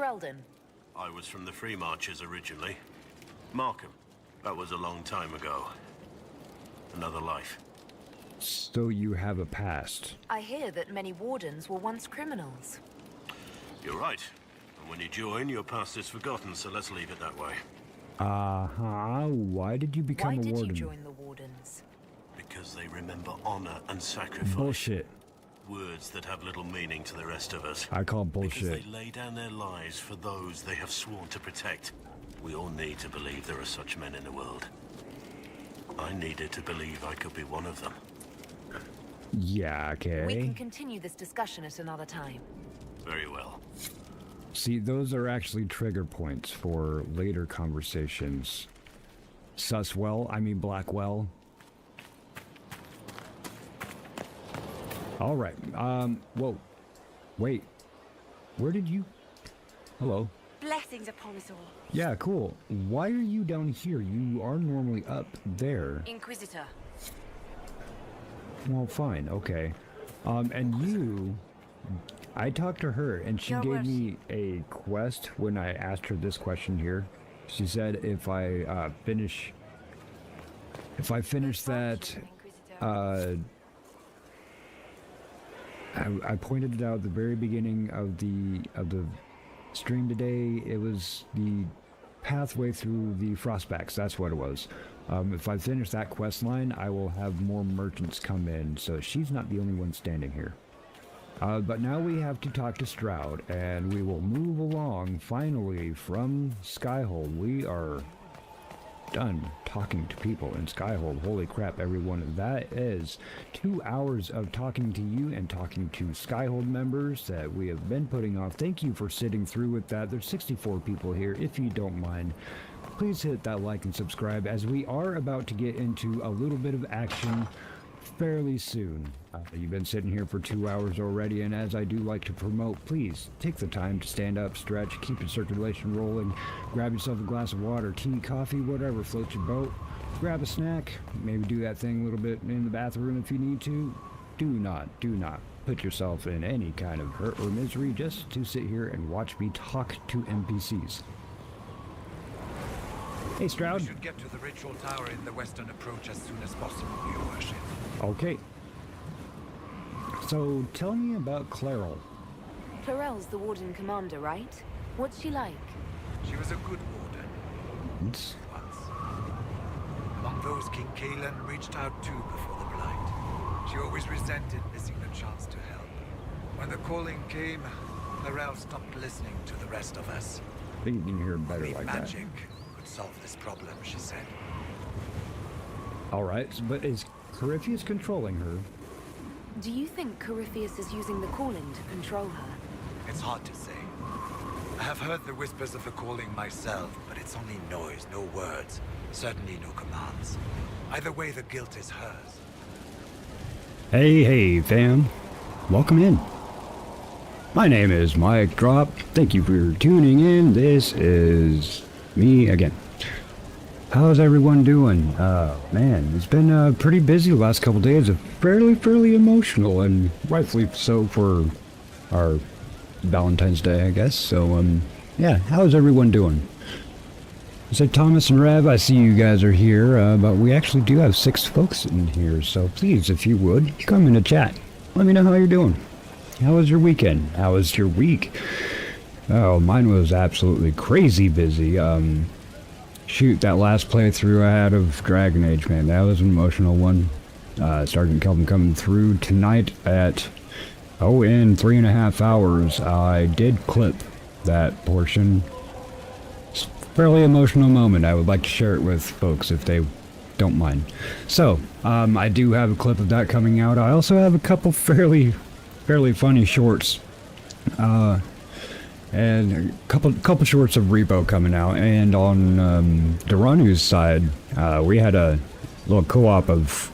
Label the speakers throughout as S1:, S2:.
S1: Mr. Eldon?
S2: I was from the Free Marchers originally. Markham. That was a long time ago. Another life.
S3: So you have a past.
S1: I hear that many wardens were once criminals.
S2: You're right. And when you join, your past is forgotten, so let's leave it that way.
S3: Uh-huh. Why did you become a warden?
S1: Why did you join the wardens?
S2: Because they remember honor and sacrifice.
S3: Bullshit.
S2: Words that have little meaning to the rest of us.
S3: I call bullshit.
S2: Because they lay down their lives for those they have sworn to protect. We all need to believe there are such men in the world. I needed to believe I could be one of them.
S3: Yeah, okay.
S1: We can continue this discussion at another time.
S2: Very well.
S3: See, those are actually trigger points for later conversations. Blackwell. Alright, whoa. Wait. Where did you... Hello.
S4: Blessings upon us all.
S3: Yeah, cool. Why are you down here? You are normally up there.
S4: Inquisitor.
S3: Well, fine, okay. And you... I talked to her, and she gave me a quest when I asked her this question here. She said if I finish that, I pointed it out at the very beginning of the stream today. It was the pathway through the Frostbacks. That's what it was. If I finish that quest line, I will have more merchants come in. So she's not the only one standing here. But now we have to talk to Stroud, and we will move along, finally, from Skyhold. We are done talking to people in Skyhold. Holy crap, everyone. That is 2 hours of talking to you and talking to Skyhold members that we have been putting off. Thank you for sitting through with that. There's 64 people here. If you don't mind, please hit that like and subscribe, as we are about to get into a little bit of action fairly soon. You've been sitting here for 2 hours already, and as I do like to promote, please take the time to stand up, stretch, keep your circulation rolling, grab yourself a glass of water, tea, coffee, whatever floats your boat, grab a snack, maybe do that thing a little bit in the bathroom if you need to. Do not put yourself in any kind of hurt or misery just to sit here and watch me talk to NPCs. Hey, Stroud.
S5: We should get to the ritual tower in the western approach as soon as possible, Your Worship.
S3: Okay. So, tell me about Clarel.
S1: Clarel's the warden commander, right? What's she like?
S5: She was a good warden. Once. Among those King Kalen reached out to before the Blight. She always resented missing the chance to help. When the calling came, Clarel stopped listening to the rest of us.
S3: I think you can hear better
S5: Only
S3: like
S5: magic could solve this problem, she said.
S3: Alright, but is Corypheus controlling her?
S1: Do you think Corypheus is using the calling to control her?
S5: It's hard to say. I have heard the whispers of the calling myself, but it's only noise, no words. Certainly no commands. Either way, the guilt is hers.
S3: Hey, fam. Welcome in. My name is MikeDropped. Thank you for tuning in. This is me again. How's everyone doing? Man, it's been pretty busy the last couple days. Fairly emotional, and rightfully so for our Valentine's Day, I guess. So, yeah, how's everyone doing? So Thomas and Rev, I see you guys are here, but we actually do have 6 folks in here, so please, if you would, come in the chat. Let me know how you're doing. How was your weekend? How was your week? Oh, mine was absolutely crazy busy. Shoot, that last playthrough I had of Dragon Age, man, that was an emotional one. Sergeant Kelvin coming through tonight at, in 3.5 hours. I did clip that portion. It's a fairly emotional moment. I would like to share it with folks if they don't mind. So, I do have a clip of that coming out. I also have a couple fairly funny shorts. And a couple shorts of Repo coming out, and on Duranu's side, we had a little co-op of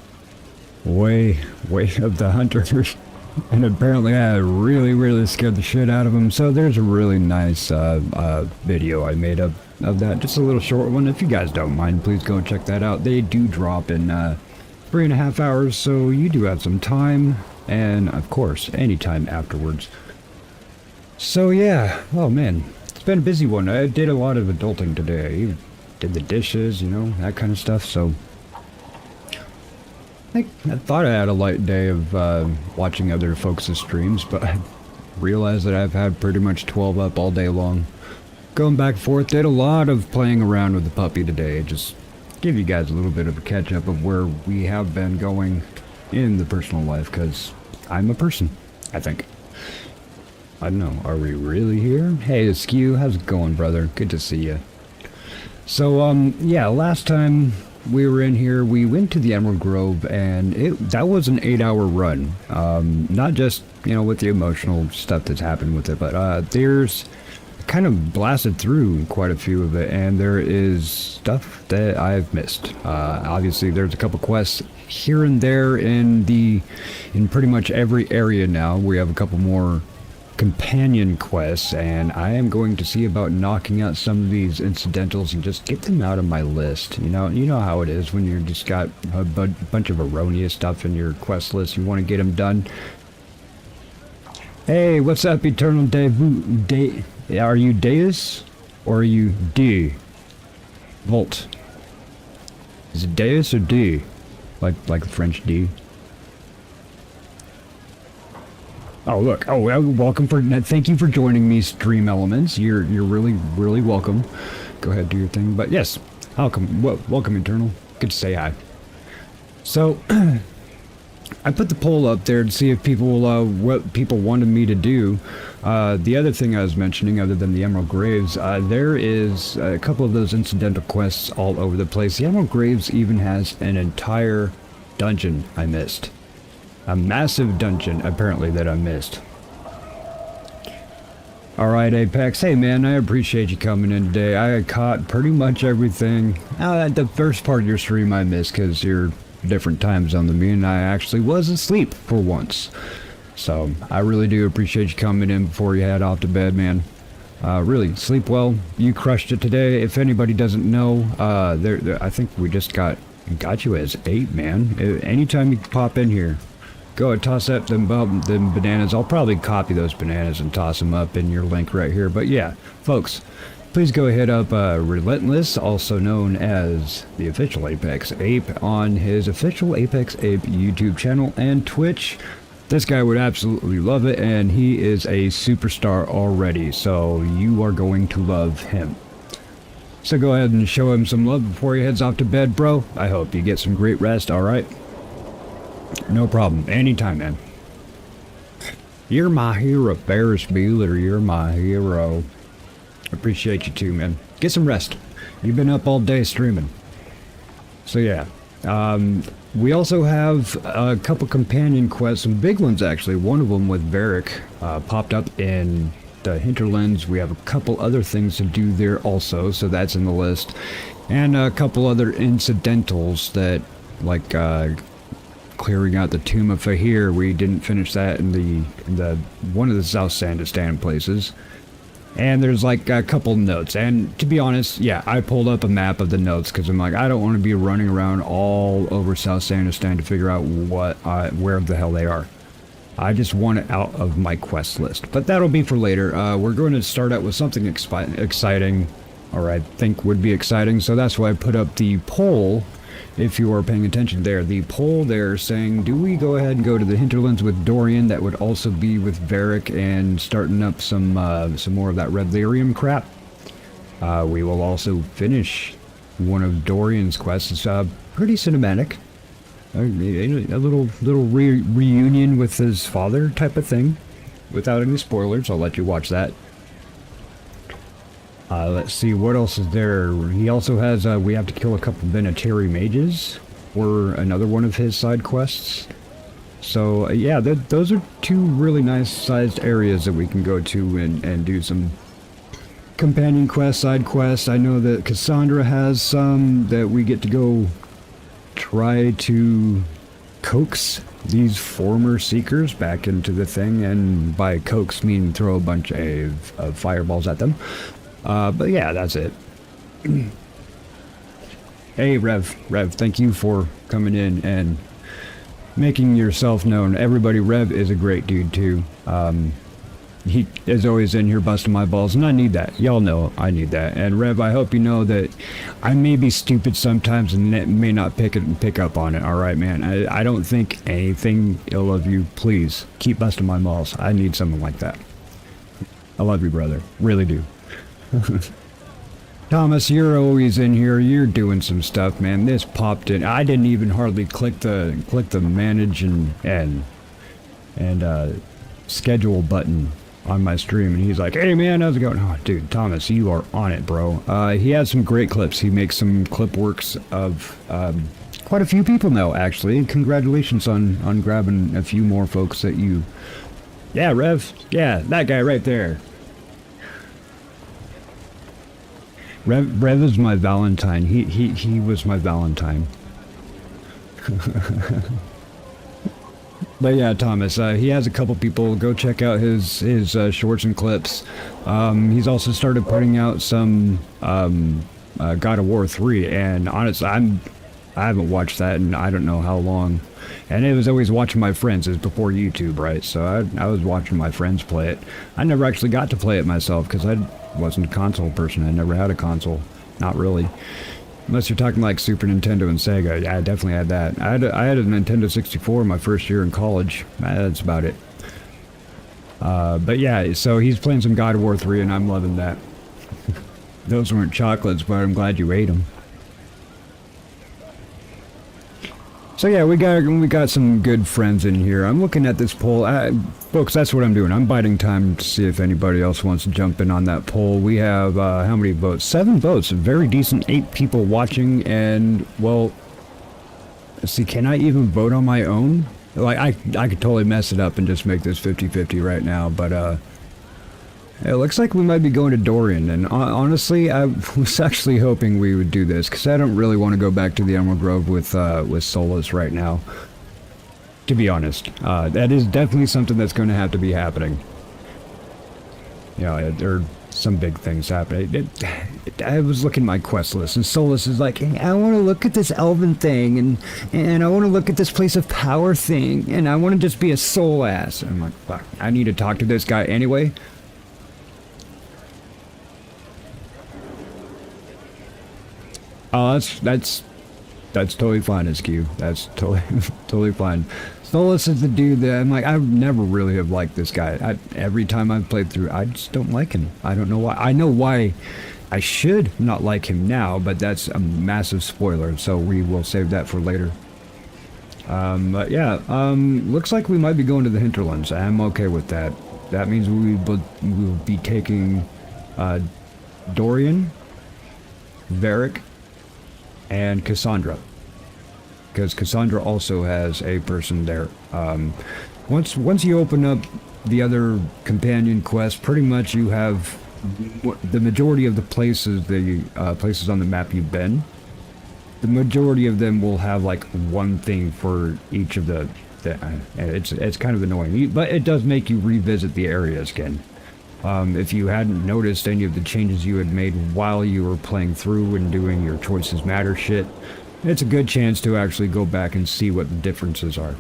S3: Way of the Hunters, and apparently I really scared the shit out of them. So there's a really nice video I made of that, just a little short one. If you guys don't mind, please go check that out. They do drop in 3.5 hours, so you do have some time, and of course, anytime afterwards. So yeah, oh man, it's been a busy one. I did a lot of adulting today. Did the dishes, you know, that kind of stuff, so... I thought I had a light day of watching other folks' streams, but I realized that I've had pretty much 12 up all day long. Going back and forth, did a lot of playing around with the puppy today. Just give you guys a little bit of a catch-up of where we have been going in the personal life, because I'm a person, I think. I don't know, are we really here? Hey, Skew, how's it going, brother? Good to see you. So, yeah, last time we were in here, we went to the Emerald Grove, and that was an 8-hour run. Not just, you know, with the emotional stuff that's happened with it, but there's kind of blasted through quite a few of it, and there is stuff that I've missed. Obviously, there's a couple quests here and there in pretty much every area now. We have a couple more companion quests, and I am going to see about knocking out some of these incidentals and just get them out of my list. You know how it is when you just got a bunch of erroneous stuff in your quest list. You want to get them done. Hey, what's up, Eternal Dave? Are you Deus or are you D? Volt. Is it Deus or D? Like the French D? Oh, look. Oh, well, thank you for joining me, Stream Elements. You're really welcome. Go ahead, do your thing. But yes, welcome, Eternal. Good to say hi. So, I put the poll up there to see if people, what people wanted me to do. The other thing I was mentioning, other than the Emerald Graves, there is a couple of those incidental quests all over the place. The Emerald Graves even has an entire dungeon I missed. A massive dungeon, apparently, that I missed. Alright, Apex. Hey, man, I appreciate you coming in today. I caught pretty much everything. The first part of your stream I missed because you're different time zone than me, and I actually was asleep for once. So, I really do appreciate you coming in before you head off to bed, man. Really, sleep well. You crushed it today. If anybody doesn't know, I think we just got you as 8, man. Anytime you pop in here, go and toss up them bananas. I'll probably copy those bananas and toss them up in your link right here. But yeah, folks, please go hit up Relentless, also known as the official Apex Ape, on his official Apex Ape YouTube channel and Twitch. This guy would absolutely love it, and he is a superstar already, so you are going to love him. So go ahead and show him some love before he heads off to bed, bro. I hope you get some great rest, alright? No problem. Anytime, man. You're my hero, Ferris Bueller. You're my hero. Appreciate you too, man. Get some rest. You've been up all day streaming. So yeah. We also have a couple companion quests, some big ones actually. One of them with Varric popped up in the hinterlands. We have a couple other things to do there also, so that's in the list. And a couple other incidentals that, like, clearing out the Tomb of Fahir. We didn't finish that in the one of the South Sandistan places. And there's like a couple notes, and to be honest, yeah, I pulled up a map of the notes because I'm like, I don't want to be running around all over South Sandistan to figure out where the hell they are. I just want it out of my quest list, but that'll be for later. We're going to start out with something exciting, or I think would be exciting, so that's why I put up the poll. If you are paying attention there, the poll there saying, do we go ahead and go to the hinterlands with Dorian? That would also be with Varric and starting up some more of that Red Lyrium crap. We will also finish one of Dorian's quests. It's pretty cinematic. A little reunion with his father type of thing. Without any spoilers, I'll let you watch that. Let's see, what else is there? He also has, we have to kill a couple Benetari mages, or another one of his side quests. So, yeah, those are two really nice sized areas that we can go to and do some companion quests, side quests. I know that Cassandra has some that we get to go try to coax these former seekers back into the thing, and by coax mean throw a bunch of fireballs at them. But yeah, that's it. Hey, Rev, thank you for coming in and making yourself known. Everybody, Rev is a great dude too. he is always in here busting my balls, and I need that. Y'all know I need that. And Rev, I hope you know that I may be stupid sometimes and may not pick up on it. All right, man. I don't think anything ill of you. Please keep busting my balls. I need something like that. I love you, brother. Really do. Thomas, you're always in here. You're doing some stuff, man. This popped in. I didn't even hardly click the manage and schedule button on my stream, and he's like, "Hey, man, how's it going?" Oh, dude, Thomas, you are on it, bro. He has some great clips. He makes some clip works of quite a few people now, actually. Congratulations on grabbing a few more folks that you. Yeah, Rev. Yeah, that guy right there. Rev is my Valentine. He was my Valentine. But yeah, Thomas, he has a couple people. Go check out his shorts and clips. He's also started putting out some God of War 3, and honestly, I haven't watched that in I don't know how long. And it was always watching my friends. It was before YouTube, right? So I was watching my friends play it. I never actually got to play it myself because I wasn't a console person. I never had a console. Not really. Unless you're talking like Super Nintendo and Sega. Yeah, I definitely had that. I had a Nintendo 64 my first year in college. That's about it. But yeah, so he's playing some God of War 3 and I'm loving that. Those weren't chocolates, but I'm glad you ate them. So yeah, we got some good friends in here. I'm looking at this poll. Folks, that's what I'm doing. I'm biding time to see if anybody else wants to jump in on that poll. We have, how many votes? 7 votes. Very decent. 8 people watching. And, well, let's see, can I even vote on my own? Like, I could totally mess it up and just make this 50-50 right now. But, it looks like we might be going to Dorian, and honestly, I was actually hoping we would do this, because I don't really want to go back to the Emerald Grove with Solus right now. To be honest, that is definitely something that's going to have to be happening. Yeah, there are some big things happening. I was looking at my quest list, and Solus is like, hey, I want to look at this elven thing, and I want to look at this place of power thing, and I want to just be a soul ass. And I'm like, fuck, I need to talk to this guy anyway. Oh, that's totally fine, SQ. That's totally fine. Solus is the dude that I'm like, I never really have liked this guy. Every time I've played through, I just don't like him. I don't know why. I know why I should not like him now, but that's a massive spoiler, so we will save that for later. But yeah, looks like we might be going to the hinterlands. I'm okay with that. That means we will be taking Dorian, Varric, and Cassandra, because Cassandra also has a person there. Once you open up the other companion quest, pretty much you have the majority of the places places on the map you've been. The majority of them will have like one thing for each of the it's kind of annoying, but it does make you revisit the areas again. If you hadn't noticed any of the changes you had made while you were playing through and doing your choices matter shit, it's a good chance to actually go back and see what the differences are.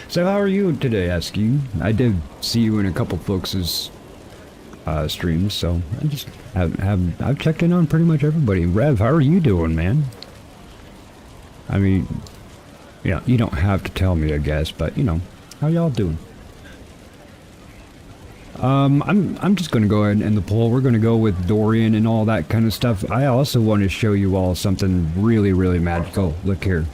S3: So how are you today, Askew? I did see you in a couple folks' streams, so I just I've checked in on pretty much everybody. Rev, how are you doing, man? I mean, yeah, you don't have to tell me, I guess, but you know, how y'all doing? I'm just gonna go ahead and end the poll. We're gonna go with Dorian and all that kind of stuff. I also want to show you all something really, really magical. Look here.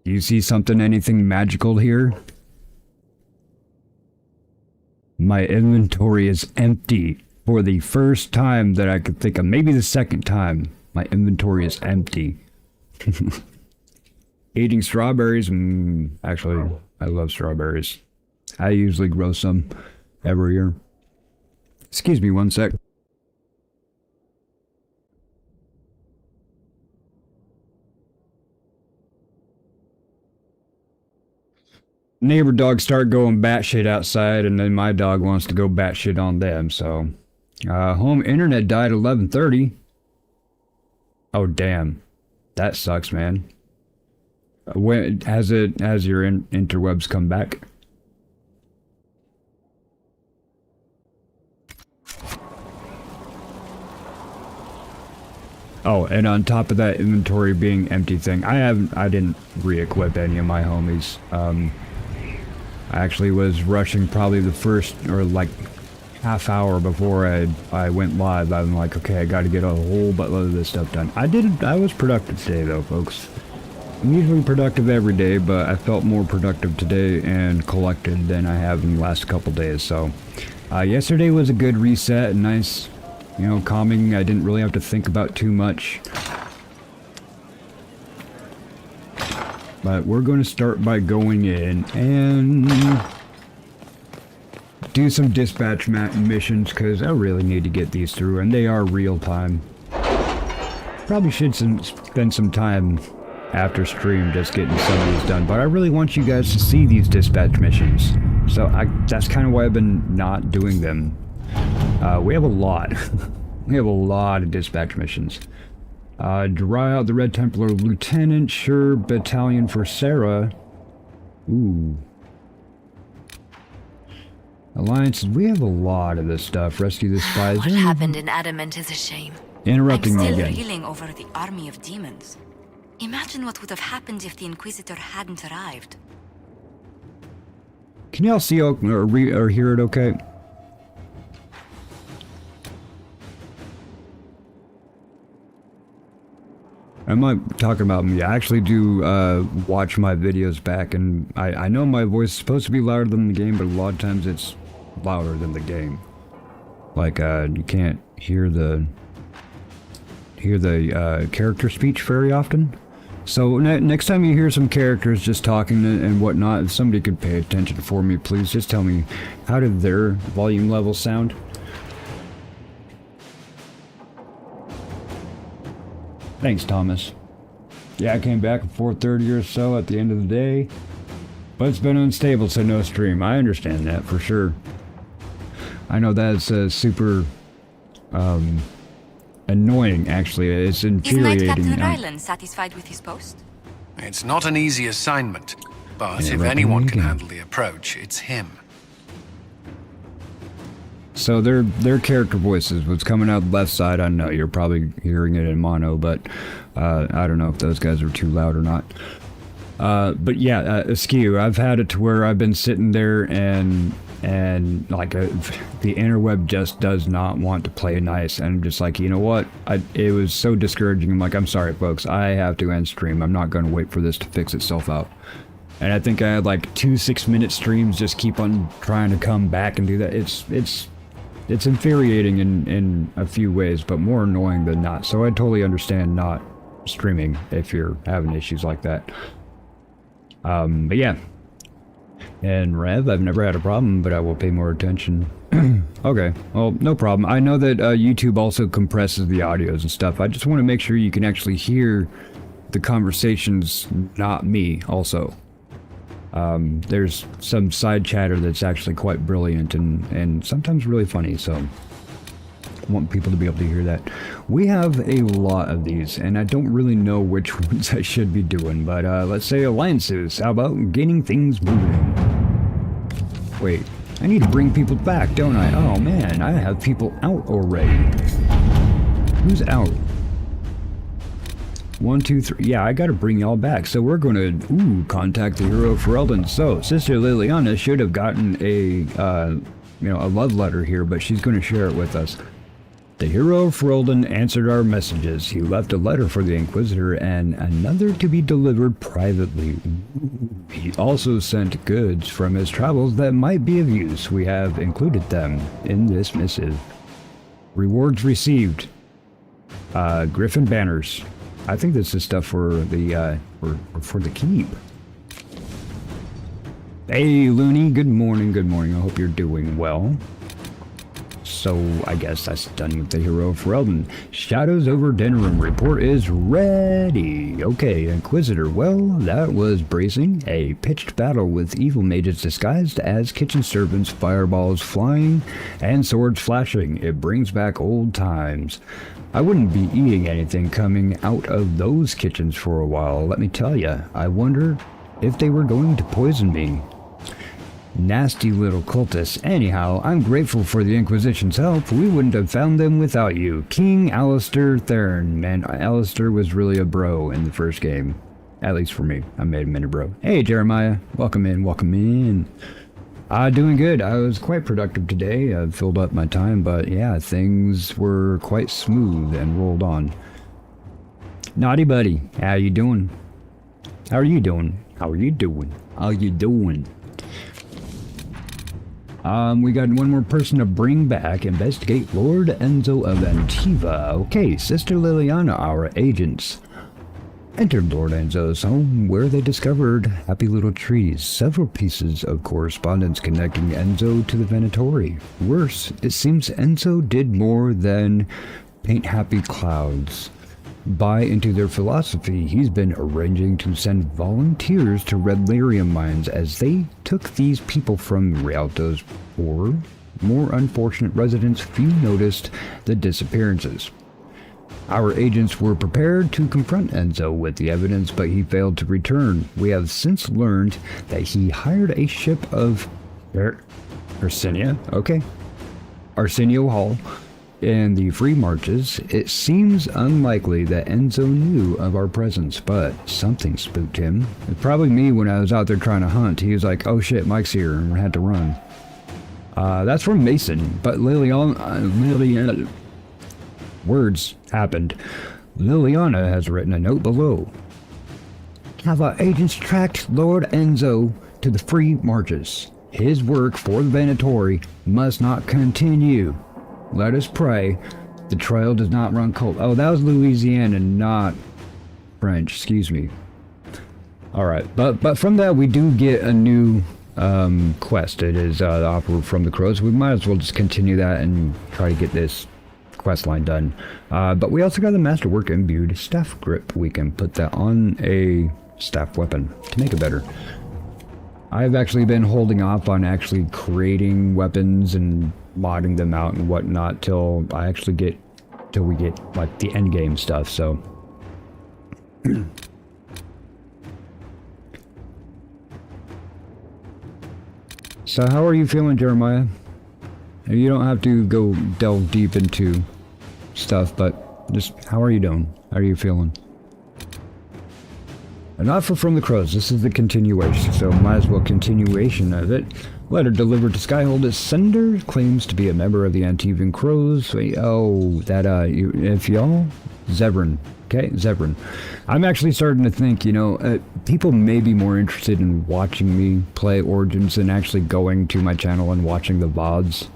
S3: Do you see something, anything magical here? My inventory is empty for the first time that I could think of. Maybe the second time. My inventory is empty. Eating strawberries? Actually, I love strawberries. I usually grow some every year. Excuse me one sec. neighbor dogs start going batshit outside, and then my dog wants to go batshit on them. So, home internet died at 11:30. Oh damn, that sucks, man. When has your interwebs come back? Oh, and on top of that inventory being empty thing, I didn't re-equip any of my homies. I actually was rushing probably the first, or like half hour before I went live. I'm like, okay, I gotta get a whole buttload of this stuff done. I was productive today though, folks. I'm usually productive every day, but I felt more productive today and collected than I have in the last couple days. So, yesterday was a good reset and nice, you know, calming. I didn't really have to think about too much. But we're going to start by going in and do some dispatch missions, because I really need to get these through, and they are real time. Probably should spend some time after stream just getting some of these done, but I really want you guys to see these dispatch missions. So that's kind of why I've been not doing them. We have a lot. We have a lot of dispatch missions. Dry out the Red Templar Lieutenant, sure, battalion for Sarah. Ooh. Alliances, we have a lot of this stuff. Rescue the spies.
S1: What happened in Adamant is a shame.
S3: Interrupting me
S1: I'm
S3: again.
S1: still reeling over the army of demons. Imagine what would have happened if the Inquisitor hadn't arrived.
S3: Can y'all see or hear it okay? I'm not talking about me. I actually do watch my videos back, and I know my voice is supposed to be louder than the game, but a lot of times it's louder than the game. Like you can't hear the character speech very often. So next time you hear some characters just talking and whatnot, if somebody could pay attention for me, please just tell me, how did their volume level sound? Thanks, Thomas. Yeah, I came back at 4:30 or so at the end of the day, but it's been unstable, so no stream. I understand that for sure. I know that's super annoying, actually. It's infuriating.
S1: Is Knight Captain Ryland satisfied with his post?
S5: It's not an easy assignment, but
S3: Yeah,
S5: if anyone can handle the approach, it's him.
S3: So their character voices, what's coming out the left side, I know you're probably hearing it in mono, but I don't know if those guys are too loud or not. But yeah, Askew, I've had it to where I've been sitting there and like the interweb just does not want to play nice, and I'm just like, you know what? It was so discouraging. I'm like, I'm sorry, folks, I have to end stream. I'm not going to wait for this to fix itself out. And I think I had like 2 6-minute streams just keep on trying to come back and do that. It's infuriating in a few ways, but more annoying than not. So I totally understand not streaming if you're having issues like that. But yeah. And Rev, I've never had a problem, but I will pay more attention. Okay, well, no problem. I know that YouTube also compresses the audios and stuff. I just want to make sure you can actually hear the conversations, not me, also. There's some side chatter that's actually quite brilliant and sometimes really funny, so I want people to be able to hear that. We have a lot of these, and I don't really know which ones I should be doing, but let's say alliances. How about getting things moving? Wait, I need to bring people back, don't I? Oh man, I have people out already. Who's out? 1, 2, 3. Yeah, I gotta bring y'all back. So we're gonna contact the hero Ferelden. So Sister Liliana should have gotten a a love letter here, but she's gonna share it with us. The hero Ferelden answered our messages. He left a letter for the Inquisitor and another to be delivered privately. He also sent goods from his travels that might be of use. We have included them in this missive. Rewards received. Griffin banners. I think this is stuff for the for the keep. Hey Looney, good morning, good morning. I hope you're doing well. So I guess that's done with the hero for Elden. Shadows over Den Room report is ready. Okay, Inquisitor. Well, that was bracing. A pitched battle with evil mages disguised as kitchen servants, fireballs flying, and swords flashing. It brings back old times. I wouldn't be eating anything coming out of those kitchens for a while, let me tell ya. I wonder if they were going to poison me. Nasty little cultists. Anyhow, I'm grateful for the Inquisition's help. We wouldn't have found them without you. King Alistair Thurn. Man, Alistair was really a bro in the first game. At least for me. I made him into bro. Hey, Jeremiah. Welcome in, welcome in. Doing good. I was quite productive today. I filled up my time, but yeah, things were quite smooth and rolled on. Naughty buddy. How you doing? How are you doing? How are you doing? How you doing? We got one more person to bring back. Investigate Lord Enzo of Antiva. Okay, Sister Liliana, our agents, entered Lord Enzo's home where they discovered happy little trees, several pieces of correspondence connecting Enzo to the Venatori. Worse, it seems Enzo did more than paint happy clouds. Buy into their philosophy, he's been arranging to send volunteers to red lyrium mines as they took these people from Rialto's poor, more unfortunate residents. Few noticed the disappearances. Our agents were prepared to confront Enzo with the evidence, but he failed to return. We have since learned that he hired a ship of Arsenio Hall in the free marches. It seems unlikely that Enzo knew of our presence, but something spooked him. It's probably me when I was out there trying to hunt. He was like, oh shit, Mike's here, and I had to run. That's from Mason, but Liliana... Words happened. Liliana has written a note below. Have our agents tracked Lord Enzo to the free marches? His work for the Venatori must not continue. Let us pray the trail does not run cold. Oh, that was Louisiana, not French. Excuse me. All right, but from that we do get a new quest. It is the Opera from the Crows. We might as well just continue that and try to get this quest line done. But we also got the Masterwork Imbued Staff Grip. We can put that on a staff weapon to make it better. I've actually been holding off on actually creating weapons and modding them out and whatnot till we get like the end game stuff. So so how are you feeling, Jeremiah? You don't have to go delve deep into stuff, but just how are you doing? How are you feeling? An offer from the Crows. This is the continuation, so might as well continuation of it. Letter delivered to Skyhold. Its sender claims to be a member of the Antivan Crows. Oh, that if y'all, Zebrin. Okay, Zebrin. I'm actually starting to think, you know, people may be more interested in watching me play Origins than actually going to my channel and watching the VODs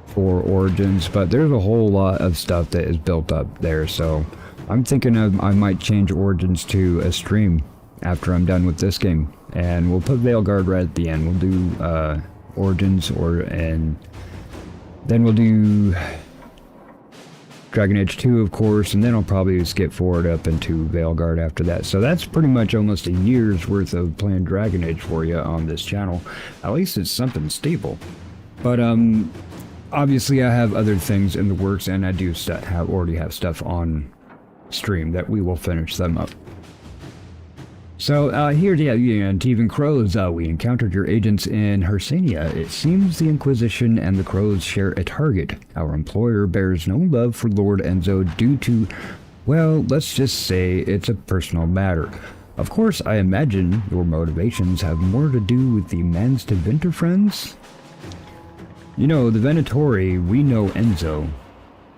S3: for Origins, but there's a whole lot of stuff that is built up there, so I'm thinking I might change Origins to a stream after I'm done with this game, and we'll put Veilguard right at the end. We'll do Origins, and then we'll do Dragon Age 2, of course, and then I'll probably skip forward up into Veilguard after that. So that's pretty much almost a year's worth of playing Dragon Age for you on this channel. At least it's something stable. But obviously I have other things in the works, and I do already have stuff on stream that we will finish them up. So here, yeah, Antivan Crows, we encountered your agents in Hersania. It seems the Inquisition and the Crows share a target. Our employer bears no love for Lord Enzo due to, well, let's just say it's a personal matter. Of course, I imagine your motivations have more to do with the Mans to Winter friends. You know, the Venatori, we know Enzo.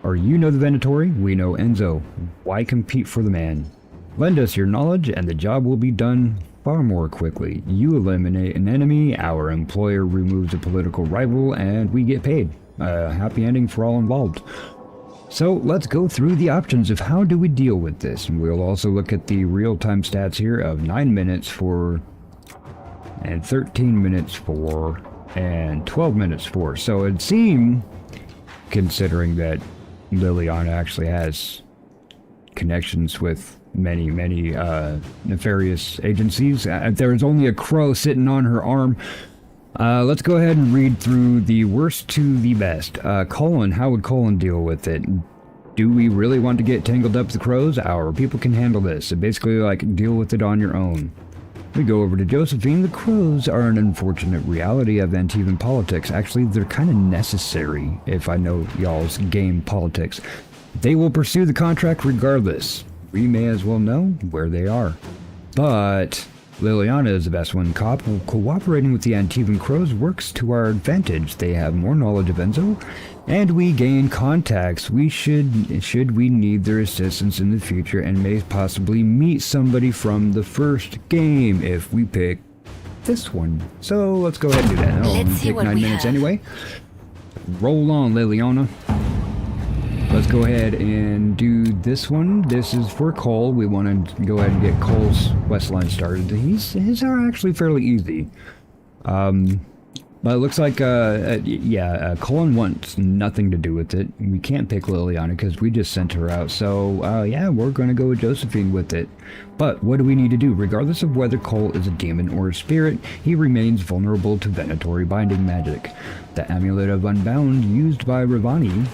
S3: Or you know the Venatori, we know Enzo. Why compete for the man? Lend us your knowledge and the job will be done far more quickly. You eliminate an enemy, our employer removes a political rival, and we get paid. A happy ending for all involved. So let's go through the options of how do we deal with this. And we'll also look at the real-time stats here of 9 minutes for, and 13 minutes for, and 12 minutes for. So it'd seem considering that Liliana actually has connections with many, many nefarious agencies. There's only a crow sitting on her arm. Let's go ahead and read through the worst to the best. Colin, how would Colin deal with it? Do we really want to get tangled up with the crows? Our people can handle this. So basically, like, deal with it on your own. We go over to Josephine. The crows are an unfortunate reality of Antivan politics. Actually, they're kind of necessary, if I know y'all's game politics. They will pursue the contract regardless. We may as well know where they are. But Liliana is the best one. Cooperating with the Antivan crows works to our advantage. They have more knowledge of Enzo, and we gain contacts. We should we need their assistance in the future, and may possibly meet somebody from the first game if we pick this one. So let's go ahead and do that. It'll only take 9 minutes anyway. Roll on, Liliana. Let's go ahead and do this one. This is for Cole. We want to go ahead and get Cole's questline started. His are actually fairly easy. But it looks like, Colin wants nothing to do with it. We can't pick Liliana because we just sent her out. So, yeah, we're going to go with Josephine with it. But what do we need to do? Regardless of whether Cole is a demon or a spirit, he remains vulnerable to venatory binding magic. The Amulet of Unbound used by Ravani...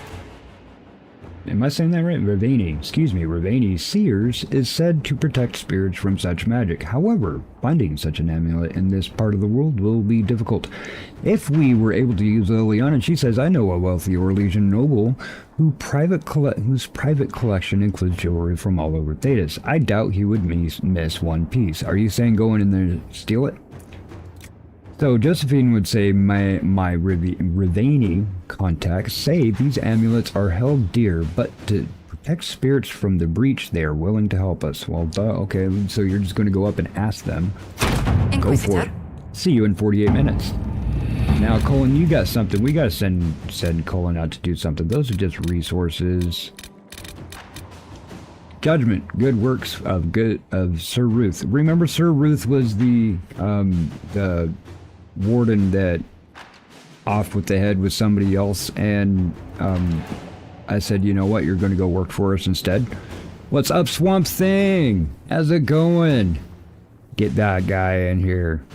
S3: Am I saying that right? Ravani Seers is said to protect spirits from such magic. However, finding such an amulet in this part of the world will be difficult. If we were able to use Liliana, she says, I know a wealthy Orlesian noble whose private collection includes jewelry from all over Thetis. I doubt he would miss one piece. Are you saying go in there and steal it? So Josephine would say, my Ravani contacts say these amulets are held dear, but to protect spirits from the breach, they are willing to help us. Well, okay, so you're just going to go up and ask them.
S1: Inquisitor.
S3: Go for it. See you in 48 minutes. Now, Colin, you got something. We got to send Colin out to do something. Those are just resources. Judgment, good works of Sir Ruth. Remember, Sir Ruth was the warden that off with the head with somebody else, and I said, you know what, you're going to go work for us instead. What's up, Swamp Thing? How's it going? Get that guy in here.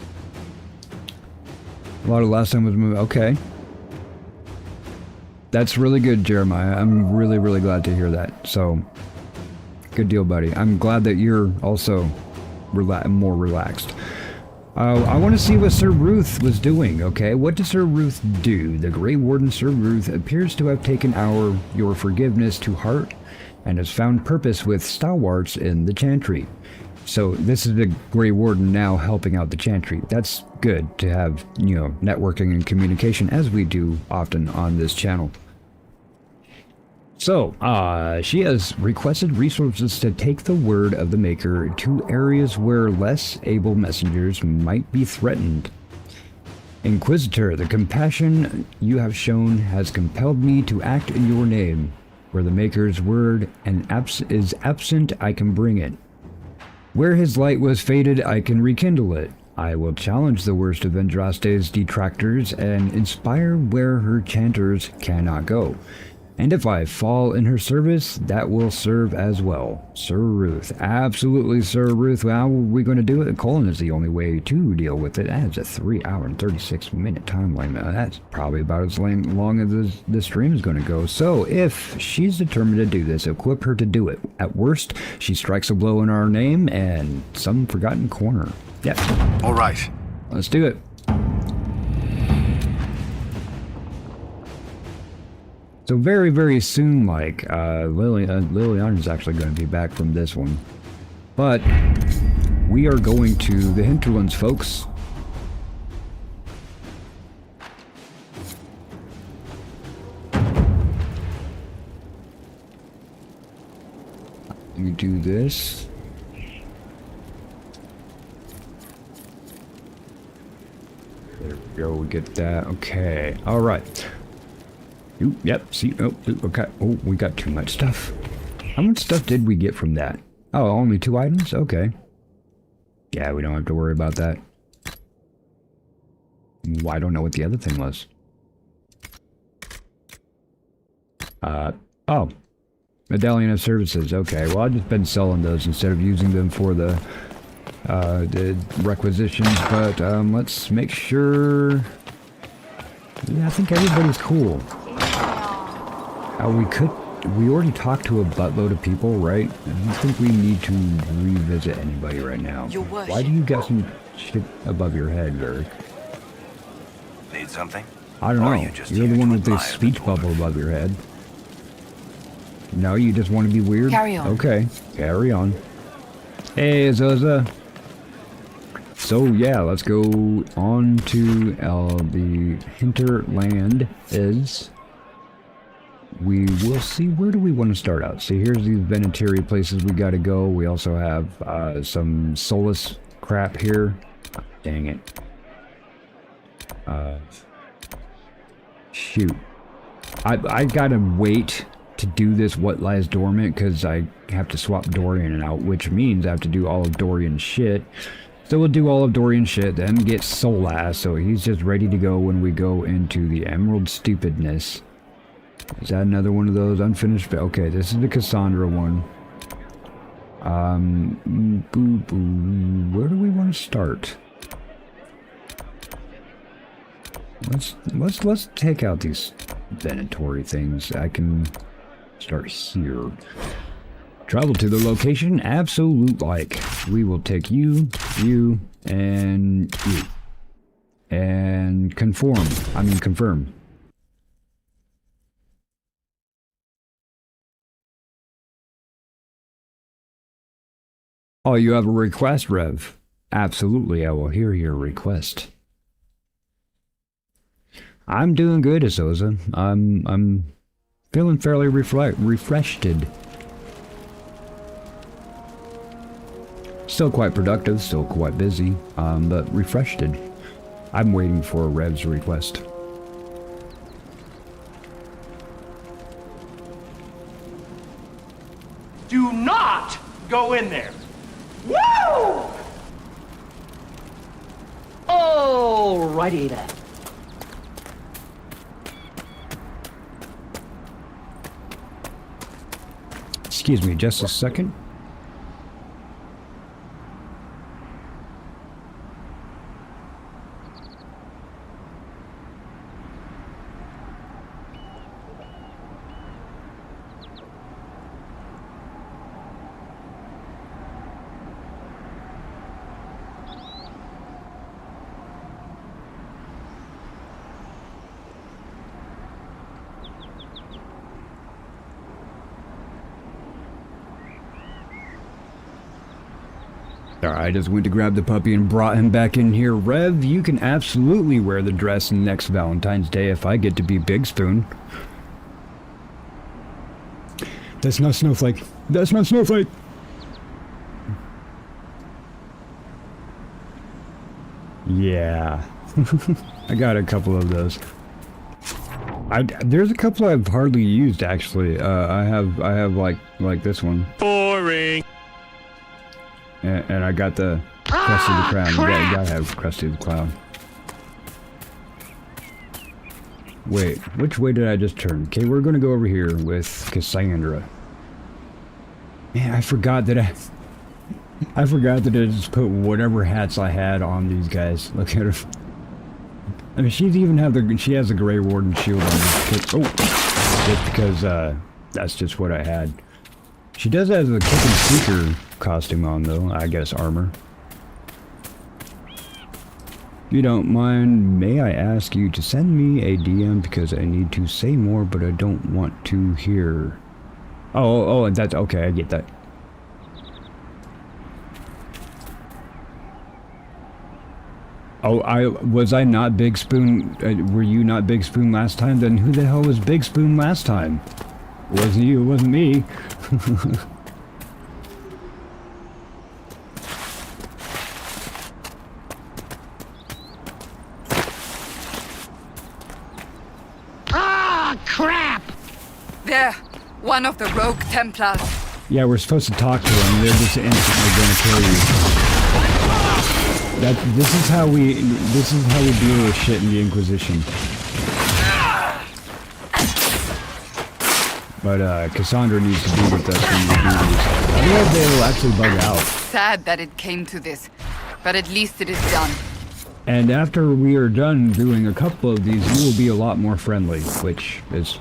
S3: A lot of last time was moving. Okay. That's really good, Jeremiah. I'm really, really glad to hear that. So, good deal, buddy. I'm glad that you're also more relaxed. I want to see what Sir Ruth was doing, okay? What did Sir Ruth do? The Grey Warden Sir Ruth appears to have taken your forgiveness to heart and has found purpose with stalwarts in the Chantry. So this is the Grey Warden now helping out the Chantry. That's good to have, you know, networking and communication as we do often on this channel. So, she has requested resources to take the word of the Maker to areas where less able messengers might be threatened. Inquisitor, the compassion you have shown has compelled me to act in your name. Where the Maker's word is absent, I can bring it. Where his light was faded, I can rekindle it. I will challenge the worst of Andraste's detractors and inspire where her chanters cannot go. And if I fall in her service, that will serve as well. Sir Ruth. Absolutely, Sir Ruth. How are we going to do it? Colin is the only way to deal with it. That is a 3 hour and 36 minute time limit. That's probably about as long as the stream is going to go. So if she's determined to do this, equip her to do it. At worst, she strikes a blow in our name and some forgotten corner. Yep.
S4: All right.
S3: Let's do it. So very, very soon, like, Liliana's actually going to be back from this one. But we are going to the hinterlands, folks. Let me do this. There we go, we get that. Okay, all right. Ooh, yep, see, okay. Oh, we got too much stuff. How much stuff did we get from that? Oh, only 2 items? Okay. Yeah, we don't have to worry about that. Well, I don't know what the other thing was. Oh. Medallion of Services. Okay, well, I've just been selling those instead of using them for the requisitions, but let's make sure... Yeah, I think everybody's cool. We already talked to a buttload of people, right? I don't think we need to revisit anybody right now. Why do you got some shit above your head, Eric?
S4: Need something?
S3: I don't know. You're the one with the speech bubble above your head. No, you just want to be weird?
S1: Carry on.
S3: Okay, carry on. Hey, Zoza. So, yeah, let's go on to the hinterland is... We will see, where do we want to start out? See, here's these Venetiri places we gotta go. We also have some Solus crap here. Oh, dang it. Shoot. I gotta wait to do this What Lies Dormant because I have to swap Dorian out, which means I have to do all of Dorian's shit. So we'll do all of Dorian's shit, then get Solas, so he's just ready to go when we go into the Emerald Stupidness. Is that another one of those unfinished? Okay, this is the Cassandra one. Where do we want to start? Let's take out these Venetiri things. I can start here. Travel to the location, absolute like. We will take you, and you. And confirm. Oh, you have a request, Rev? Absolutely, I will hear your request. I'm doing good, Azosa. I'm feeling fairly refreshed. Still quite productive, still quite busy, but refreshed. I'm waiting for Rev's request.
S6: Do not go in there. Woo! Alrighty then.
S3: Excuse me, just a second. I just went to grab the puppy and brought him back in here. Rev, you can absolutely wear the dress next Valentine's Day if I get to be Big Spoon. That's not Snowflake. That's not Snowflake! Yeah. I got a couple of those. There's a couple I've hardly used, actually. I have like this one.
S6: Boring.
S3: And I got the Crest of the Crown. You gotta have Crest of the Crown. Wait, which way did I just turn? Okay, we're gonna go over here with Cassandra. Man, I forgot that I just put whatever hats I had on these guys. Look at her. I mean, she has the Grey Warden shield on. Just because that's just what I had. She does have the Kick and Seeker costume on, though. I guess armor. If you don't mind, may I ask you to send me a DM because I need to say more, but I don't want to hear. Oh, that's okay. I get that. Oh, was I not Big Spoon? Were you not Big Spoon last time? Then who the hell was Big Spoon last time? It wasn't you, it wasn't me.
S6: Ah, crap!
S1: There, one of the rogue Templars.
S3: Yeah, we're supposed to talk to them. They're just instantly going to kill you. This is how we deal with shit in the Inquisition. But Cassandra needs to be with us when we do these. Otherwise they will actually bug out.
S7: Sad that it came to this, but at least it is done.
S3: And after we are done doing a couple of these, you will be a lot more friendly, which is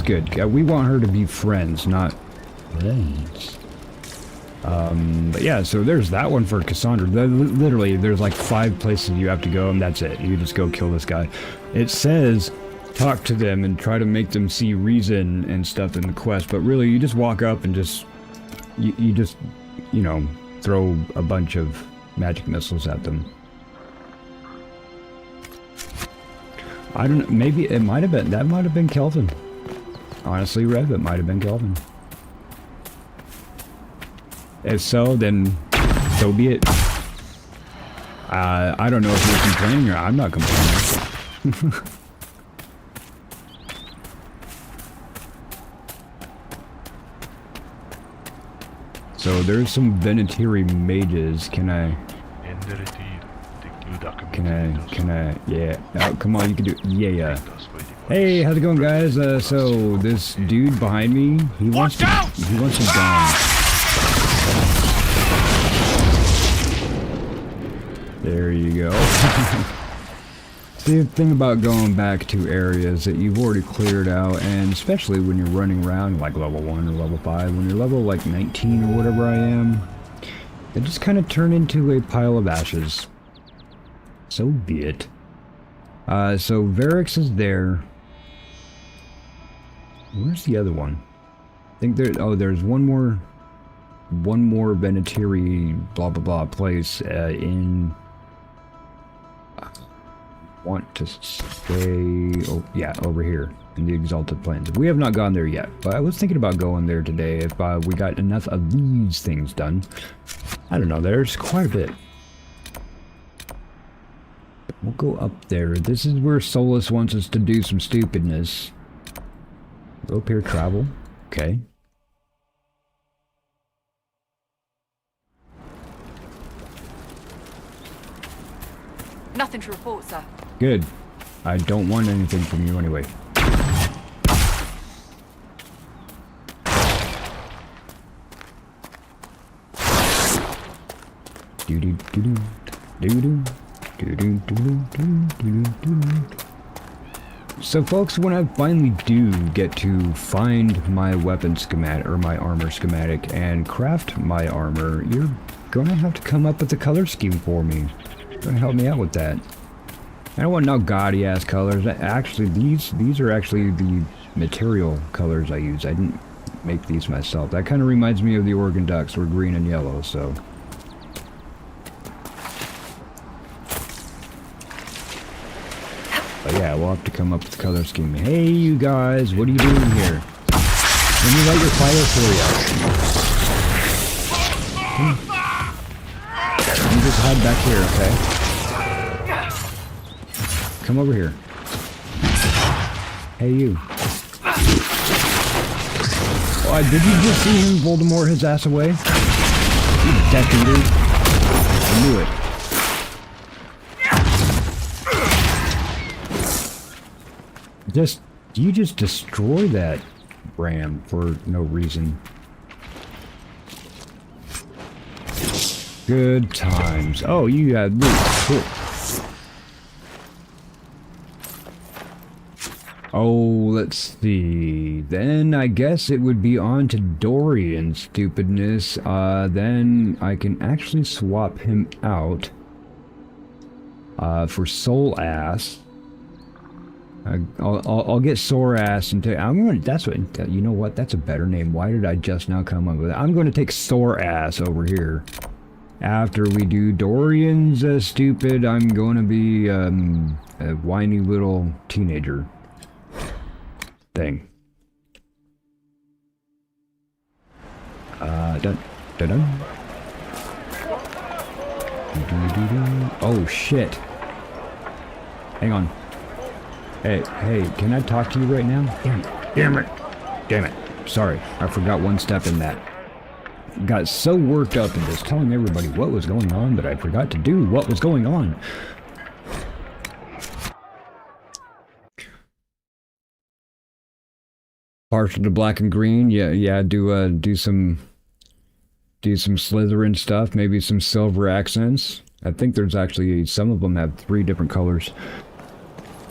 S3: good. We want her to be friends, not friends. But yeah, so there's that one for Cassandra. Literally, there's like 5 places you have to go, and that's it. You just go kill this guy. It says talk to them and try to make them see reason and stuff in the quest, but really you just walk up and just you just, you know, throw a bunch of magic missiles at them. I don't know, maybe it might have been, that might have been Kelvin. Honestly, Rev, it might have been Kelvin. If so, then so be it. I don't know if you're complaining or I'm not complaining. So there's some Venetiri mages. Can I, yeah. Oh, come on, you can do it. Yeah. Hey, how's it going, guys? So this dude behind me, he wants to gone. There you go. The thing about going back to areas that you've already cleared out, and especially when you're running around like level 1 or level 5, when you're level like 19 or whatever I am, they just kind of turn into a pile of ashes. So be it. So Varix is there. Where's the other one? I think there, oh, there's one more Venetiri blah blah blah place in, want to stay, oh yeah, over here in the Exalted Plains. We have not gone there yet, but I was thinking about going there today if we got enough of these things done. I don't know, there's quite a bit. We'll go up there. This is where Solus wants us to do some stupidness. Go up here, travel. Okay.
S7: Nothing to report, sir.
S3: Good. I don't want anything from you anyway. So folks, when I finally do get to find my weapon schematic, or my armor schematic, and craft my armor, you're gonna have to come up with a color scheme for me. You're gonna help me out with that. I don't want no gaudy ass colors. Actually, these are actually the material colors I use. I didn't make these myself. That kind of reminds me of the Oregon Ducks. We're green and yellow, so. But yeah, we'll have to come up with the color scheme. Hey, you guys, what are you doing here? Let me light your fire for you. You just hide back here, okay? Come over here. Hey, you. Oh, did you just see him Voldemort his ass away? You Death Eater. I knew it. You just destroy that ram for no reason. Good times. Oh, you had loot. Cool. Oh, let's see. Then I guess it would be on to Dorian's stupidness. Then I can actually swap him out for Soul Ass. I'll get Sore Ass and I'm gonna. That's what. You know what? That's a better name. Why did I just now come up with it? I'm going to take Sore Ass over here. After we do Dorian's stupid, I'm going to be a whiny little teenager thing. Dun. Oh shit! Hang on. Hey, can I talk to you right now? Damn it! Sorry, I forgot one step in that. Got so worked up in this, telling everybody what was going on that I forgot to do what was going on. Partial to black and green. Yeah. Do some Slytherin stuff. Maybe some silver accents. I think there's actually some of them have 3 different colors.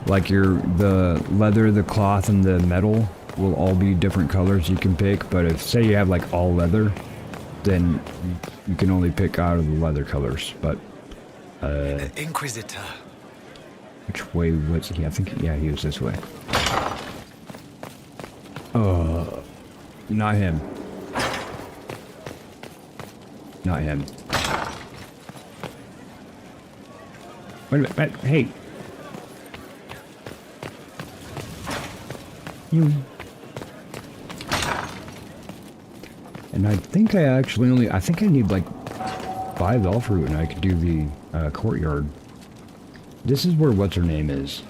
S3: Like the leather, the cloth, and the metal will all be different colors you can pick. But if say you have like all leather, then you can only pick out of the leather colors. But
S5: Inquisitor.
S3: which way was he? I think he was this way. Not him. Not him. Wait a minute, hey. You. And I think I actually I think I need like 5 elf root and I could do the courtyard. This is where what's her name is.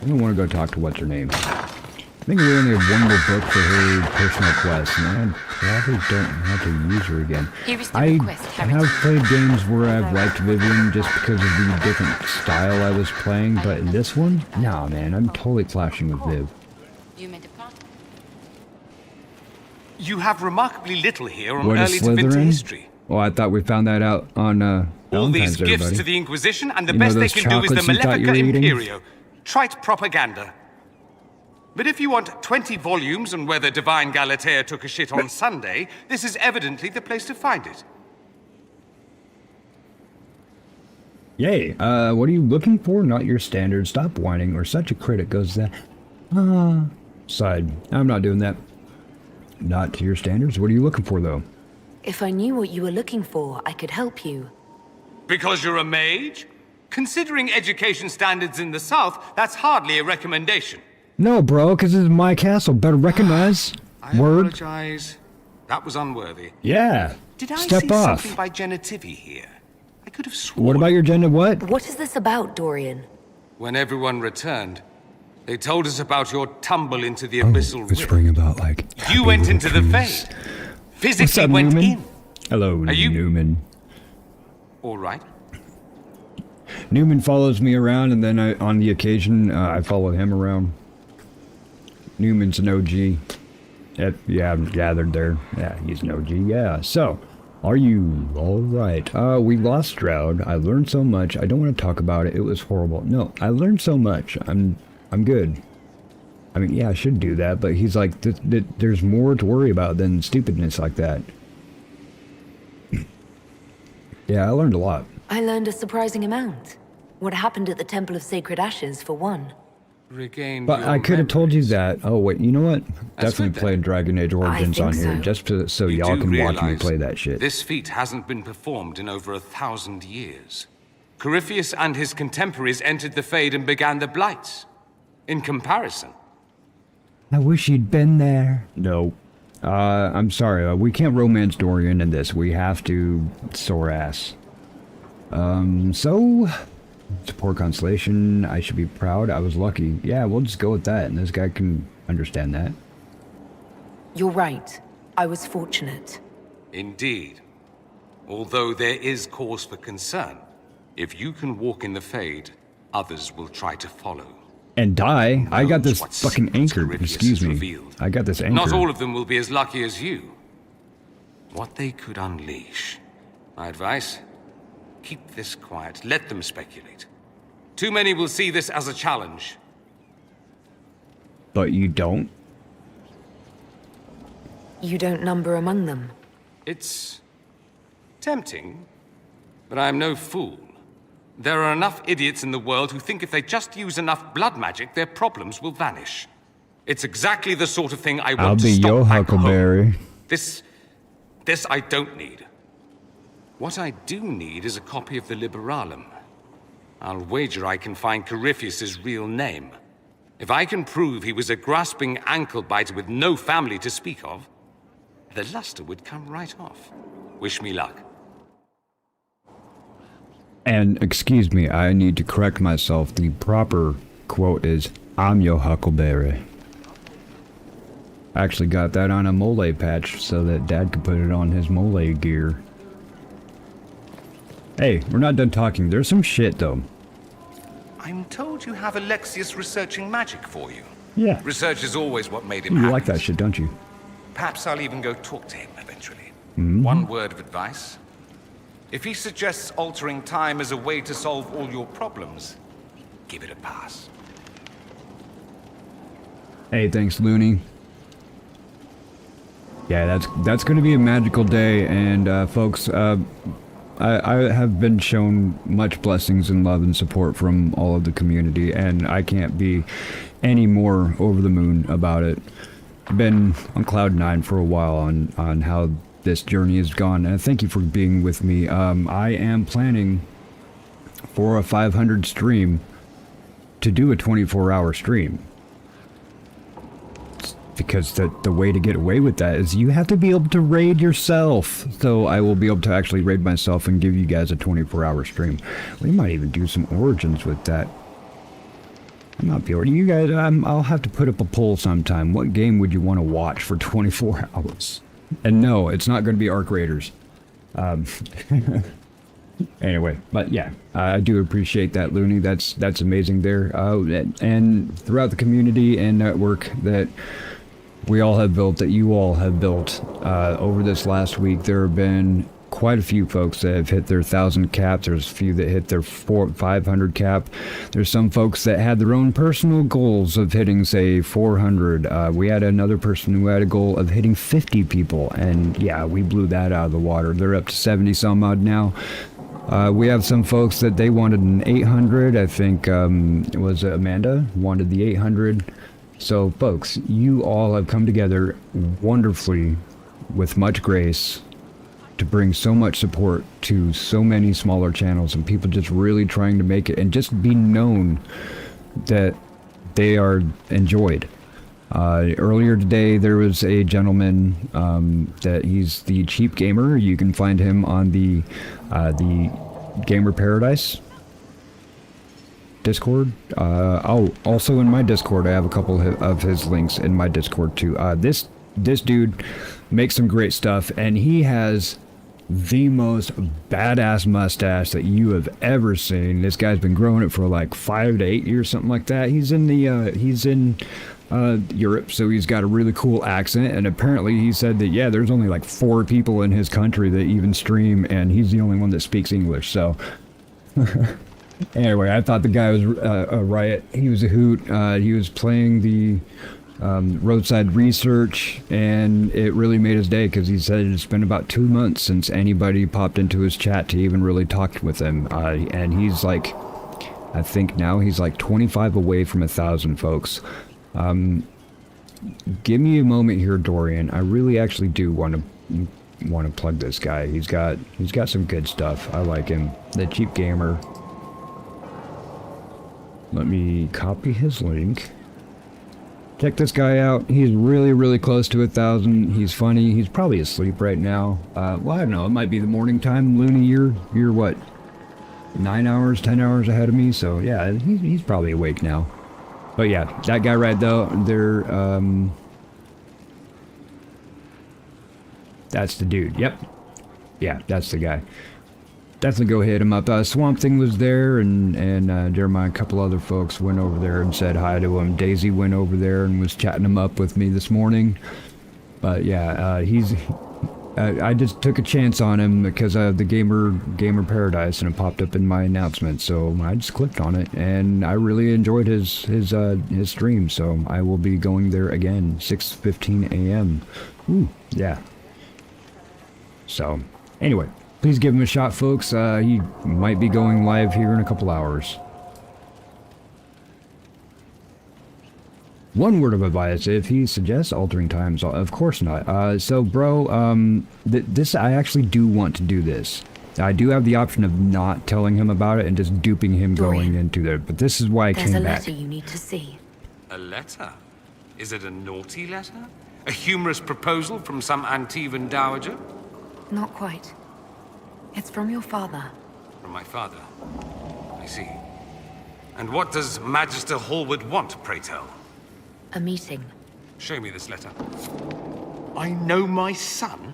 S3: I don't want to go talk to what's her name. I think we only have 1 more book for her personal quest, and I probably don't have to use her again. I have played games where I've liked Vivian just because of the different style I was playing, but in this one, nah man, I'm totally clashing with Viv.
S8: You have remarkably little here on
S3: What
S8: early
S3: is
S8: Da Vinci
S3: Slytherin?
S8: history.
S3: Well, I thought we found that out on
S8: All
S3: Valentine's,
S8: these gifts
S3: everybody.
S8: to the Inquisition, and the
S3: You know
S8: best they
S3: those
S8: can do is the
S3: chocolates you thought you were
S8: Malefica
S3: eating?
S8: Imperio. Trite propaganda. But if you want 20 volumes on whether Divine Galatea took a shit on Sunday, this is evidently the place to find it.
S3: Yay, what are you looking for? Not your standard. Stop whining, or such a critic goes that. Side. I'm not doing that. Not to your standards. What are you looking for, though?
S9: If I knew what you were looking for, I could help you.
S8: Because you're a mage? Considering education standards in the South, that's hardly a recommendation.
S3: No, bro, because this is my castle. Better recognize.
S8: I
S3: Word.
S8: apologize. That was unworthy.
S3: Yeah.
S8: Did I
S3: Step
S8: see
S3: off.
S8: something by Genitivi here? I could have sworn.
S3: What about your agenda? What?
S9: What is this about, Dorian?
S8: When everyone returned, they told us about your tumble into the abyssal rift.
S3: Whispering about like.
S8: You went into the Fade. Physically
S3: What's up,
S8: went
S3: Newman?
S8: in.
S3: Hello,
S8: Are you-
S3: Newman.
S8: All right.
S3: Newman follows me around, and then on the occasion, I follow him around. Newman's an OG. Yeah, I'm gathered there. Yeah, he's an OG. Yeah. So, are you all right? We lost Stroud. I learned so much. I don't want to talk about it. It was horrible. No, I learned so much. I'm good. I mean, yeah, I should do that, but he's like, there's more to worry about than stupidness like that. Yeah, I learned a lot.
S9: I learned a surprising amount. What happened at the Temple of Sacred Ashes, for one.
S8: Regained
S3: But
S8: your
S3: I could have told you
S8: memories.
S3: that. Oh, wait, you know what?
S8: That's
S3: Definitely
S8: good,
S3: play Dragon Age Origins
S9: think
S3: on here,
S9: so.
S3: just so
S8: You
S3: y'all
S8: do
S3: can watch me
S8: realize
S3: play that shit.
S8: This feat hasn't been performed in over 1,000 years. Corypheus and his contemporaries entered the Fade and began the Blights. In comparison,
S3: I wish you'd been there. No. I'm sorry, we can't romance Dorian in this. We have to sore ass. So... It's a poor consolation. I should be proud. I was lucky. Yeah, we'll just go with that, and this guy can understand that.
S9: You're right. I was fortunate.
S8: indeed. Although there is cause for concern. If you can walk in the Fade, others will try to follow.
S3: And die? I got this
S8: What
S3: fucking
S8: secrets
S3: anchor.
S8: Corypheus
S3: Excuse
S8: has
S3: me.
S8: revealed.
S3: I got this anchor.
S8: Not all of them will be as lucky as you. What they could unleash. My advice? Keep this quiet. Let them speculate. Too many will see this as a challenge.
S3: But you don't?
S9: You don't number among them.
S8: It's tempting, but I'm no fool. There are enough idiots in the world who think if they just use enough blood magic, their problems will vanish. It's exactly the sort of thing I want
S3: I'll
S8: to
S3: be
S8: stop
S3: your
S8: back home.
S3: Huckleberry.
S8: This I don't need. What I do need is a copy of the Liberalum. I'll wager I can find Corypheus's real name. If I can prove he was a grasping ankle-biter with no family to speak of, the luster would come right off. Wish me luck.
S3: And excuse me, I need to correct myself. The proper quote is, "I'm your Huckleberry." I actually got that on a mole patch so that Dad could put it on his mole gear. Hey, we're not done talking. There's some shit though.
S8: I'm told you have Alexius researching magic for you.
S3: Yeah.
S8: Research is always what made him
S3: You
S8: happy.
S3: like that shit, don't you?
S8: Perhaps I'll even go talk to him eventually.
S3: Mm-hmm.
S8: One word of advice. If he suggests altering time as a way to solve all your problems, give it a pass.
S3: Hey, thanks, Looney. Yeah, that's going to be a magical day, and folks, I have been shown much blessings and love and support from all of the community, and I can't be any more over the moon about it. I've been on cloud 9 for a while on how this journey has gone, and thank you for being with me. I am planning for a 500 stream to do a 24-hour stream. Because the way to get away with that is you have to be able to raid yourself. So I will be able to actually raid myself and give you guys a 24-hour stream. We might even do some Origins with that. I'm not be able to. You guys, I'll have to put up a poll sometime. What game would you want to watch for 24 hours? And no, it's not going to be Arc Raiders. Anyway, but yeah, I do appreciate that, Looney. That's amazing there. And throughout the community and network that we all have built, that you all have built over this last week, there have been quite a few folks that have hit their 1,000 cap. There's a few that hit their 500 cap. There's some folks that had their own personal goals of hitting, say, 400. We had another person who had a goal of hitting 50 people, and yeah, we blew that out of the water. They're up to 70 some odd now. We have some folks that they wanted an 800. I think it was Amanda wanted the 800. So folks, you all have come together wonderfully with much grace to bring so much support to so many smaller channels and people just really trying to make it and just be known that they are enjoyed. Earlier today there was a gentleman that he's the Cheap Gamer. You can find him on the Gamer Paradise Discord. Also in my Discord, I have a couple of his links in my Discord too. This dude makes some great stuff, and he has the most badass mustache that you have ever seen. This guy's been growing it for like 5 to 8 years, something like that. He's in Europe, so he's got a really cool accent, and apparently he said that, yeah, there's only like 4 people in his country that even stream, and he's the only one that speaks English, so... Anyway, I thought the guy was a riot. He was a hoot. He was playing the roadside research, and it really made his day, because he said it's been about 2 months since anybody popped into his chat to even really talk with him, and he's like... I think now he's like 25 away from 1,000 folks. Give me a moment here, Dorian. I really actually do want to plug this guy. He's got some good stuff. I like him. The Cheap Gamer. Let me copy his link. Check this guy out. He's really close to 1,000. He's funny. He's probably asleep right now. Well, I don't know. It might be the morning time. Looney, you're what? 9 hours, 10 hours ahead of me, so yeah, he's probably awake now. But yeah, that guy right there, that's the dude. Yep. Yeah, that's the guy. Definitely go hit him up. Swamp Thing was there, and Jeremiah, a couple other folks went over there and said hi to him. Daisy went over there and was chatting him up with me this morning. But yeah, I just took a chance on him because of the Gamer Paradise, and it popped up in my announcement, so I just clicked on it, and I really enjoyed his stream, so I will be going there again, 6:15 a.m. Ooh, yeah. So, anyway, please give him a shot, folks. He might be going live here in a couple hours. One word of advice, if he suggests altering times, of course not. So, bro, this, I actually do want to do this. I do have the option of not telling him about it and just duping him going into there, but this is why I came back.
S9: There's a letter you need to see.
S8: A letter? Is it a naughty letter? A humorous proposal from some Antivan dowager?
S9: Not quite. It's from your father.
S8: From my father? I see. And what does Magister Hallward want, pray tell?
S9: A meeting.
S8: Show me this letter. I know my son?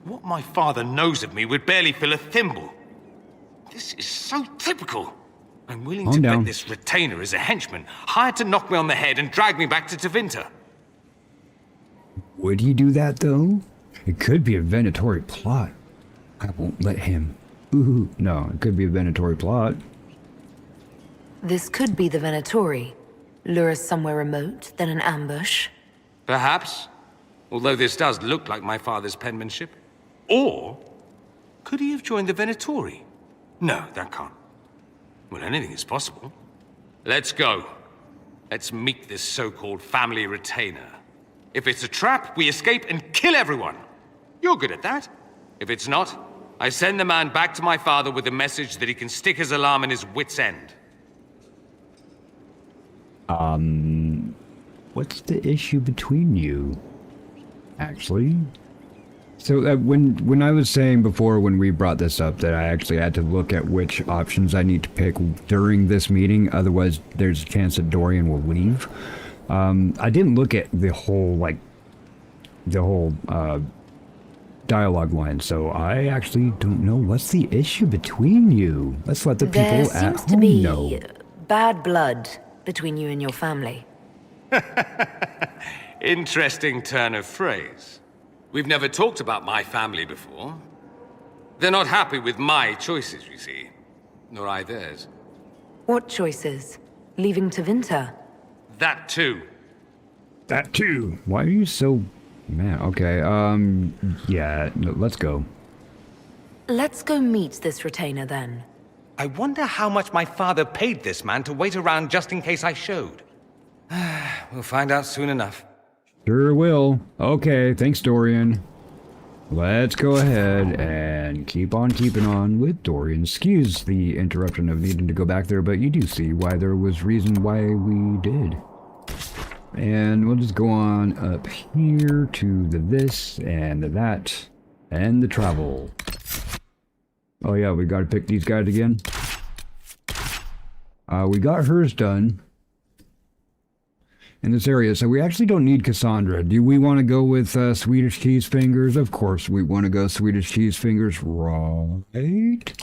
S8: What my father knows of me would barely fill a thimble. This is so typical. I'm willing
S3: Calm
S8: to
S3: down.
S8: bet this retainer is a henchman, hired to knock me on the head and drag me back to Tevinter.
S3: Would he do that, though? It could be a Venatori plot. I won't let him. Ooh, no, it could be a Venatori plot.
S9: This could be the Venatori. Lure us somewhere remote, then an ambush.
S8: Perhaps. Although this does look like my father's penmanship. Or could he have joined the Venatori? No, that can't. Well, anything is possible. Let's go. Let's meet this so-called family retainer. If it's a trap, we escape and kill everyone. You're good at that. If it's not, I send the man back to my father with a message that he can stick his alarm in his wit's end.
S3: What's the issue between you? Actually? So when I was saying before when we brought this up that I actually had to look at which options I need to pick during this meeting, otherwise there's a chance that Dorian will leave. I didn't look at the whole dialogue line, so I actually don't know what's the issue between you. Let's let the people
S9: There
S3: at
S9: seems to
S3: home
S9: be
S3: know.
S9: bad blood between you and your family.
S8: Interesting turn of phrase. We've never talked about my family before. They're not happy with my choices, you see. Nor I theirs.
S9: What choices? Leaving Tevinter?
S8: That too.
S3: That too. Why are you so mad? Okay, yeah, let's go.
S9: Let's go meet this retainer then.
S8: I wonder how much my father paid this man to wait around just in case I showed. We'll find out soon enough.
S3: Sure will. Okay, thanks, Dorian. Let's go ahead and keep on keeping on with Dorian. Excuse the interruption of needing to go back there, but you do see why there was reason why we did. And we'll just go on up here to the this and the that and the travel. Oh yeah, we gotta pick these guys again. We got hers done in this area, so we actually don't need Cassandra. Do we want to go with Swedish Cheese Fingers? Of course we want to go Swedish Cheese Fingers, right?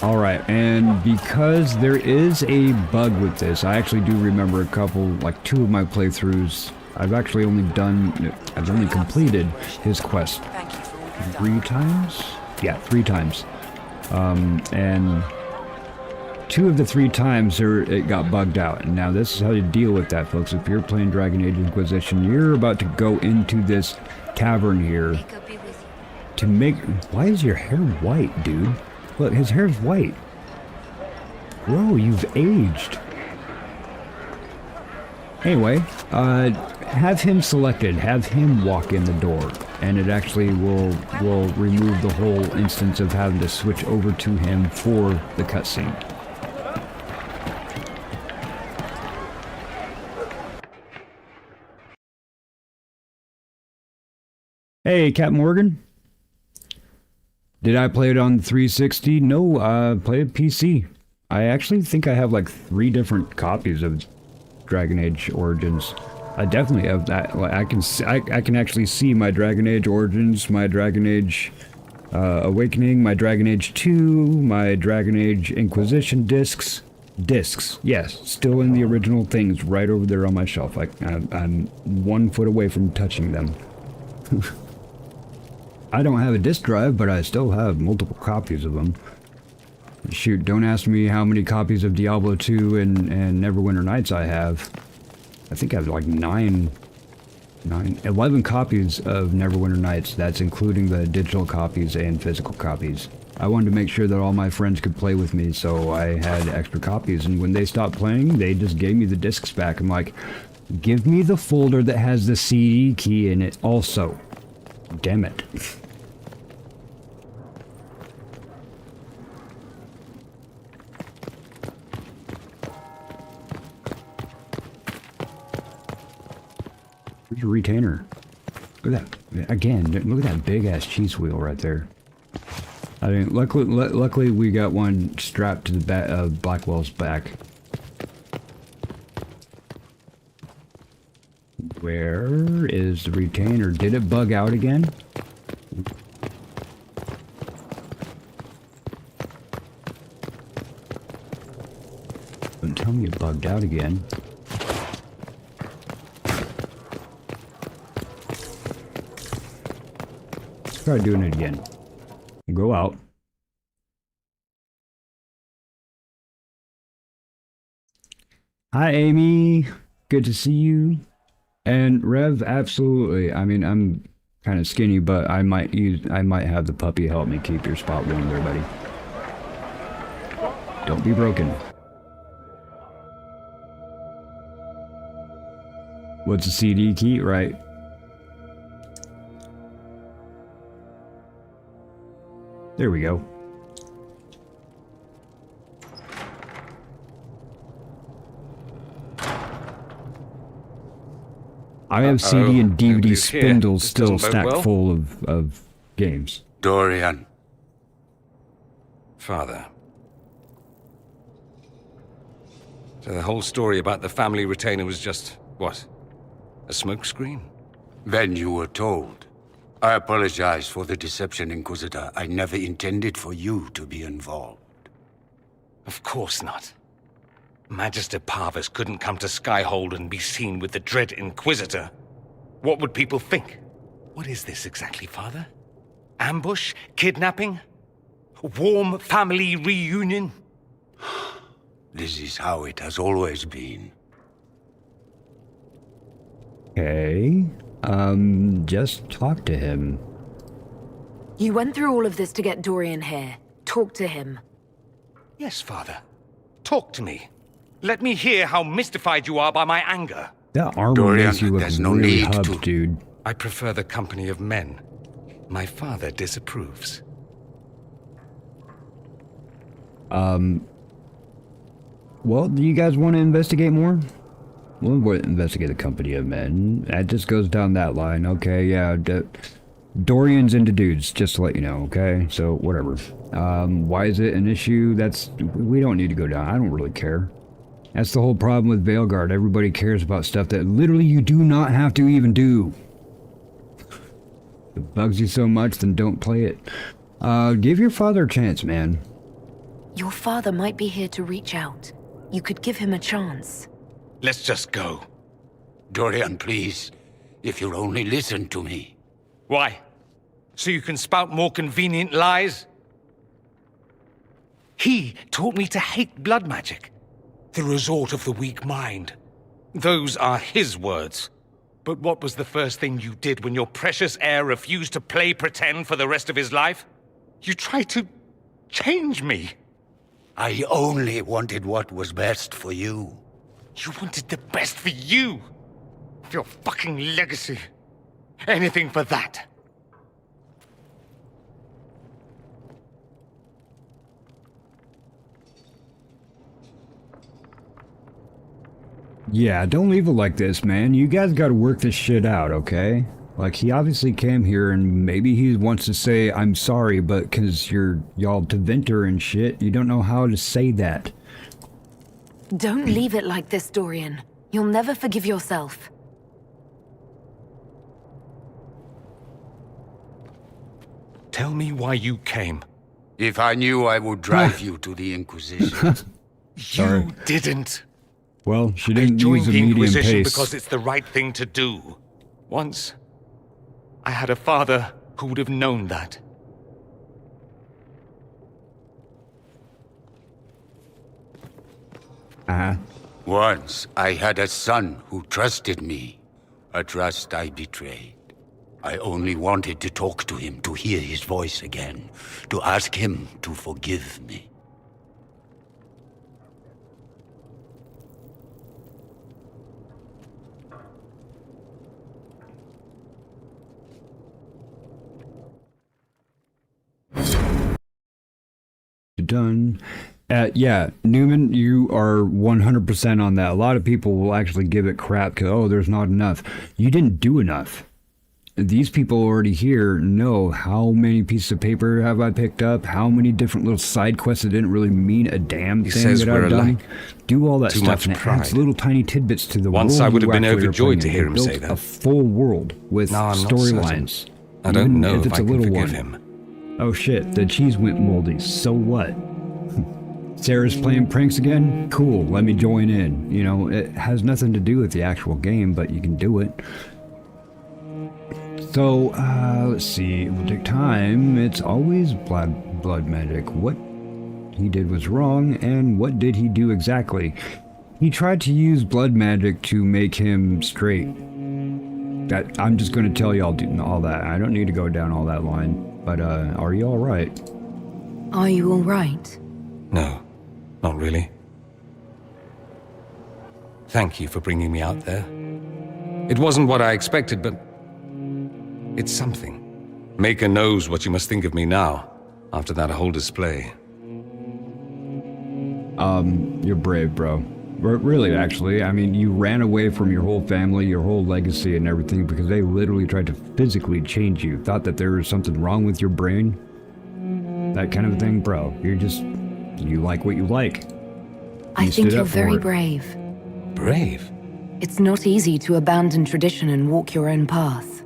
S3: Alright, and because there is a bug with this, I actually do remember a couple, like 2 of my playthroughs, I've only completed his quest 3 times? Yeah, 3 times. And 2 of the 3 times it got bugged out. And now this is how you deal with that, folks. If you're playing Dragon Age Inquisition, you're about to go into this cavern here to make... Why is your hair white, dude? Look, his hair's white. Bro, you've aged. Anyway, have him selected. Have him walk in the door. And it actually will remove the whole instance of having to switch over to him for the cutscene. Hey, Captain Morgan. Did I play it on 360? No, I played PC. I actually think I have like 3 different copies of Dragon Age Origins. I definitely have that. Like, I can actually see my Dragon Age Origins, my Dragon Age Awakening, my Dragon Age 2, my Dragon Age Inquisition discs. Discs, yes, still in the original things right over there on my shelf. I'm 1 foot away from touching them. I don't have a disk drive, but I still have multiple copies of them. Shoot, don't ask me how many copies of Diablo 2 and Neverwinter Nights I have. I think I have like 11 copies of Neverwinter Nights. That's including the digital copies and physical copies. I wanted to make sure that all my friends could play with me, so I had extra copies. And when they stopped playing, they just gave me the discs back. I'm like, give me the folder that has the CD key in it also. Damn it. Where's your retainer? Look at that. Again, look at that big ass cheese wheel right there. I mean, luckily we got one strapped to the back of Blackwell's back. Where is the retainer? Did it bug out again? Don't tell me it bugged out again. Let's try doing it again. Go out. Hi, Amy. Good to see you. And Rev, absolutely. I mean, I'm kind of skinny, but I might have the puppy help me keep your spot warm there, buddy. Don't be broken. What's a CD key? Right. There we go. I have CD and DVD spindles still stacked full of games.
S4: Dorian.
S8: Father. So the whole story about the family retainer was just, what? A smokescreen?
S4: Then you were told. I apologize for the deception, Inquisitor. I never intended for you to be involved.
S8: Of course not. Magister Parvus couldn't come to Skyhold and be seen with the dread Inquisitor. What would people think? What is this exactly, Father? Ambush? Kidnapping? Warm family reunion?
S4: This is how it has always been.
S3: Okay. Just talk to him.
S9: You went through all of this to get Dorian here. Talk to him.
S8: Yes, Father. Talk to me. Let me hear how mystified you are by my anger.
S3: That armor
S4: Dorian,
S3: makes you look
S4: there's no
S3: really
S4: need
S3: hubbed,
S4: to.
S3: dude.
S8: I prefer the company of men. My father disapproves.
S3: Well, do you guys want to investigate more? We'll investigate the company of men. That just goes down that line. Okay, yeah. Dorian's into dudes, just to let you know, okay? So, whatever. Why is it an issue? We don't need to go down. I don't really care. That's the whole problem with Veilguard. Everybody cares about stuff that literally you do not have to even do. If it bugs you so much, then don't play it. Give your father a chance, man.
S9: Your father might be here to reach out. You could give him a chance.
S8: Let's just go.
S4: Dorian, please. If you'll only listen to me.
S8: Why? So you can spout more convenient lies? He taught me to hate blood magic. The resort of the weak mind. Those are his words. But what was the first thing you did when your precious heir refused to play pretend for the rest of his life? You tried to change me.
S4: I only wanted what was best for you.
S8: You wanted the best for you. For your fucking legacy. Anything for that.
S3: Yeah, don't leave it like this, man. You guys gotta work this shit out, okay? Like, he obviously came here and maybe he wants to say, I'm sorry, but cause y'all Tevinter and shit, you don't know how to say that.
S9: Don't leave it like this, Dorian. You'll never forgive yourself.
S8: Tell me why you came.
S4: If I knew, I would drive you to the Inquisition.
S3: Sorry.
S8: You didn't.
S3: Well, she
S8: I
S3: didn't
S8: joined
S3: use a
S8: the
S3: medium
S8: Inquisition
S3: pace.
S8: because it's the right thing to do. Once, I had a father who would have known that.
S4: Once, I had a son who trusted me. A trust I betrayed. I only wanted to talk to him, to hear his voice again, to ask him to forgive me.
S3: Done. Yeah, Newman, you are 100% on that. A lot of people will actually give it crap because, oh, there's not enough. You didn't do enough. these people already here know how many pieces of paper have I picked up, how many different little side quests that didn't really mean a damn thing that I've done. Do all that
S8: Too
S3: stuff,
S8: much
S3: and it
S8: pride.
S3: adds little tiny tidbits to the world.
S8: Once I would have been
S3: you actually are
S8: overjoyed to
S3: playing.
S8: hear him
S3: They
S8: say
S3: built
S8: that.
S3: a full world with
S8: No, I'm not
S3: storylines.
S8: certain. I don't know if I can forgive him.
S3: Oh shit, the cheese went moldy. So what? Sarah's playing pranks again? Cool, let me join in. You know, it has nothing to do with the actual game, but you can do it. So, let's see. It will take time. It's always blood magic. What he did was wrong, and what did he do exactly? He tried to use blood magic to make him straight. That I'm just going to tell y'all all that. I don't need to go down all that line. But, are you alright?
S9: Are you alright?
S8: No, not really. Thank you for bringing me out there. It wasn't what I expected, but it's something. Maker knows what you must think of me now, after that whole display.
S3: You're brave, bro. Really, actually. I mean, you ran away from your whole family, your whole legacy and everything because they literally tried to physically change you. Thought that there was something wrong with your brain. That kind of thing, bro. You like what you like.
S9: I think
S3: stood
S9: you're
S3: up for
S9: very
S3: it.
S9: brave.
S8: Brave?
S9: It's not easy to abandon tradition and walk your own path.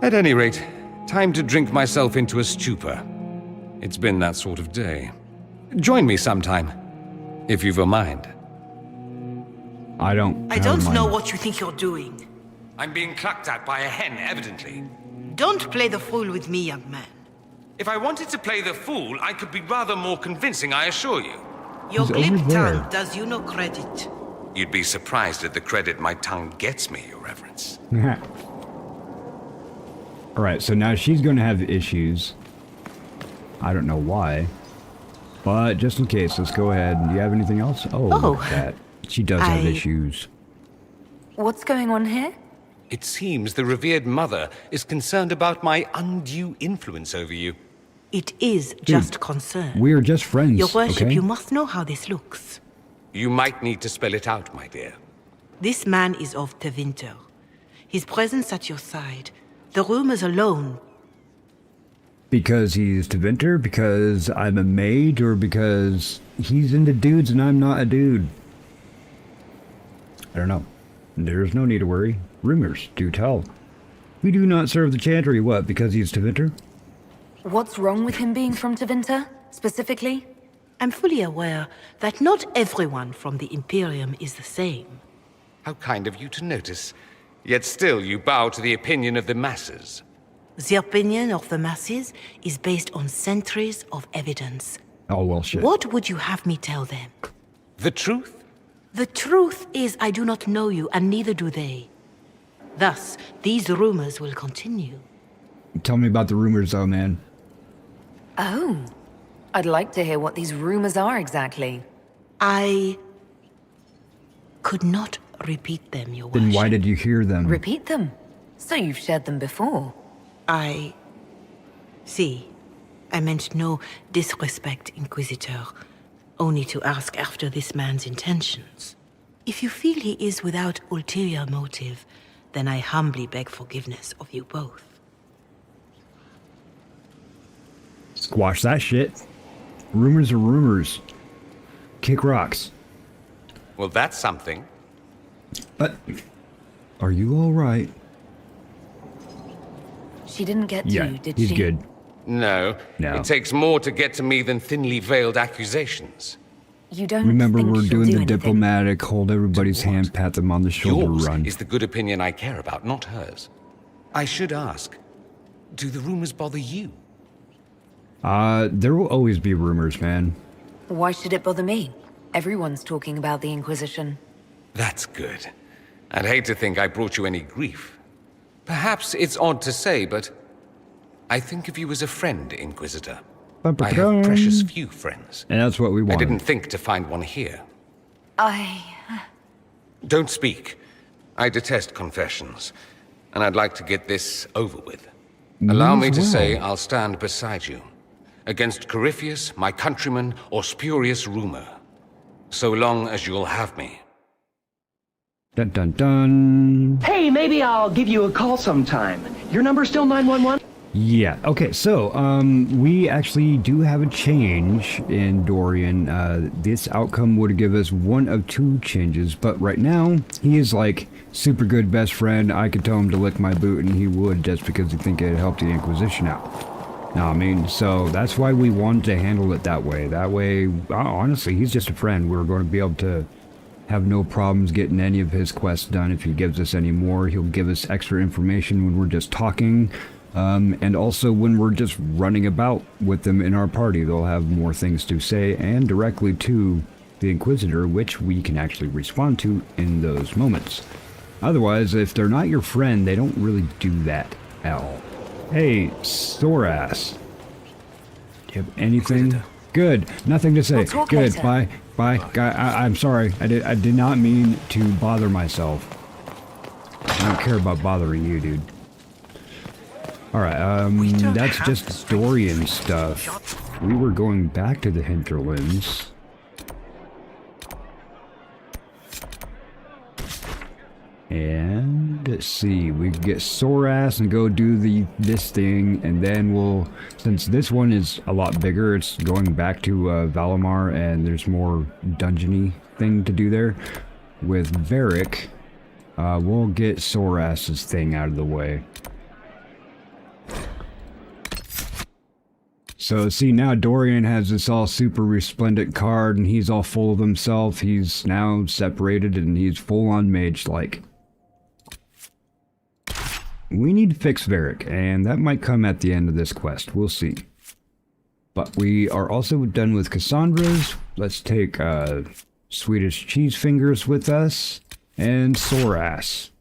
S8: At any rate, time to drink myself into a stupor. It's been that sort of day. Join me sometime, if you've a mind.
S3: I don't
S10: know what you think you're doing.
S8: I'm being clucked at by a hen, evidently.
S10: Don't play the fool with me, young man.
S8: If I wanted to play the fool, I could be rather more convincing, I assure you.
S10: Your
S3: He's
S10: glib
S3: over there.
S10: tongue does you no credit.
S8: You'd be surprised at the credit my tongue gets me, Your Reverence.
S3: Alright, so now she's going to have issues. I don't know why. But just in case, let's go ahead. Do you have anything else? Oh, look at that. She does have issues.
S9: What's going on here?
S8: It seems the revered mother is concerned about my undue influence over you.
S10: It is just concern.
S3: We're just friends,
S10: Your worship,
S3: okay?
S10: you must know how this looks.
S8: You might need to spell it out, my dear.
S10: This man is of Tevinter. His presence at your side, the rumors alone.
S3: Because he's Tevinter? Because I'm a mage? Or because he's into dudes and I'm not a dude? I don't know. There's no need to worry. Rumors do tell. We do not serve the chantry, what, because he's Tevinter?
S9: What's wrong with him being from Tevinter, specifically?
S10: I'm fully aware that not everyone from the Imperium is the same.
S8: How kind of you to notice. Yet still you bow to the opinion of the masses.
S10: The opinion of the masses is based on centuries of evidence.
S3: Oh, well, shit.
S10: What would you have me tell them?
S8: The truth?
S10: The truth is I do not know you, and neither do they. Thus, these rumors will continue.
S3: Tell me about the rumors, though, man.
S9: Oh. I'd like to hear what these rumors are exactly.
S10: I could not repeat them, Your Worship.
S3: Then why did you hear them?
S9: Repeat them. So you've shared them before.
S10: See, I meant no disrespect, Inquisitor. Only to ask after this man's intentions. If you feel he is without ulterior motive, then I humbly beg forgiveness of you both.
S3: Squash that shit. Rumors are rumors. Kick rocks.
S8: Well, that's something.
S3: But are you all right?
S9: She didn't get to you, did
S3: he's
S9: she?
S3: good.
S8: No.
S3: No.
S8: It takes more to get to me than thinly veiled accusations.
S9: You don't
S3: Remember,
S9: think
S3: we're
S9: she'll
S3: doing
S9: do
S3: the
S9: anything?
S3: diplomatic, hold everybody's
S8: Do what?
S3: hand, pat them on the shoulder,
S8: Yours
S3: run.
S8: is the good opinion I care about, not hers. I should ask, do the rumors bother you?
S3: There will always be rumors, man.
S9: Why should it bother me? Everyone's talking about the Inquisition.
S8: That's good. I'd hate to think I brought you any grief. Perhaps it's odd to say, but I think of you as a friend, Inquisitor. I have precious few friends.
S3: And that's what we
S8: I
S3: want.
S8: didn't think to find one here.
S9: I...
S8: Don't speak. I detest confessions, and I'd like to get this over with. Allow me to say I'll stand beside you, against Corypheus, my countryman, or spurious rumor, so long as you'll have me.
S3: Dun dun dun.
S6: Hey, maybe I'll give you a call sometime. Your number still 911?
S3: Yeah, okay, so, we actually do have a change in Dorian. This outcome would give us one of two changes, but right now, he is like super good best friend. I could tell him to lick my boot and he would just because he think it'd help the Inquisition out. Know what I mean? So that's why we wanted to handle it that way. That way, honestly, he's just a friend. We're going to be able to have no problems getting any of his quests done. If he gives us any more, he'll give us extra information when we're just talking. And also when we're just running about with them in our party, they'll have more things to say and directly to the Inquisitor, which we can actually respond to in those moments. Otherwise, if they're not your friend, they don't really do that at all. Hey, sore ass. Do you have anything? Good. Nothing to say.
S1: We'll talk
S3: Good.
S1: later.
S3: Bye. Bye. I'm sorry. I did not mean to bother myself. I don't care about bothering you, dude. Alright, that's just Dorian stuff. We were going back to the hinterlands. And let's see, we can get sore ass and go do this thing, and then we'll, since this one is a lot bigger, it's going back to Valimar, and there's more dungeony thing to do there. With Varric, we'll get sore ass's thing out of the way. So see, now Dorian has this all super resplendent card and he's all full of himself. He's now separated and he's full on mage-like. We need to fix Varric, and that might come at the end of this quest. We'll see. But we are also done with Cassandra's. Let's take Swedish Cheese Fingers with us and Sore Ass.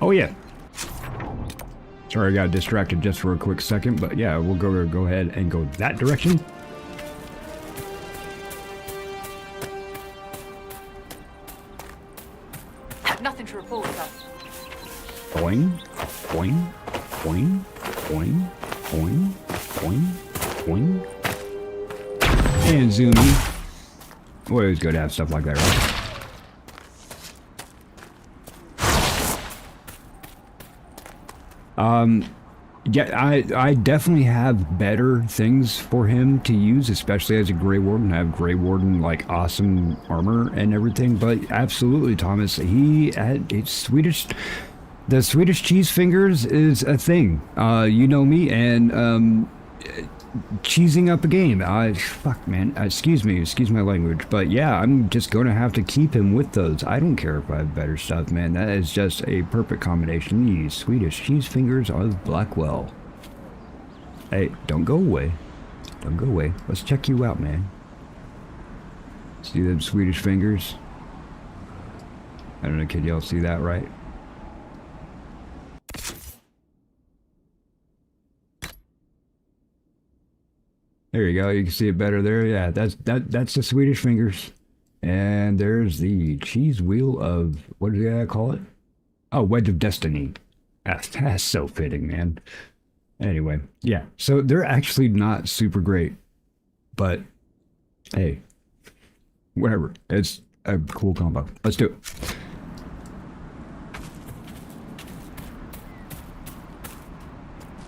S3: Oh yeah. Sorry, I got distracted just for a quick second, but yeah, we'll go ahead and go that direction.
S7: Nothing to report, sir.
S3: Boing, boing, boing, boing, boing, boing, boing. And zoom in. Always good to have stuff like that, right? Yeah, I definitely have better things for him to use, especially as a Grey Warden. I have Grey Warden, like, awesome armor and everything, but absolutely, Thomas, it's Swedish, the Swedish Cheese Fingers is a thing. You know me, and, cheesing up a game. Fuck, man, excuse my language, but yeah, I'm just gonna have to keep him with those. I don't care if I have better stuff, man. That is just a perfect combination. These Swedish Cheese Fingers of Blackwell. Hey, don't go away. Don't go away. Let's check you out, man. See them Swedish fingers? I don't know, can y'all see that right? There you go. You can see it better there. Yeah, that's the Swedish fingers. And there's the cheese wheel of, what did I call it? Oh, Wedge of Destiny. That's so fitting, man. Anyway, yeah. So they're actually not super great, but hey, whatever. It's a cool combo. Let's do it.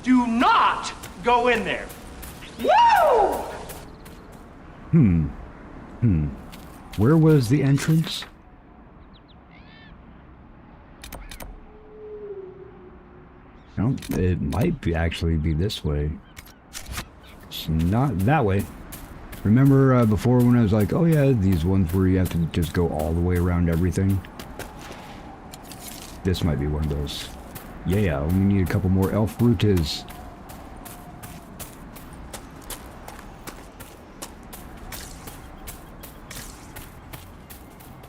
S6: Do not go in there. Woo!
S3: Where was the entrance? No, it might be actually be this way. It's not that way. Remember before when I was like, oh yeah, these ones where you have to just go all the way around everything? This might be one of those. Yeah, we need a couple more elf brutes.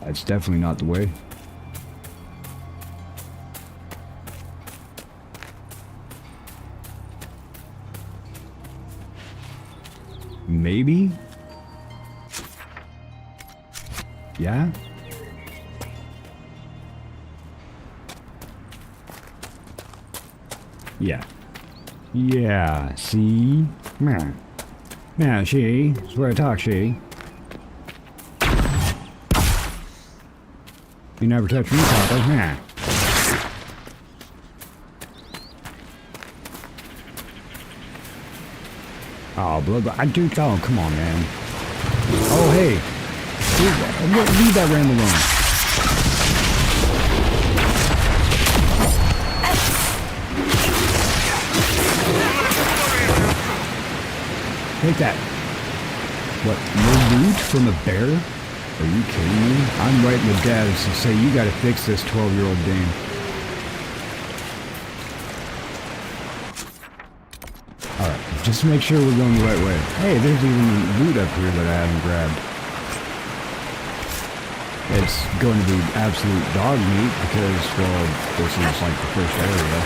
S3: That's definitely not the way. Maybe? Yeah? Yeah. Yeah, see? Man. Now, she. Swear to talk, she. You never touch me, Papa. Nah. Oh, blood. I do. Oh, come on, man. Oh, hey. Leave that ram alone. Take that. What? No loot from a bear? Are you kidding me? I'm writing the devs to say you gotta fix this 12-year-old game. Alright, just to make sure we're going the right way. Hey, there's even loot up here that I haven't grabbed. It's going to be absolute dog meat because, well, this is like the first area.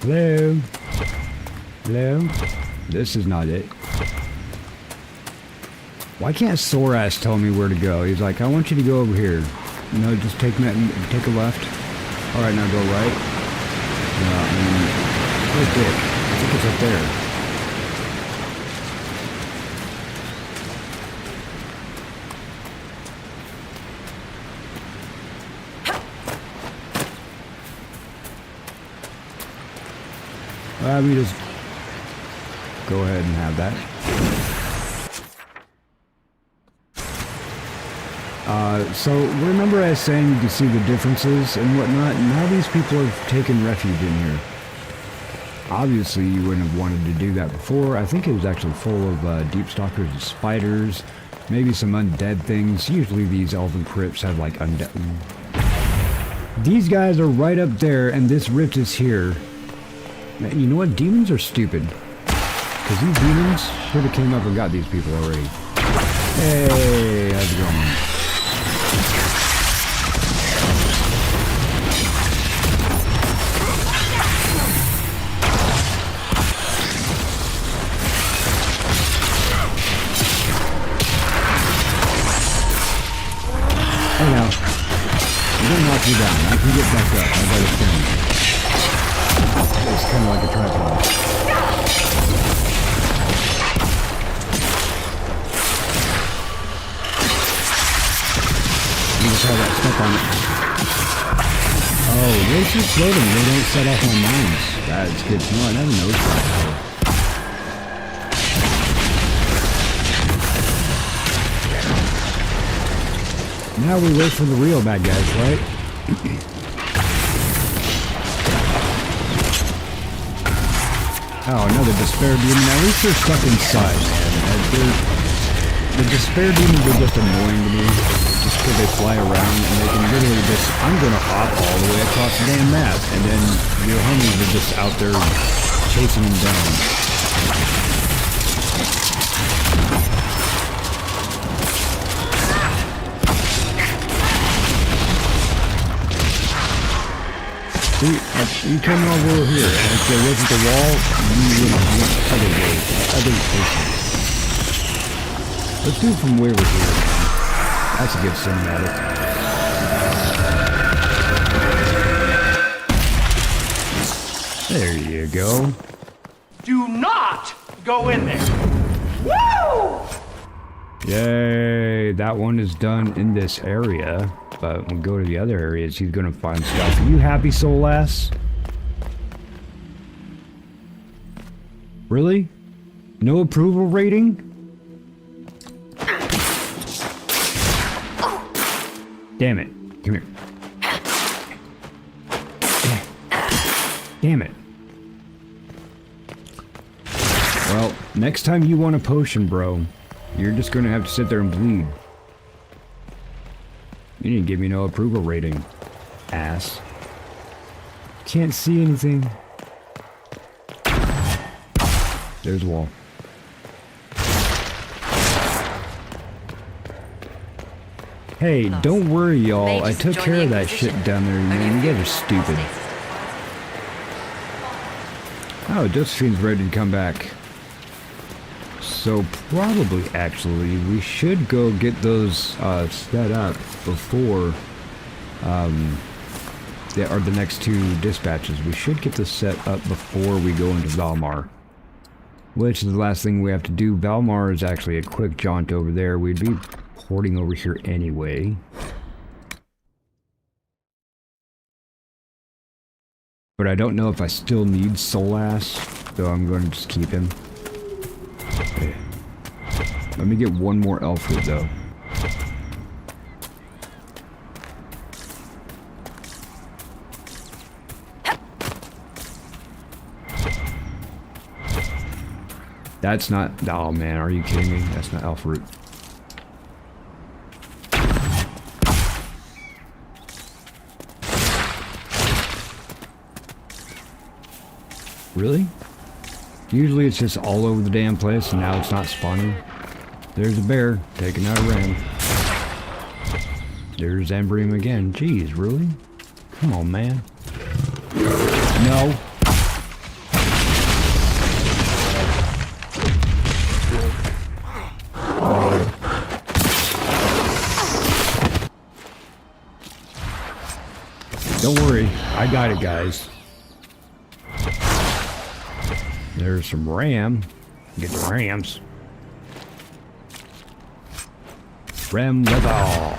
S3: Hello? Hello? This is not it. Why can't Sorash tell me where to go? He's like, I want you to go over here. No, just take a left. Alright, now go right. No, I mean, where's Dick? I think it's up there. We just go ahead and have that. So remember I was saying you can see the differences and whatnot? Now these people have taken refuge in here. Obviously you wouldn't have wanted to do that before. I think it was actually full of deep stalkers and spiders, maybe some undead things. Usually these elven crypts have like undead. These guys are right up there and this rift is here. Man, you know what? Demons are stupid. Because these demons should have came up and got these people already. Hey, how's it going? Hey now. You're gonna knock me down. I can get back up. I gotta stand. It's kind of like a tripod. You just have that stuck on it. Oh, they keep floating. They don't set off my mines. That's good to know. I never noticed that before. Now we wait for the real bad guys, right? Oh, another despair demon. At least they're stuck inside, man. The despair demons are just annoying to me. Just because they fly around and they can literally just, I'm gonna hop all the way across the damn map. And then your homies are just out there chasing them down. See, you come over here, and if there wasn't the wall, you would have went other ways, other places. Let's do it from way over here. That's a good cinematic. There you go.
S6: Do not go in there. Woo!
S3: Yay, that one is done in this area. But when we go to the other areas, he's gonna find stuff. Are you happy, soul ass? Really? No approval rating? Damn it. Come here. Damn it. Well, next time you want a potion, bro, you're just gonna have to sit there and bleed. You didn't give me no approval rating, ass. Can't see anything. There's a wall. Hey, don't worry, y'all. I took care of that shit down there, man. You guys are stupid. Oh, Josephine's ready to come back. So probably, actually, we should go get those set up before the next two dispatches. We should get this set up before we go into Valmar, which is the last thing we have to do. Valmar is actually a quick jaunt over there. We'd be porting over here anyway. But I don't know if I still need Solas, so I'm going to just keep him. Okay. Let me get one more elf root though. That's not... Oh man, are you kidding me? That's not elf root. Really? Usually it's just all over the damn place, and now it's not spawning. There's a bear taking out a ram. There's Embrium again. Jeez, really? Come on, man. No. Don't worry, I got it, guys. There's some ram. Get the rams. Ram level.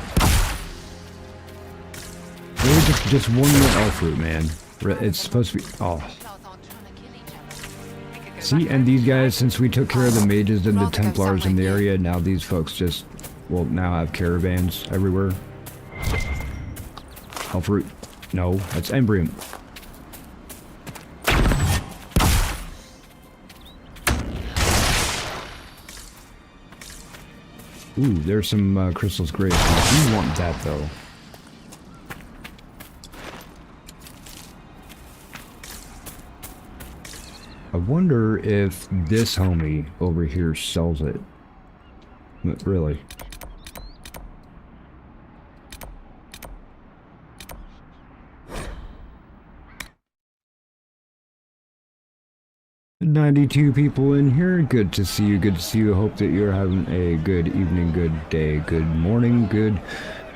S3: There's just one more elf root, man. It's supposed to be... Oh. See, and these guys, since we took care of the mages and the Templars in the area, now these folks just... Well, now have caravans everywhere. Elf root. No, that's Embrium. Ooh, there's some crystals great. You want that though. I wonder if this homie over here sells it. Really. $92 people in here. Good to see you. Good to see you. Hope that you're having a good evening, good day, good morning, good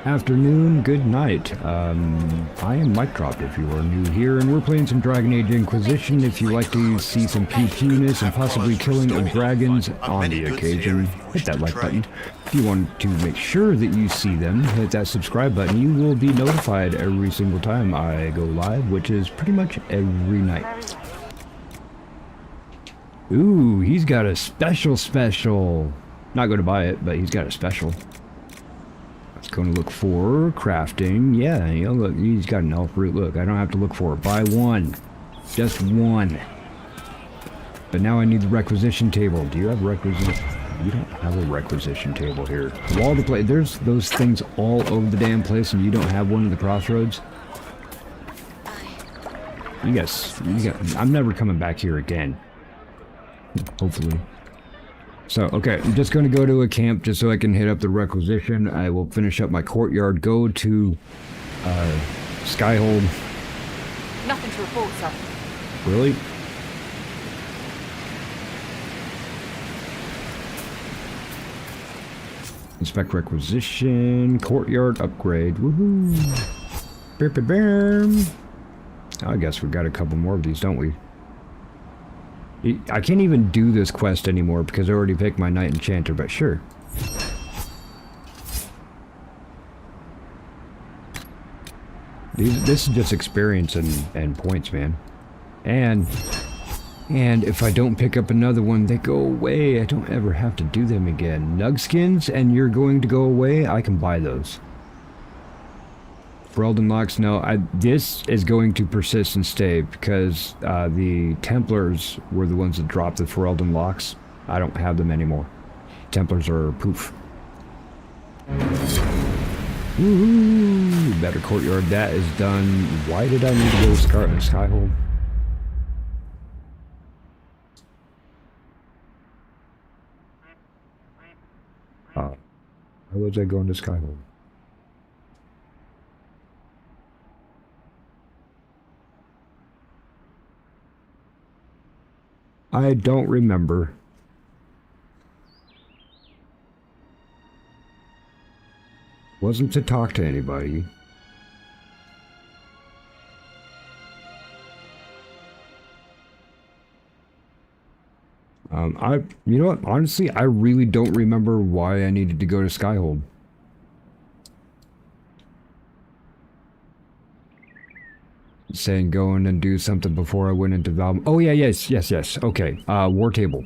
S3: afternoon, good night. I am MikeDropped if you are new here, and we're playing some Dragon Age Inquisition. If you like to see some PQness and possibly killing of dragons on the occasion, hit that like button. If you want to make sure that you see them, hit that subscribe button. You will be notified every single time I go live, which is pretty much every night. Ooh, he's got a special. Not going to buy it, but he's got a special. It's going to look for crafting. Yeah, you know, look, he's got an elf root. Look, I don't have to look for it. Buy one. Just one. But now I need the requisition table. Do you have requisition? You don't have a requisition table here. Wall to play. There's those things all over the damn place, and you don't have one at the crossroads. You guys, I'm never coming back here again. Hopefully. So, okay, I'm just going to go to a camp just so I can hit up the requisition. I will finish up my courtyard, go to Skyhold.
S7: Nothing to report, sir.
S3: Really? Inspect requisition, courtyard upgrade. Woohoo! Bam. I guess we got a couple more of these, don't we? I can't even do this quest anymore because I already picked my Knight Enchanter, but sure. This is just experience and points, man. And if I don't pick up another one, they go away. I don't ever have to do them again. Nug skins, and you're going to go away? I can buy those. Ferelden locks, no, this is going to persist and stay because the Templars were the ones that dropped the Ferelden locks. I don't have them anymore. Templars are poof. Woohoo! Better courtyard. That is done. Why did I need to go to Skyhold? Why was I going to Skyhold? I don't remember. Wasn't to talk to anybody. You know what? Honestly, I really don't remember why I needed to go to Skyhold. Saying go in and do something before I went into Val. Oh yeah, yes. Okay. War table.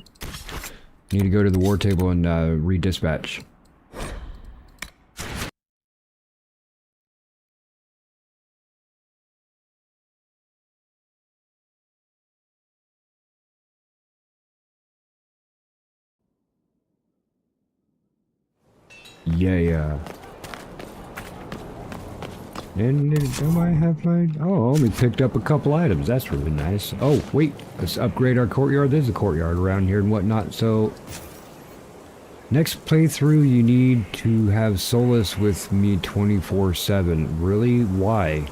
S3: Need to go to the war table and redispatch. Yeah. And do I have my... Oh, I only picked up a couple items. That's really nice. Oh, wait. Let's upgrade our courtyard. There's a courtyard around here and whatnot. So, next playthrough, you need to have Solace with me 24/7. Really? Why?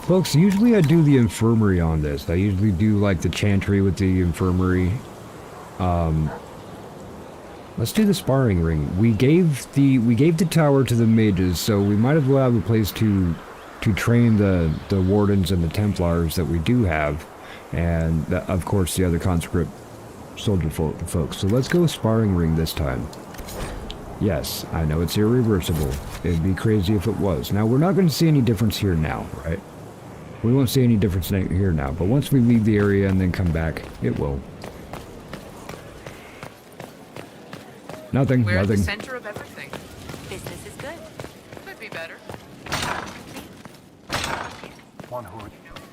S3: Folks, usually I do the infirmary on this. I usually do like the chantry with the infirmary. Let's do the sparring ring. We gave the tower to the mages, so we might as well have a place to train the wardens and the Templars that we do have, and of course the other conscript soldier folks. So let's go sparring ring this time. Yes, I know it's irreversible. It'd be crazy if it was. Now, we're not going to see any difference here now, right? We won't see any difference here now, but once we leave the area and then come back, it will. Nothing.
S7: We're at the center of everything.
S1: Business is good.
S7: Could be better.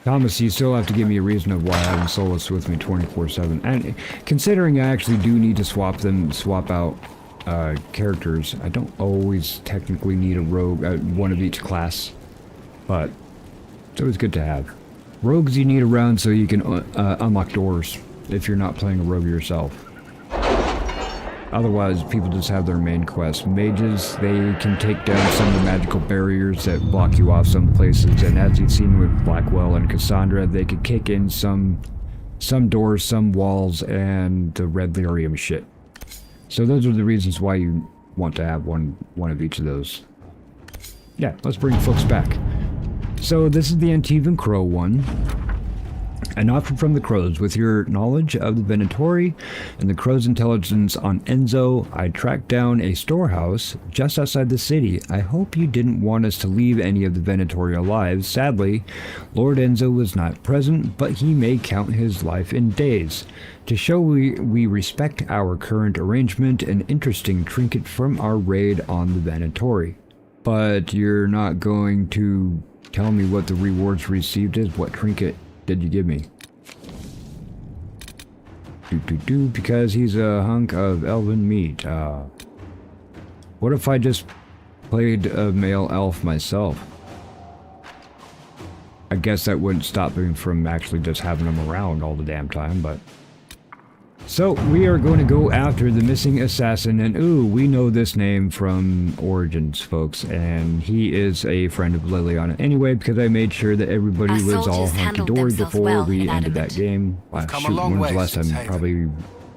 S3: Thomas, you still have to give me a reason of why having Solace with me 24/7. And considering I actually do need to swap out characters, I don't always technically need a rogue, one of each class, but it's always good to have. Rogues you need around so you can unlock doors if you're not playing a rogue yourself. Otherwise, people just have their main quest. Mages, they can take down some of the magical barriers that block you off some places, and as you've seen with Blackwell and Cassandra, they could kick in some doors, some walls, and the red lyrium shit. So those are the reasons why you want to have one of each of those. Yeah, let's bring folks back. So this is the Antivan Crow one. An offer from the Crows. With your knowledge of the Venatori and the Crows' intelligence on Enzo, I tracked down a storehouse just outside the city. I hope you didn't want us to leave any of the Venatori alive. Sadly, Lord Enzo was not present, but he may count his life in days. To show we respect our current arrangement, an interesting trinket from our raid on the Venatori. But you're not going to tell me what the rewards received is? What trinket did you give me? Because he's a hunk of elven meat. What if I just played a male elf myself? I guess that wouldn't stop me from actually just having him around all the damn time, but... So, we are going to go after the missing assassin, and ooh, we know this name from Origins, folks, and he is a friend of Liliana anyway, because I made sure that everybody was all hunky-dory before we ended that game. When was the last time? Probably a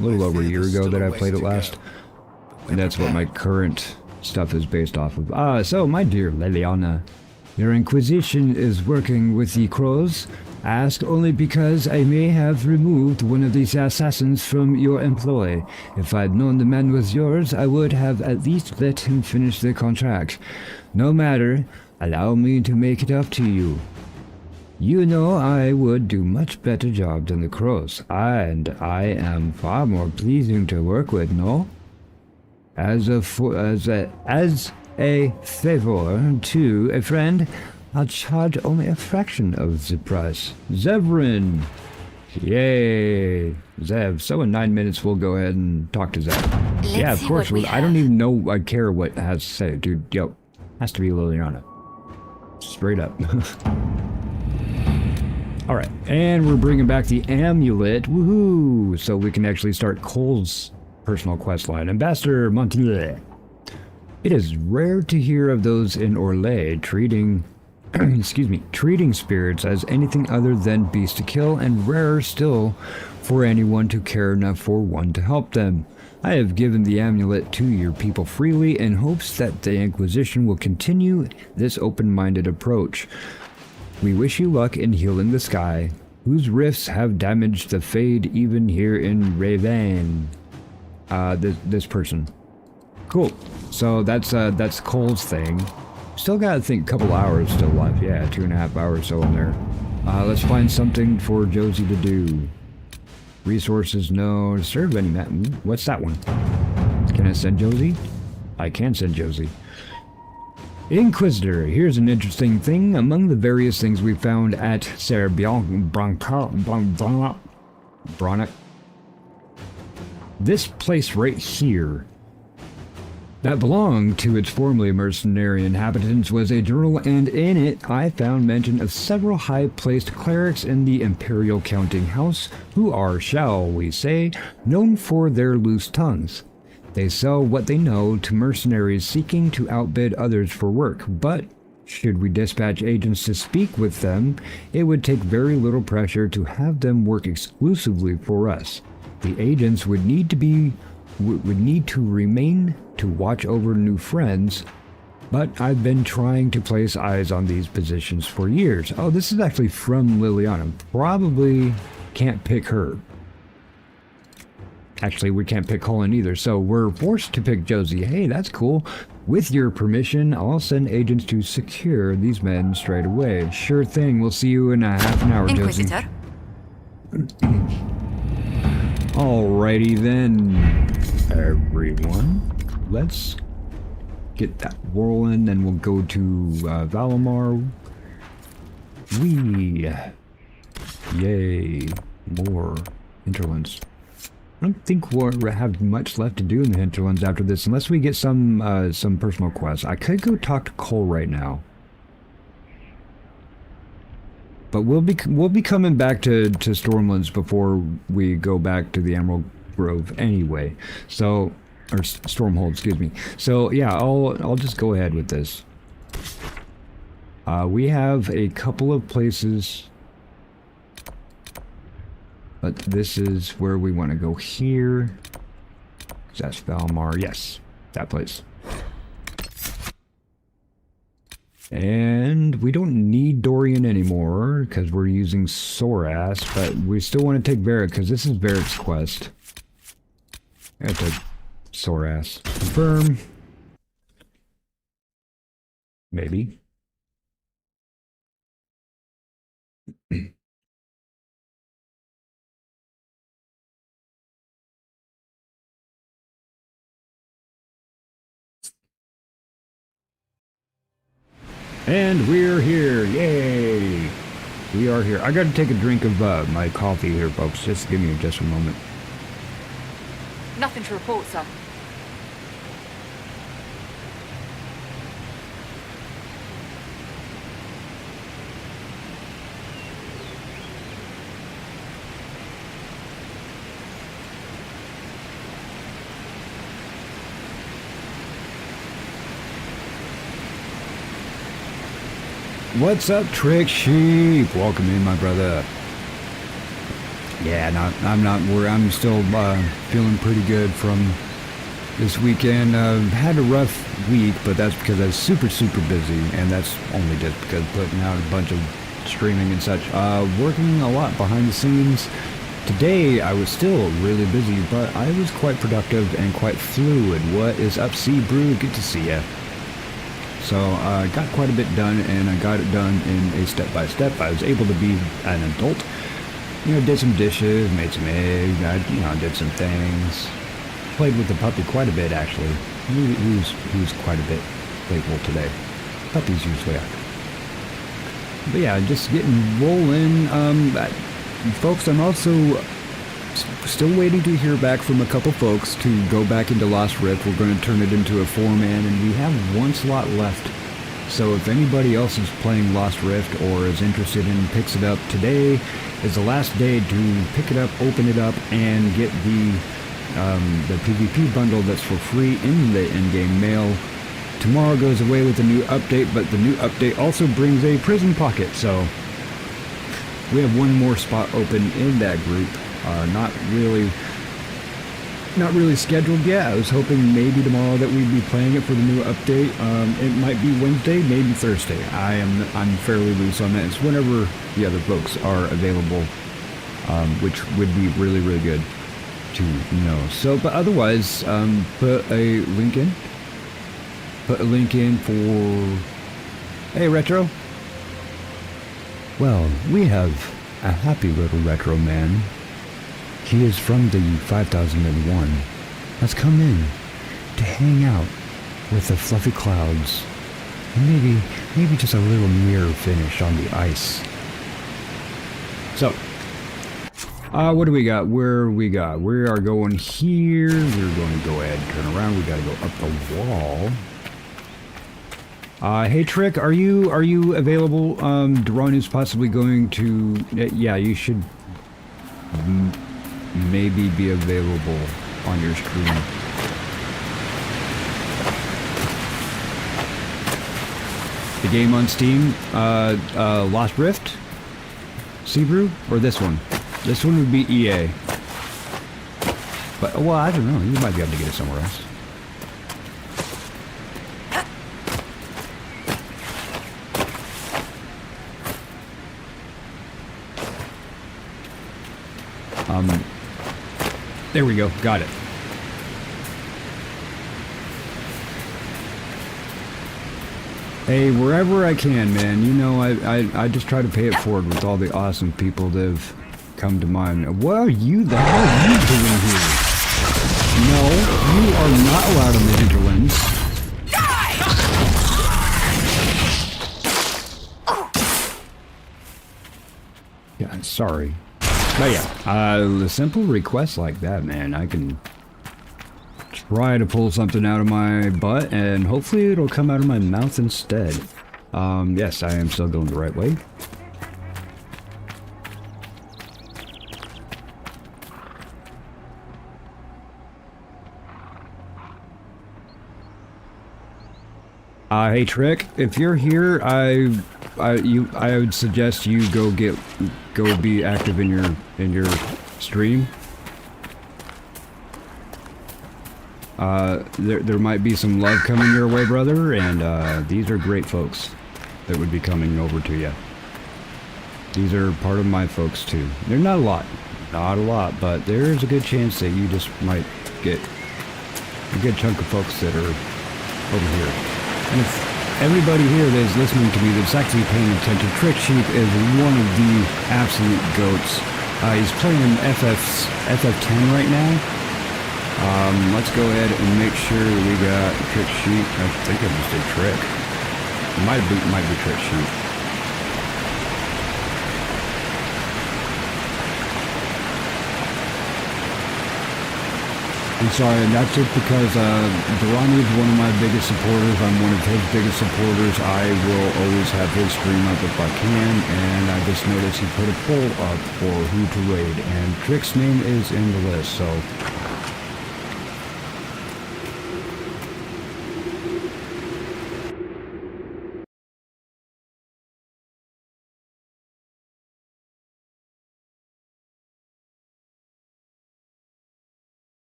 S3: little over a year ago that I played it last. And that's what my current stuff is based off of. So, my dear Liliana, your Inquisition is working with the Crows. Ask only because I may have removed one of these assassins from your employ. If I'd known the man was yours, I would have at least let him finish the contract. No matter, allow me to make it up to you. You know I would do much better job than the Crows, and I am far more pleasing to work with, no? As a favor to a friend, I'll charge only a fraction of the price. Zevran! Yay! Zev. So in 9 minutes, we'll go ahead and talk to Zev.
S1: Let's
S3: yeah, of
S1: see
S3: course.
S1: what we
S3: I don't
S1: have.
S3: even know I care what it has to say. Dude, yo. Has to be Liliana. Straight up. Alright, and we're bringing back the amulet. Woohoo! So we can actually start Cole's personal quest line. Ambassador Montier. It is rare to hear of those in Orlais treating treating spirits as anything other than beasts to kill, and rarer still for anyone to care enough for one to help them. I have given the amulet to your people freely in hopes that the Inquisition will continue this open-minded approach. We wish you luck in healing the sky, whose rifts have damaged the Fade even here in Raven. This person. Cool. So that's Cole's thing. Still gotta think a couple hours still left. Yeah, 2.5 hours so in there. Let's find something for Josie to do. Resources, no. Serve any map. What's that one? Can I send Josie? I can send Josie. Inquisitor, here's an interesting thing. Among the various things we found at Bronick. This place right here that belonged to its formerly mercenary inhabitants was a journal, and in it I found mention of several high-placed clerics in the Imperial Counting House who are, shall we say, known for their loose tongues. They sell what they know to mercenaries seeking to outbid others for work, but should we dispatch agents to speak with them, it would take very little pressure to have them work exclusively for us. The agents would need to remain to watch over new friends, but I've been trying to place eyes on these positions for years. Oh, this is actually from Liliana. Probably can't pick her. Actually, we can't pick Colin either, so we're forced to pick Josie. Hey, that's cool. With your permission, I'll send agents to secure these men straight away. Sure thing. We'll see you in a half an hour,
S1: Inquisitor.
S3: Josie. Alrighty then, everyone. Let's get that rolling, and we'll go to Valamar. Yay, more hinterlands. I don't think we'll have much left to do in the hinterlands after this, unless we get some personal quests. I could go talk to Cole right now, but we'll be coming back to Stormlands before we go back to the Emerald Grove anyway. So. Or Stormhold, excuse me. So yeah, I'll just go ahead with this. We have a couple of places, but this is where we want to go here. That's Valmar. Yes, that place. And we don't need Dorian anymore because we're using Soras, but we still want to take Varric because this is Varric's quest. I have to Soras. Confirm. Maybe. And we're here. Yay! We are here. I gotta take a drink of my coffee here, folks. Just give me just a moment.
S7: Nothing to report, sir.
S3: What's up, Trick Sheep? Welcome in, my brother. Yeah, I'm still feeling pretty good from this weekend. Had a rough week, but that's because I was super busy, and that's only just because putting out a bunch of streaming and such. Working a lot behind the scenes. Today, I was still really busy, but I was quite productive and quite fluid. What is up, C Brew? Good to see ya. So I got quite a bit done, and I got it done in a step-by-step. I was able to be an adult. You know, did some dishes, made some eggs, did some things. Played with the puppy quite a bit, actually. He was quite a bit playful today. Puppies usually are. But yeah, just getting rolling. folks, I'm also still waiting to hear back from a couple folks to go back into Lost Rift. We're going to turn it into a 4-man, and we have one slot left. So if anybody else is playing Lost Rift or is interested in picks it up, today is the last day to pick it up, open it up, and get the PvP bundle that's for free in the in-game mail. Tomorrow goes away with a new update, but the new update also brings a prison pocket, so we have one more spot open in that group. Not really scheduled yet. I was hoping maybe tomorrow that we'd be playing it for the new update. It might be Wednesday, maybe Thursday. I'm fairly loose on that. It's whenever the other folks are available, which would be really, really good to know. So, but otherwise, put a link in. Put a link in for... Hey, Retro. Well, we have a happy little Retro man. He is from the 5001. Has come in to hang out with the fluffy clouds. And maybe just a little mirror finish on the ice. So, what do we got? We are going here. We're going to go ahead and turn around. We got to go up the wall. Hey Trick, are you available? Duran is possibly going to... yeah, you should maybe be available on your screen. The game on Steam, Lost Rift, Sebrew, or this one? This one would be EA. But, well, I don't know, you might be able to get it somewhere else. There we go. Got it. Hey, wherever I can, man. You know, I just try to pay it forward with all the awesome people that have come to mind. What are you? The hell are you doing here? No, you are not allowed on the hinterlands. Yeah, I'm sorry. But yeah, a simple request like that, man, I can try to pull something out of my butt, and hopefully it'll come out of my mouth instead. Yes, I am still going the right way. Hey Trick, if you're here, I would suggest you go be active in your stream. There might be some love coming your way, brother, and these are great folks that would be coming over to you. These are part of my folks too. They're not a lot, but there is a good chance that you just might get a good chunk of folks that are over here. And if everybody here that is listening to me that's actually paying attention, Trick Sheep is one of the absolute goats. He's playing in FF10 right now. Let's go ahead and make sure we got Trick Sheep. I think I just did Trick. It might be Trick Sheep. I'm sorry, and that's just because Durrani is one of my biggest supporters. I'm one of his biggest supporters. I will always have his stream up if I can, and I just noticed he put a poll up for who to raid, and Trick's name is in the list, so...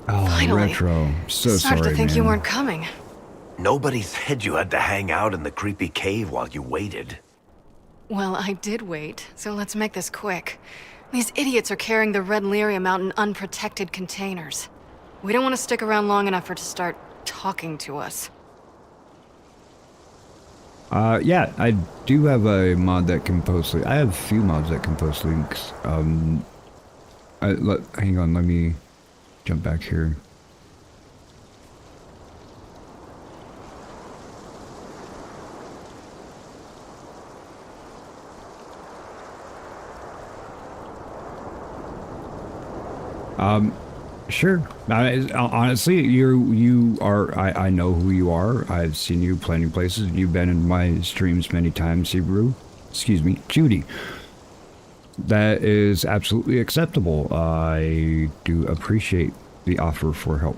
S3: Oh,
S11: Finally.
S3: Retro. So
S11: Started
S3: sorry,
S11: to think
S3: man.
S11: you weren't coming.
S12: Nobody said you had to hang out in the creepy cave while you waited.
S11: Well, I did wait, so let's make this quick. These idiots are carrying the red lyrium out in unprotected containers. We don't want to stick around long enough for it to start talking to us.
S3: Yeah, I do have a mod that can post links. I have a few mods that can post links. Hang on, let me jump back here. Sure. Honestly, you are. I know who you are. I've seen you plenty of places. You've been in my streams many times, Hebrew. Excuse me, Judy. That is absolutely acceptable. I do appreciate the offer for help.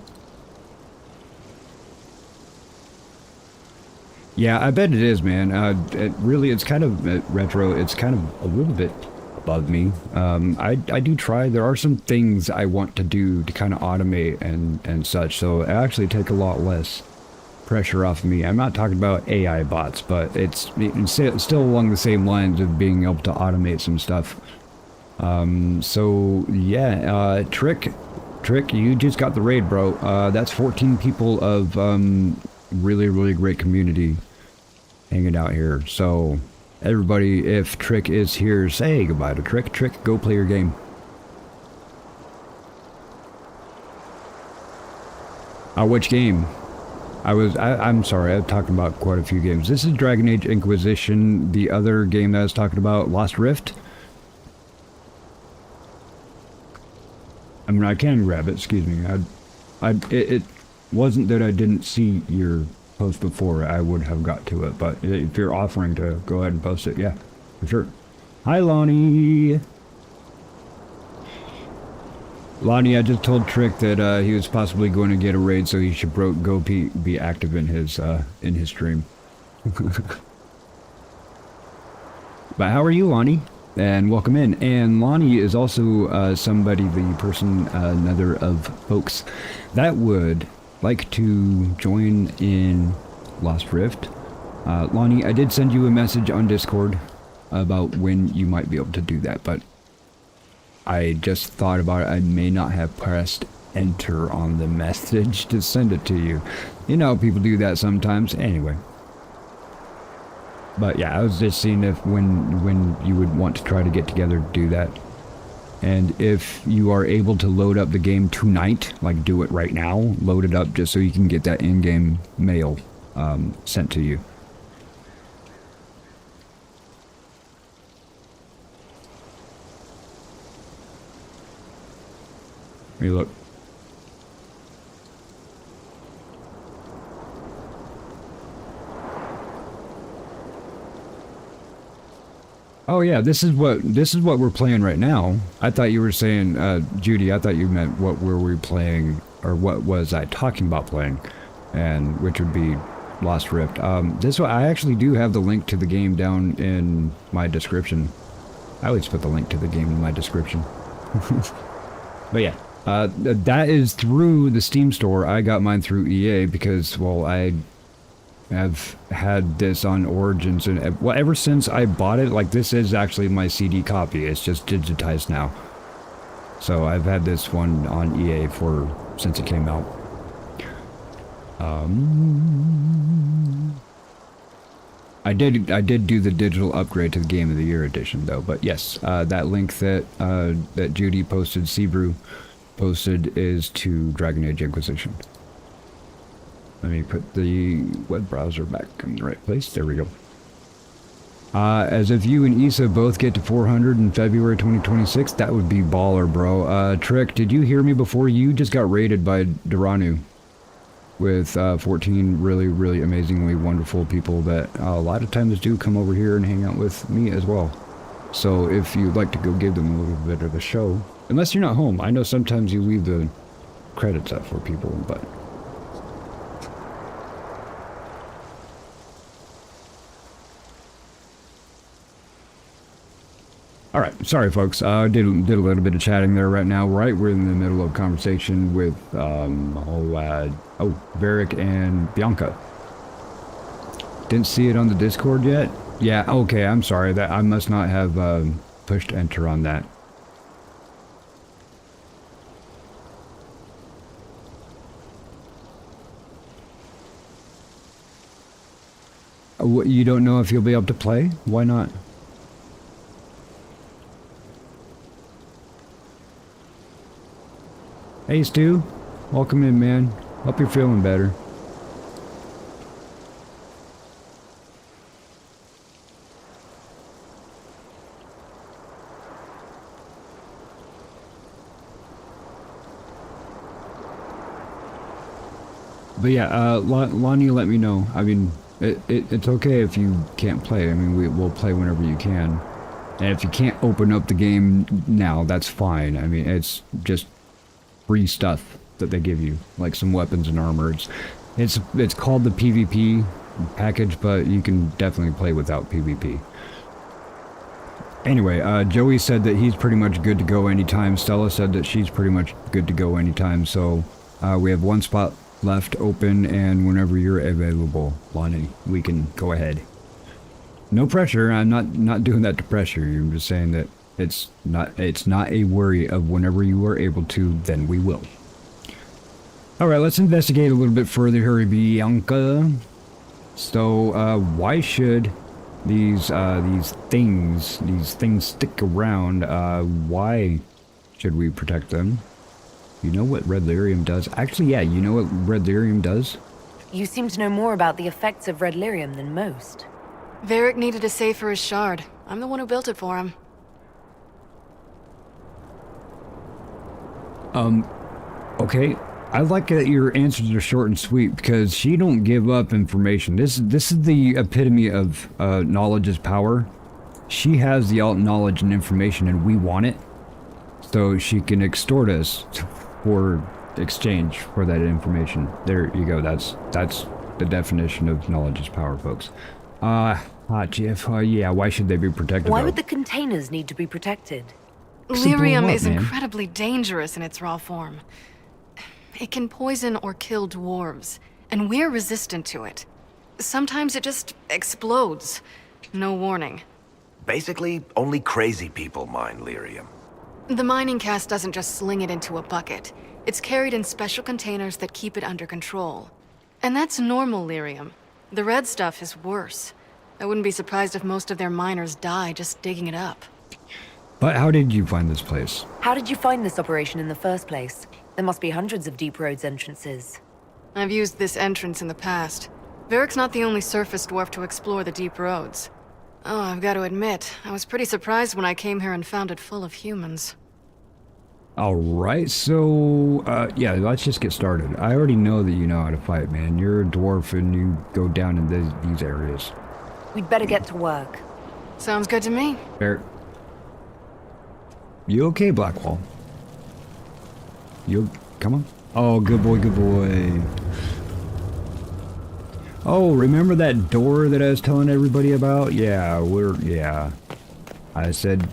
S3: Yeah, I bet it is, man. It's kind of retro. It's kind of a little bit above me. I do try. There are some things I want to do to kind of automate and such, so it actually take a lot less pressure off of me. I'm not talking about AI bots, but it's still along the same lines of being able to automate some stuff. So yeah, Trick, you just got the raid, bro. That's 14 people of really great community hanging out here. So everybody, if Trick is here, say goodbye to Trick. Trick, go play your game. Which game? I'm sorry, I'm talking about quite a few games. This is Dragon Age Inquisition. The other game that I was talking about, Lost Rift. I mean, I can grab it, excuse me. It wasn't that I didn't see your post before, I would have got to it, but if you're offering to go ahead and post it, yeah, for sure. Hi, Lonnie! Lonnie, I just told Trick that he was possibly going to get a raid, so he should go be active in his stream. But how are you, Lonnie? And welcome in. And Lonnie is also another of folks that would like to join in Lost Rift. Lonnie, I did send you a message on Discord about when you might be able to do that, but I just thought about it. I may not have pressed enter on the message to send it to you. You know, people do that sometimes. Anyway. But yeah, I was just seeing if when you would want to try to get together to do that. And if you are able to load up the game tonight, like do it right now, load it up just so you can get that in-game mail sent to you. Hey, look. Oh yeah, this is what we're playing right now. I thought you were saying, Judy, I thought you meant what were we playing, or what was I talking about playing, and which would be Lost Rift. This one, I actually do have the link to the game down in my description. I always put the link to the game in my description. But yeah, that is through the Steam store. I got mine through EA because, well, I have had this on Origins, and well, ever since I bought it, like, this is actually my CD copy. It's just digitized now. So I've had this one on EA since it came out. I did do the digital upgrade to the Game of the Year edition though. But yes, that link that Judy posted, Sebrew posted, is to Dragon Age Inquisition. Let me put the web browser back in the right place. There we go. As if you and Issa both get to 400 in February 2026, that would be baller, bro. Trick, did you hear me before? You just got raided by Duranu with 14 really amazingly wonderful people that a lot of times do come over here and hang out with me as well. So if you'd like to go give them a little bit of a show, unless you're not home. I know sometimes you leave the credits up for people, but... Alright, sorry folks, I did a little bit of chatting there right now, right? We're in the middle of a conversation with, Varric and Bianca. Didn't see it on the Discord yet? Yeah, okay, I'm sorry, that I must not have, pushed enter on that. You don't know if you'll be able to play? Why not? Hey Stu, welcome in, man. Hope you're feeling better. But yeah, Lonnie, let me know. I mean, it's okay if you can't play. I mean, we'll play whenever you can. And if you can't open up the game now, that's fine. I mean, it's just free stuff that they give you, like some weapons and armor. It's called the PvP package, but you can definitely play without PvP. Anyway, Joey said that he's pretty much good to go anytime. Stella said that she's pretty much good to go anytime. So we have one spot left open, and whenever you're available, Lonnie, we can go ahead. No pressure. I'm not doing that to pressure you. I'm just saying that it's not a worry of whenever you are able to, then we will. All right, let's investigate a little bit further here, Bianca. So, why should these things stick around? Why should we protect them? You know what red lyrium does? Actually, yeah, you know what red lyrium does?
S9: You seem to know more about the effects of red lyrium than most.
S11: Varric needed a safe for his shard. I'm the one who built it for him.
S3: Okay. I like that your answers are short and sweet because she don't give up information. This is the epitome of knowledge is power. She has the knowledge and information, and we want it, so she can extort us for exchange for that information. There you go. That's the definition of knowledge is power, folks. Jeff. Yeah. Why should they be protected?
S9: Why
S3: though?
S9: would the containers need to be protected?
S11: Lyrium is
S3: man?
S11: incredibly dangerous in its raw form. It can poison or kill dwarves, and we're resistant to it. Sometimes it just explodes. No warning.
S12: Basically, only crazy people mine lyrium.
S11: The mining cast doesn't just sling it into a bucket. It's carried in special containers that keep it under control. And that's normal lyrium. The red stuff is worse. I wouldn't be surprised if most of their miners die just digging it up.
S3: But how did you find this place?
S9: How did you find this operation in the first place? There must be hundreds of deep roads entrances.
S11: I've used this entrance in the past. Varric's not the only surface dwarf to explore the deep roads. Oh, I've got to admit, I was pretty surprised when I came here and found it full of humans.
S3: Alright, so, yeah, let's just get started. I already know that you know how to fight, man. You're a dwarf and you go down in these areas.
S9: We'd better get to work.
S11: Sounds good to me.
S3: Fair. You okay, Blackwall? You, come on. Oh, good boy, good boy. Oh, remember that door that I was telling everybody about? Yeah, yeah. I said,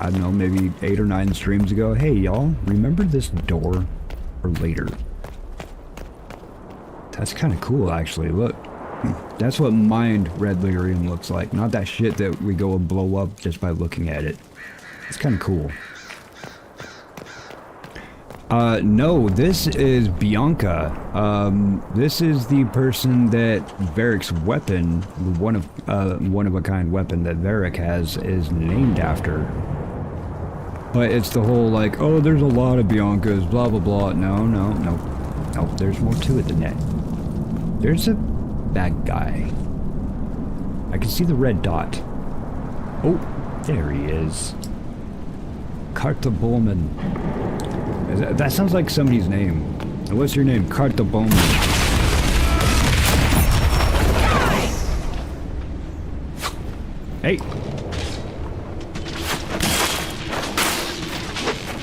S3: I don't know, maybe 8 or 9 streams ago, hey y'all, remember this door for later? That's kind of cool, actually. Look, that's what mined red lyrium looks like, not that shit that we go and blow up just by looking at it. It's kind of cool. No, this is Bianca. This is the person that Varric's weapon, one of a kind weapon that Varric has, is named after. But it's the whole like, oh, there's a lot of Biancas, blah blah blah. No, there's more to it than that. There's a bad guy. I can see the red dot. Oh, there he is. Carta Bowman. That sounds like somebody's name. What's your name? Carta Bowman. Hey!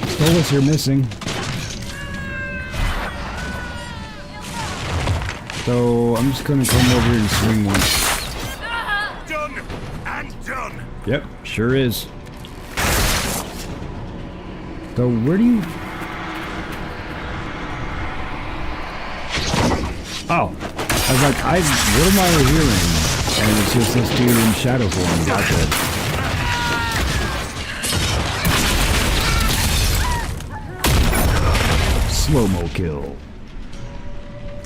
S3: Solus, you're missing. So, I'm just gonna come over and swing once.
S12: Done and done.
S3: Yep, sure is. So, where do you... Oh, I was like, what am I hearing? And it's just this dude in shadow form. Gotcha. Slow-mo kill.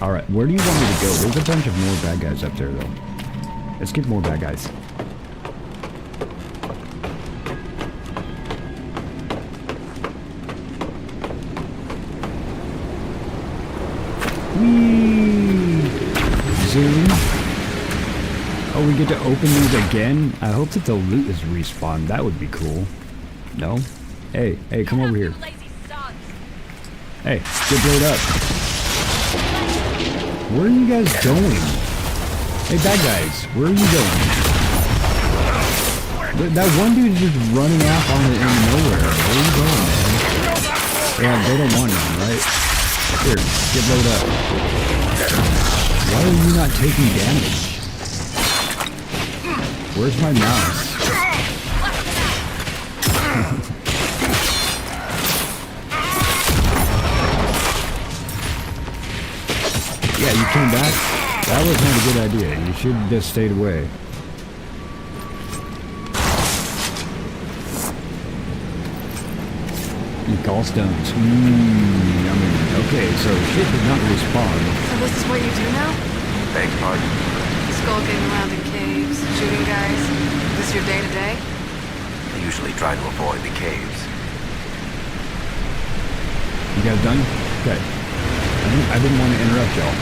S3: Alright, where do you want me to go? There's a bunch of more bad guys up there, though. Let's get more bad guys. Whee! Zoom. Oh, we get to open these again? I hope that the loot is respawned. That would be cool. No? Hey, come over here. Hey, get blowed up. Where are you guys going? Hey, bad guys, where are you going? That one dude's just running off on it in nowhere. Where are you going, man? Yeah, they don't want him, right? Here, get loaded up. Why are you not taking damage? Where's my mouse? Yeah, you came back? That was not a good idea. You should have just stayed away. You gallstones. Yummy. Okay, so shit did not respawn.
S11: So this is what you do now?
S12: Thanks, pardon.
S11: Skulking around in caves, shooting guys. Is this your day-to-day?
S12: I usually try to avoid the caves.
S3: You guys done? Okay. I didn't want to interrupt y'all.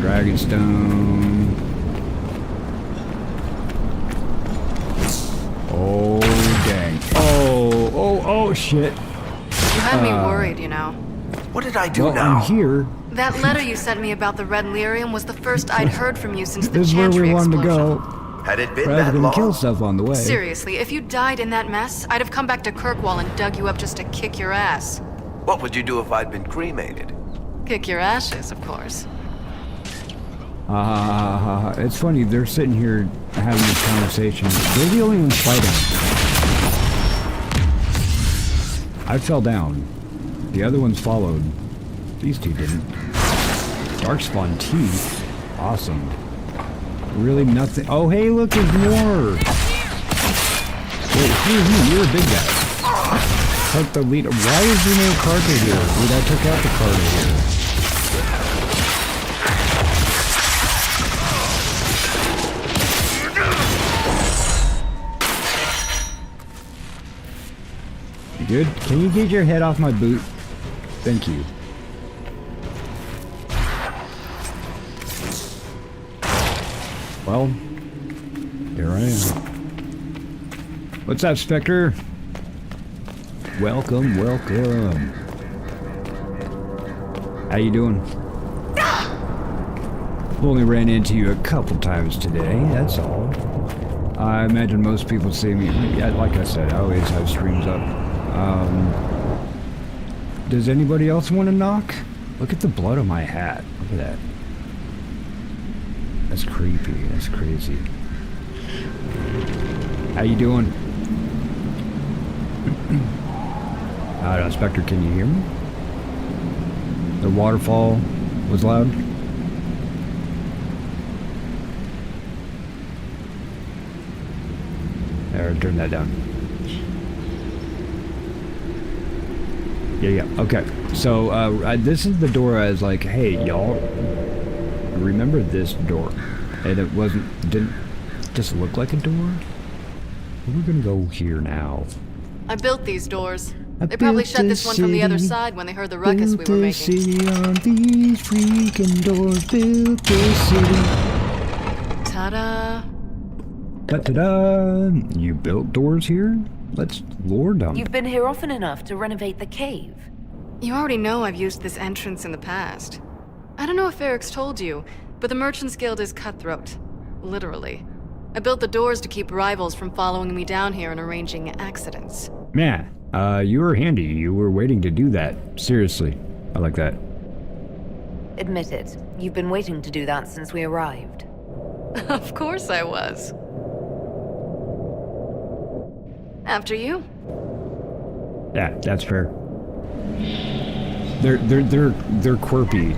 S3: Dragonstone. Oh, dang. Oh, shit.
S11: You had me worried, you know.
S12: What did I do
S3: well,
S12: now?
S3: I'm here.
S11: That letter you sent me about the red lyrium was the first I'd heard from you since the
S3: This is where
S11: Chantry
S3: we wanted
S11: explosion.
S3: to go.
S12: Had it been
S3: Rather
S12: that
S3: than
S12: long?
S3: kill stuff on the way.
S11: Seriously, if you died in that mess, I'd have come back to Kirkwall and dug you up just to kick your ass.
S12: What would you do if I'd been cremated?
S11: Kick your ashes, of course.
S3: It's funny, they're sitting here having this conversation. They're the only ones fighting. I fell down. The other ones followed. These two didn't. Darkspawn teeth. Awesome. Really nothing. Oh, hey, look, there's more. Wait, who are you? You're a big guy. Like the leader. Why is there no Carter here? Dude, I took out the Carter here. You good? Can you get your head off my boot? Thank you. Well, here I am. What's up, Spectre? Welcome, welcome. How you doing? Only ran into you a couple times today, that's all. I imagine most people see me. Yeah, like I said, I always have streams up. Does anybody else want to knock? Look at the blood on my hat. Look at that. That's creepy. That's crazy. How you doing? Spectre, can you hear me? The waterfall was loud. There, turn that down. Yeah, okay. So, this is the door I was like, hey, y'all, remember this door? And it didn't just look like a door? We're gonna go here now.
S11: I built these doors. They probably shut this one from the other side when they heard the ruckus we were making.
S3: City on these freaking doors, built this city.
S11: Ta-da!
S3: Ta-da-da! You built doors here? Let's lure them.
S9: You've been here often enough to renovate the cave.
S11: You already know I've used this entrance in the past. I don't know if Eric's told you, but the Merchants Guild is cutthroat. Literally. I built the doors to keep rivals from following me down here and arranging accidents.
S3: Man, you were handy. You were waiting to do that. Seriously. I like that.
S9: Admit it. You've been waiting to do that since we arrived.
S11: Of course I was. After you.
S3: Yeah, that's fair. They're quirky,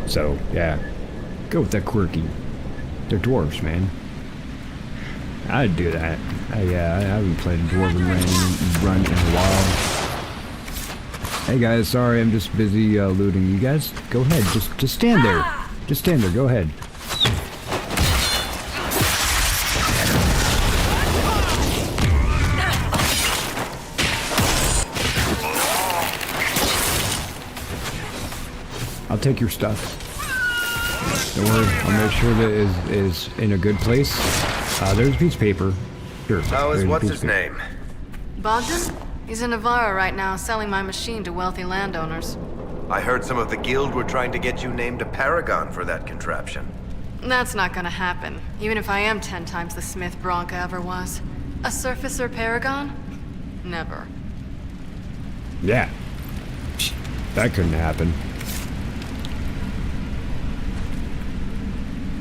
S3: so yeah. Go with that quirky. They're dwarves, man. I'd do that. I haven't played a dwarven run in a while. Hey guys, sorry, I'm just busy looting. You guys, go ahead. Just stand there. Just stand there. Go ahead. I'll take your stuff. Don't worry, I'll make sure that it is in a good place. There's a piece of paper. Sure.
S12: What's his name?
S11: Bogdan? He's in Navarra right now, selling my machine to wealthy landowners.
S12: I heard some of the guild were trying to get you named a paragon for that contraption.
S11: That's not gonna happen, even if I am 10 times the Smith Bronca ever was. A surfacer paragon? Never.
S3: Yeah. That couldn't happen.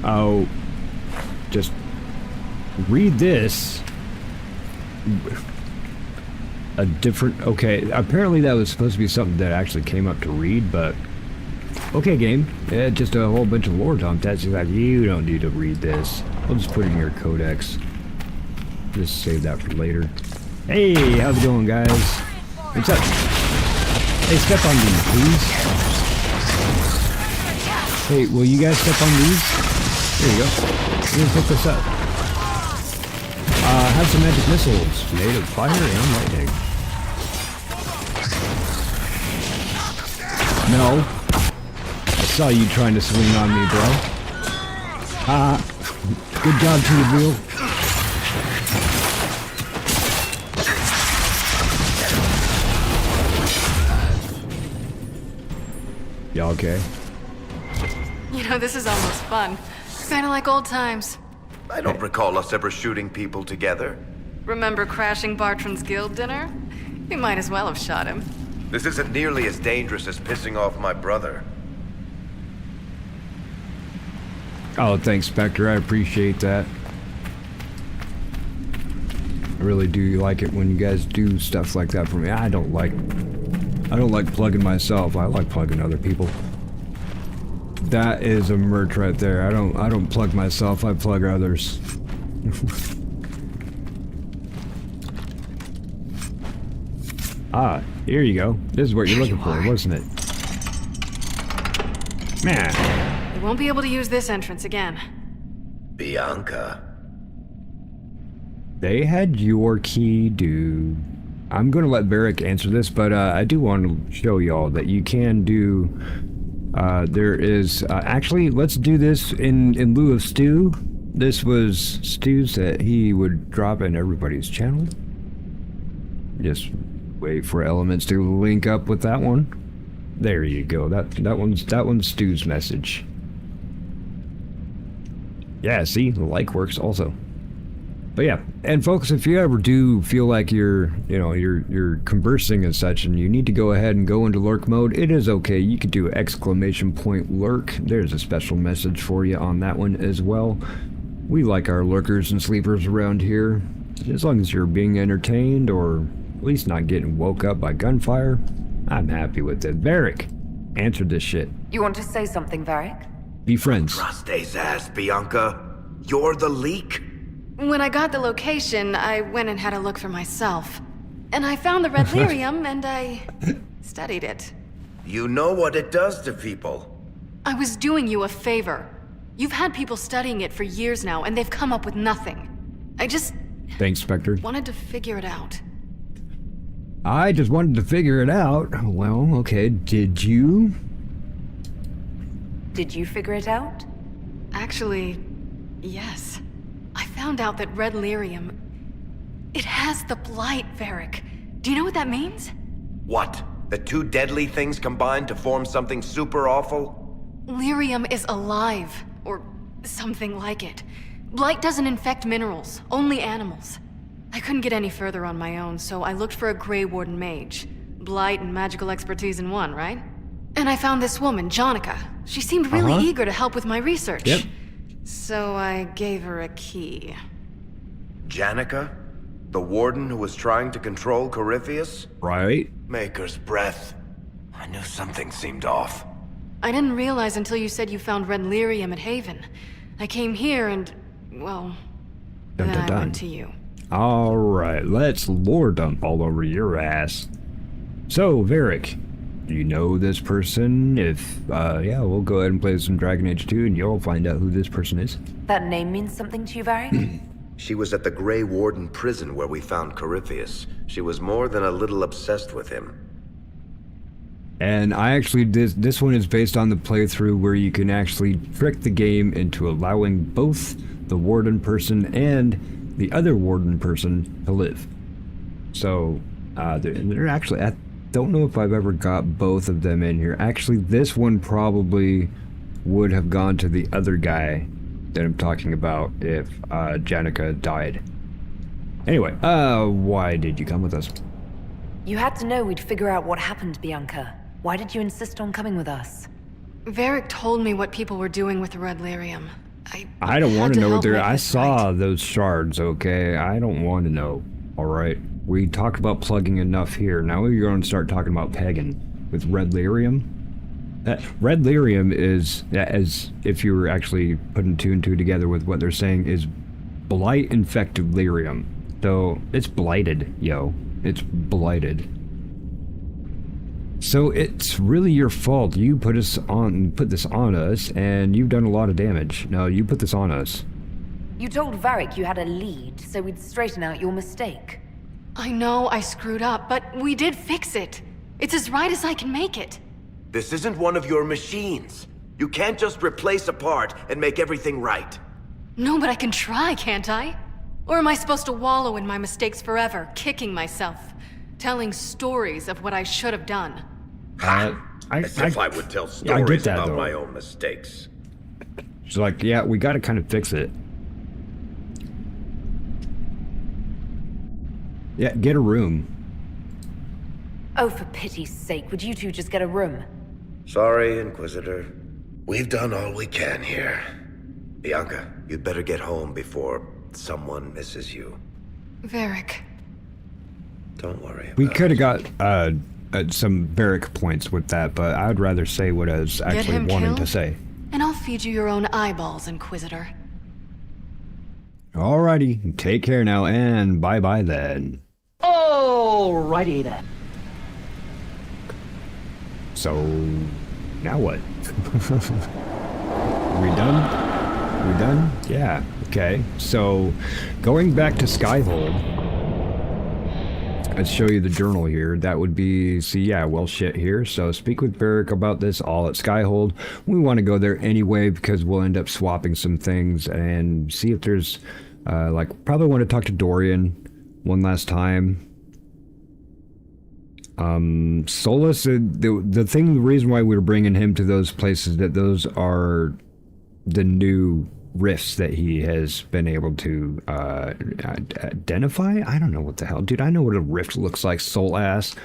S3: Oh. Just read this. A different... Okay, apparently that was supposed to be something that actually came up to read, but... Okay, game. Yeah, just a whole bunch of lore dump. That's like, you don't need to read this. I'll just put it in your codex. Just save that for later. Hey, how's it going, guys? What's up? Hey, step on these, please. Hey, will you guys step on these? There you go. We're gonna pick this up. Have some magic missiles made of fire and lightning. No. I saw you trying to swing on me, bro. Good job to the wheel. Y'all okay?
S11: You know, this is almost fun. Kinda like old times.
S12: I don't recall us ever shooting people together.
S11: Remember crashing Bartran's guild dinner? You might as well have shot him.
S12: This isn't nearly as dangerous as pissing off my brother.
S3: Oh, thanks, Spectre. I appreciate that. I really do like it when you guys do stuff like that for me. I don't like plugging myself. I like plugging other people. That is a merch right there. I don't plug myself. I plug others. Here you go. This is what you're looking for, wasn't it? Man.
S11: You won't be able to use this entrance again.
S12: Bianca.
S3: They had your key, dude. I'm gonna let Varric answer this, but I do want to show y'all that you can do. There is actually, let's do this in lieu of Stu. This was Stu's that he would drop in everybody's channel. Just wait for elements to link up with that one. There you go. That one's Stu's message. Yeah, see, the like works also. But yeah, and folks, if you ever do feel like you're conversing and such, and you need to go ahead and go into lurk mode, it is okay. You could do ! Lurk. There's a special message for you on that one as well. We like our lurkers and sleepers around here. As long as you're being entertained, or at least not getting woke up by gunfire, I'm happy with it. Varric, answer this shit.
S9: You want to say something, Varric?
S3: Be friends.
S12: Trust his ass, Bianca. You're the leak.
S11: When I got the location, I went and had a look for myself. And I found the red lyrium, and I studied it.
S12: You know what it does to people.
S11: I was doing you a favor. You've had people studying it for years now, and they've come up with nothing. I just...
S3: Thanks, Spectre.
S11: Wanted to figure it out.
S3: I just wanted to figure it out. Well, okay, did you?
S9: Did you figure it out?
S11: Actually, yes. I found out that red lyrium... It has the blight, Varric. Do you know what that means?
S12: What? The two deadly things combined to form something super awful?
S11: Lyrium is alive, or something like it. Blight doesn't infect minerals, only animals. I couldn't get any further on my own, so I looked for a Grey Warden mage. Blight and magical expertise in one, right? And I found this woman, Jonica. She seemed really eager to help with my research.
S3: Yep.
S11: So I gave her a key.
S12: Janica? The warden who was trying to control Corypheus?
S3: Right.
S12: Maker's breath. I knew something seemed off.
S11: I didn't realize until you said you found red lyrium at Haven. I came here and, well,
S3: Dun,
S11: then
S3: dun, dun.
S11: I went to you.
S3: Alright, let's lore dump all over your ass. So, Varric, do you know this person? If, yeah, we'll go ahead and play some Dragon Age 2 and you'll find out who this person is.
S9: That name means something to you, Varric?
S12: She was at the Grey Warden prison where we found Corypheus. She was more than a little obsessed with him.
S3: And I actually, this one is based on the playthrough where you can actually trick the game into allowing both the warden person and the other warden person to live. So, they're actually, I don't know if I've ever got both of them in here. Actually, this one probably would have gone to the other guy that I'm talking about if Janica died. Anyway, why did you come with us?
S9: You had to know we'd figure out what happened, Bianca. Why did you insist on coming with us?
S11: Varric told me what people were doing with the red lyrium.
S3: I don't want to know what they're... I saw
S11: right.
S3: those shards, okay? I don't want to know, alright? We talked about plugging enough here. Now we're going to start talking about pegging with red lyrium. Red lyrium is, as if you were actually putting two and two together with what they're saying, is blight-infected lyrium. So, it's blighted, yo. It's blighted. So it's really your fault. You put this on us, and you've done a lot of damage. No, you put this on us.
S9: You told Varric you had a lead, so we'd straighten out your mistake.
S11: I know I screwed up, but we did fix it. It's as right as I can make it.
S12: This isn't one of your machines. You can't just replace a part and make everything right.
S11: No, but I can try, can't I? Or am I supposed to wallow in my mistakes forever, kicking myself, telling stories of what I should have done?
S12: As if I would tell stories about my own mistakes.
S3: She's like, yeah, we gotta kind of fix it. Yeah, get a room.
S9: Oh, for pity's sake, would you two just get a room?
S12: Sorry, Inquisitor. We've done all we can here. Bianca, you'd better get home before someone misses you.
S11: Varric.
S12: Don't worry about
S3: We could have got some Varric points with that, but I'd rather say what I was actually wanting to say.
S11: And I'll feed you your own eyeballs, Inquisitor.
S3: Alrighty, take care now, and bye-bye then.
S6: Alrighty then.
S3: So, now what? We done? We done? Yeah, okay. So, going back to Skyhold, let's show you the journal here. That would be, see, yeah, well, shit here. So, speak with Varric about this all at Skyhold. We want to go there anyway because we'll end up swapping some things and see if there's, like, probably want to talk to Dorian one last time. Solus, the reason why we were bringing him to those places, that those are the new rifts that he has been able to identify. I don't know what the hell, dude. I know what a rift looks like, soul ass.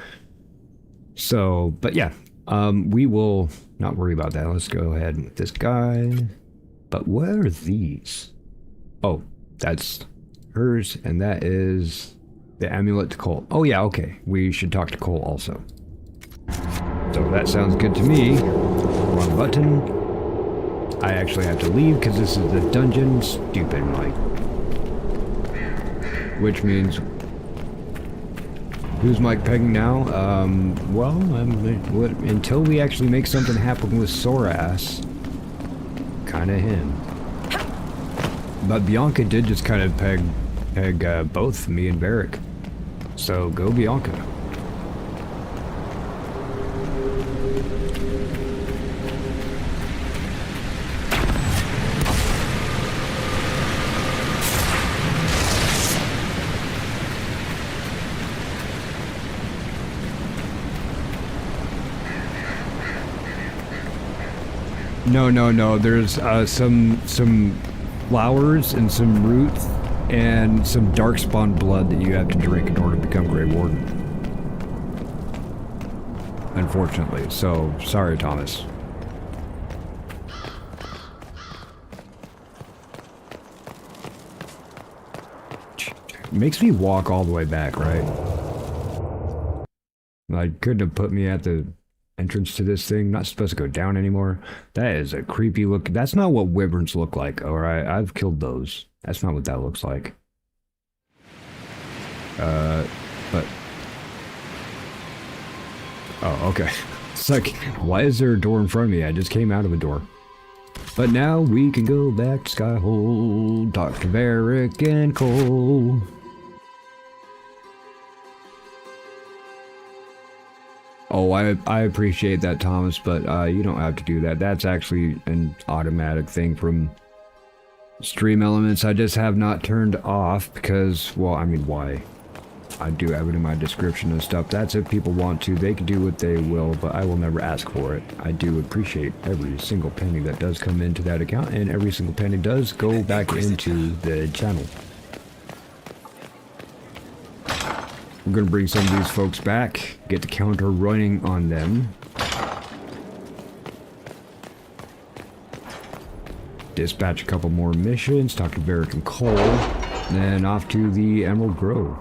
S3: So, but yeah, we will not worry about that. Let's go ahead with this guy. But what are these? Oh, that's hers, and that is the amulet to Cole. Oh yeah, okay. We should talk to Cole also. So that sounds good to me. Wrong button. I actually have to leave because this is the dungeon. Stupid Mike. Which means... Who's Mike pegging now? Well, until we actually make something happen with Sorass. Kinda him. But Bianca did just kind of peg both me and Varric. So go Bianca. No. There's some flowers and some roots and some darkspawn blood that you have to drink in order to become Grey Warden. Unfortunately. So, sorry, Thomas. It makes me walk all the way back, right? Like, couldn't have put me at the entrance to this thing. Not supposed to go down anymore. That is a creepy look. That's not what wyverns look like, alright? I've killed those. That's not what that looks like. But... Oh, okay. It's like, why is there a door in front of me? I just came out of a door. But now we can go back to Skyhold, talk to Varric and Cole. Oh, I appreciate that, Thomas, but you don't have to do that. That's actually an automatic thing from Stream Elements. I just have not turned off because, well, I mean, why? I do have it in my description and stuff. That's if people want to. They can do what they will, but I will never ask for it. I do appreciate every single penny that does come into that account, and every single penny does go back into the channel. We're going to bring some of these folks back, get the counter running on them. Dispatch a couple more missions, talk to Varric and Cole, then off to the Emerald Grove.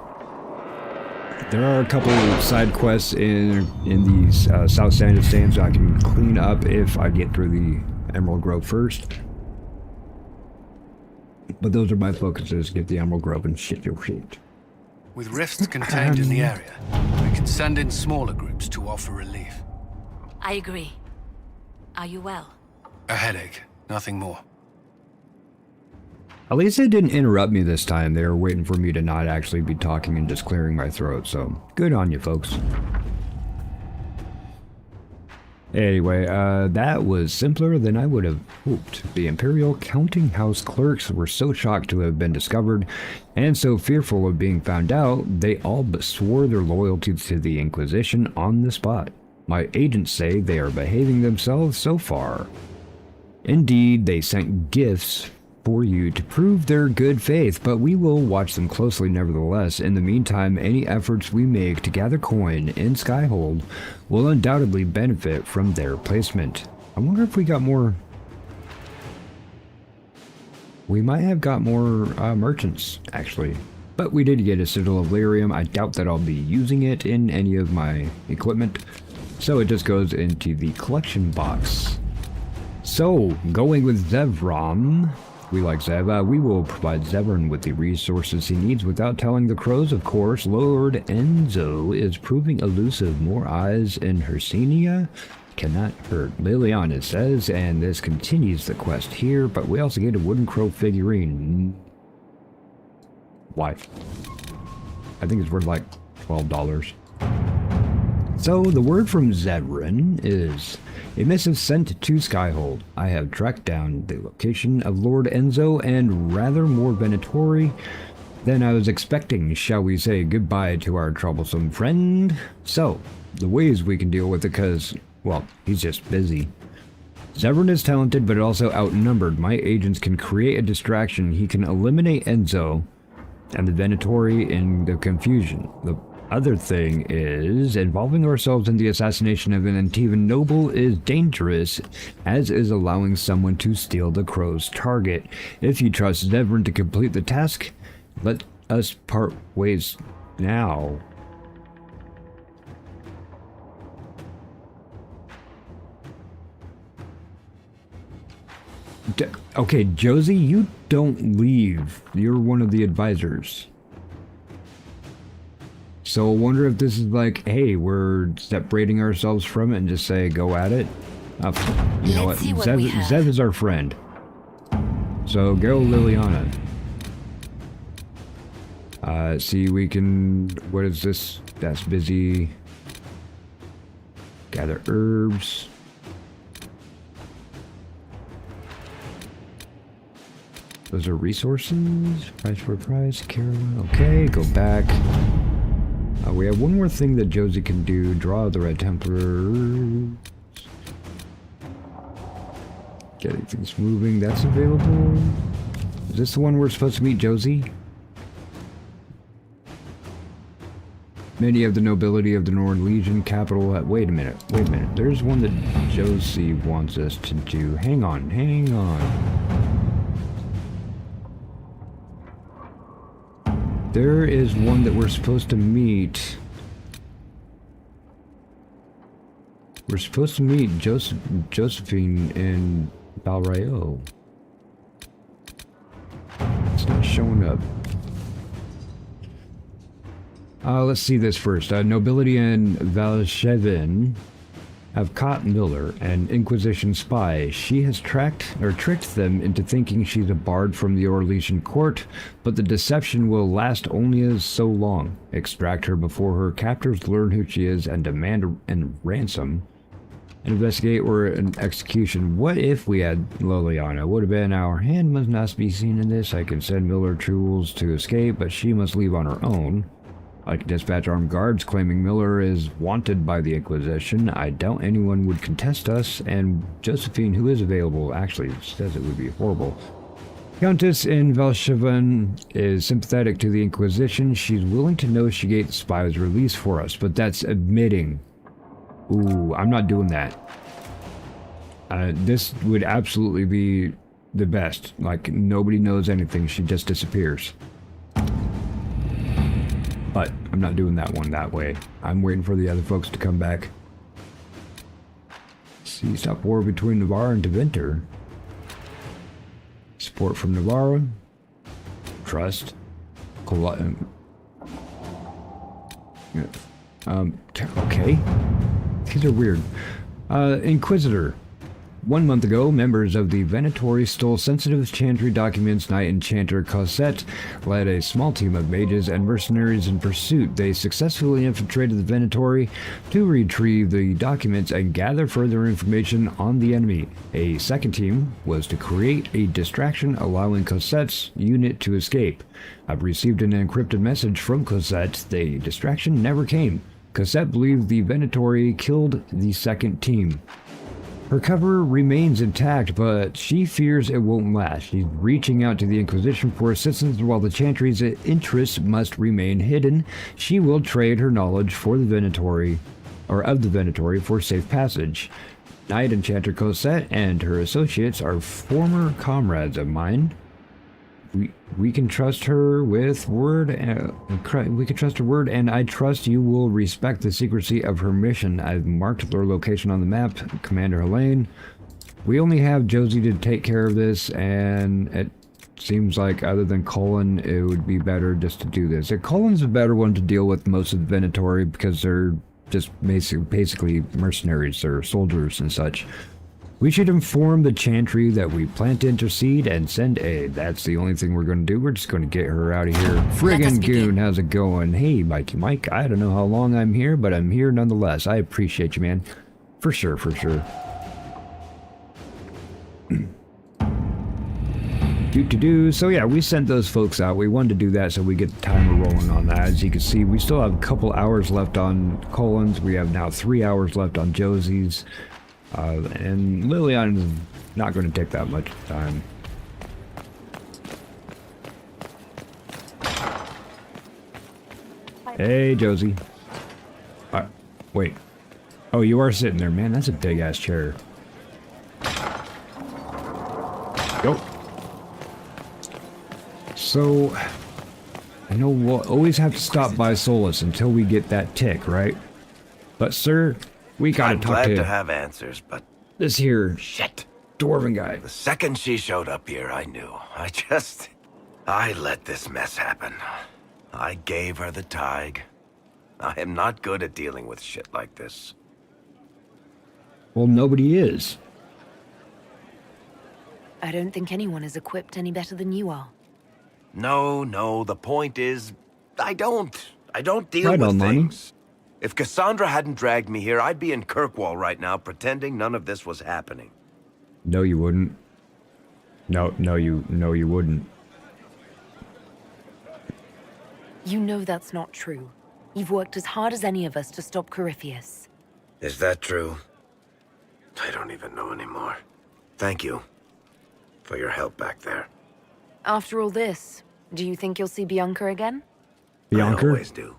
S3: There are a couple side quests in these South Sand stands I can clean up if I get through the Emerald Grove first. But those are my focuses, get the Emerald Grove and shit your shit.
S5: With rifts contained in the area, we can send in smaller groups to offer relief.
S1: I agree. Are you well?
S5: A headache, nothing more.
S3: At least they didn't interrupt me this time. They were waiting for me to not actually be talking and just clearing my throat, so good on you folks. Anyway, that was simpler than I would have hoped. The Imperial Counting House clerks were so shocked to have been discovered, and so fearful of being found out, they all but swore their loyalty to the Inquisition on the spot. My agents say they are behaving themselves so far. Indeed, they sent gifts for you to prove their good faith, but we will watch them closely nevertheless. In the meantime, any efforts we make to gather coin in Skyhold will undoubtedly benefit from their placement. I wonder if we got more... We might have got more merchants, actually. But we did get a Citadel of Lyrium. I doubt that I'll be using it in any of my equipment, so it just goes into the collection box. So, going with Zevran... We like Zev. We will provide Zevran with the resources he needs without telling the crows, of course. Lord Enzo is proving elusive. More eyes in Hersinia cannot hurt. Liliana says, and this continues the quest here, but we also get a wooden crow figurine. Why? I think it's worth like $12. So, the word from Zevran is... A missive sent to Skyhold. I have tracked down the location of Lord Enzo and rather more Venatori than I was expecting. Shall we say goodbye to our troublesome friend? So, the ways we can deal with it, because, well, he's just busy. Zevran is talented but also outnumbered. My agents can create a distraction. He can eliminate Enzo and the Venatori in the confusion. The other thing is, involving ourselves in the assassination of an Antivan noble is dangerous, as is allowing someone to steal the crow's target. If you trust Zevran to complete the task, let us part ways now. Okay, Josie, you don't leave. You're one of the advisors. So I wonder if this is like, hey, we're separating ourselves from it and just say, go at it. You know what? Zev is our friend. So go Liliana. See, we can, what is this? That's busy. Gather herbs. Those are resources. Price for price. Carolyn. Okay, go back. We have one more thing that Josie can do. Draw the Red Templar. Getting things moving. That's available. Is this the one we're supposed to meet, Josie? Many of the nobility of the Northern Legion capital. Wait a minute. There's one that Josie wants us to do. Hang on. There is one that we're supposed to meet. We're supposed to meet Josephine in Balrayo. It's not showing up. Let's see this first. Nobility and Valshevin have caught Miller, an Inquisition spy. She has tricked them into thinking she's a bard from the Orlesian court, but the deception will last only so long. Extract her before her captors learn who she is and demand a ransom. Investigate or an execution. What if we had Liliana? Would have been our hand must not be seen in this. I can send Miller tools to escape, but she must leave on her own. Like dispatch armed guards claiming Miller is wanted by the Inquisition. I doubt anyone would contest us, and Josephine, who is available, actually says it would be horrible. Countess in Velshavan is sympathetic to the Inquisition. She's willing to negotiate the spy's release for us, but that's admitting. Ooh, I'm not doing that. This would absolutely be the best. Like, nobody knows anything. She just disappears. But I'm not doing that one that way. I'm waiting for the other folks to come back. See, stop war between Navarre and Deventer. Support from Navarre. Trust. Okay. These are weird. Inquisitor. 1 month ago, members of the Venatori stole sensitive Chantry documents. Knight Enchanter Cosette led a small team of mages and mercenaries in pursuit. They successfully infiltrated the Venatori to retrieve the documents and gather further information on the enemy. A second team was to create a distraction, allowing Cosette's unit to escape. I've received an encrypted message from Cosette. The distraction never came. Cosette believed the Venatori killed the second team. Her cover remains intact, but she fears it won't last. She's reaching out to the Inquisition for assistance while the Chantry's interests must remain hidden. She will trade her knowledge for the Venatori, or of the Venatori, for safe passage. Knight Enchanter Cosette and her associates are former comrades of mine. We can trust her with word. We can trust her word, and I trust you will respect the secrecy of her mission. I've marked their location on the map, Commander Helene. We only have Josie to take care of this, and it seems like other than Colin, it would be better just to do this. Colin's a better one to deal with most of the Venatori because they're just basically mercenaries or soldiers and such. We should inform the Chantry that we plan to intercede and send aid. That's the only thing we're going to do. We're just going to get her out of here. Friggin' goon, how's it going? Hey, Mikey Mike, I don't know how long I'm here, but I'm here nonetheless. I appreciate you, man. For sure, for sure. So yeah, we sent those folks out. We wanted to do that so we get the timer rolling on that. As you can see, we still have a couple hours left on Colin's. We have now 3 hours left on Josie's. And Lilian is not going to take that much time. Hey, Josie. Wait. Oh, you are sitting there, man. That's a big-ass chair. Go. So, I know we'll always have to stop by Solus until we get that tick, right? But, sir, we gotta talk to...
S12: I'm glad to have answers, but...
S3: this here...
S12: shit.
S3: Dwarven guy.
S12: The second she showed up here, I knew. I let this mess happen. I gave her the Tig. I am not good at dealing with shit like this.
S3: Well, nobody is.
S9: I don't think anyone is equipped any better than you are.
S12: No, the point is, I don't deal with things. If Cassandra hadn't dragged me here, I'd be in Kirkwall right now pretending none of this was happening.
S3: No, you wouldn't. No, you wouldn't.
S9: You know that's not true. You've worked as hard as any of us to stop Corypheus.
S12: Is that true? I don't even know anymore. Thank you for your help back there.
S9: After all this, do you think you'll see Bianca again?
S3: Bianca?
S12: I always do.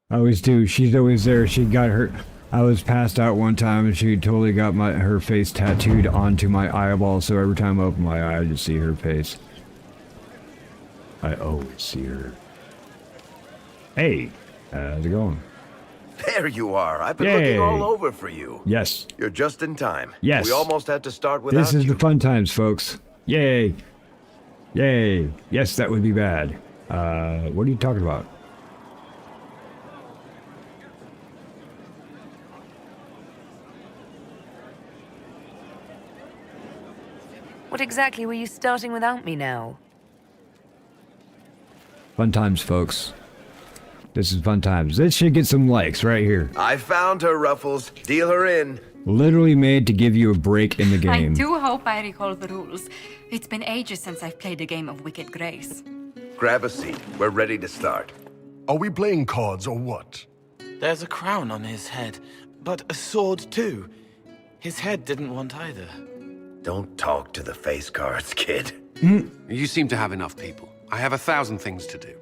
S3: I always do. She's always there. She got her... I was passed out one time and she totally got her face tattooed onto my eyeball, so every time I open my eye, I just see her face. I always see her. Hey, how's it going?
S12: There you are. I've been looking all over for you.
S3: Yes.
S12: You're just in time.
S3: Yes.
S12: We almost had to start without you.
S3: This is the fun times, folks. Yay. Yay. Yes, that would be bad. What are you talking about?
S9: What exactly were you starting without me now?
S3: Fun times, folks. This is fun times. This should get some likes right here.
S12: I found her, Ruffles. Deal her in.
S3: Literally made to give you a break in the game.
S1: I do hope I recall the rules. It's been ages since I've played a game of Wicked Grace.
S12: Grab a seat. We're ready to start.
S13: Are we playing cards or what?
S14: There's a crown on his head, but a sword too. His head didn't want either.
S12: Don't talk to the face cards, kid.
S8: You seem to have enough people. I have 1,000 things to do.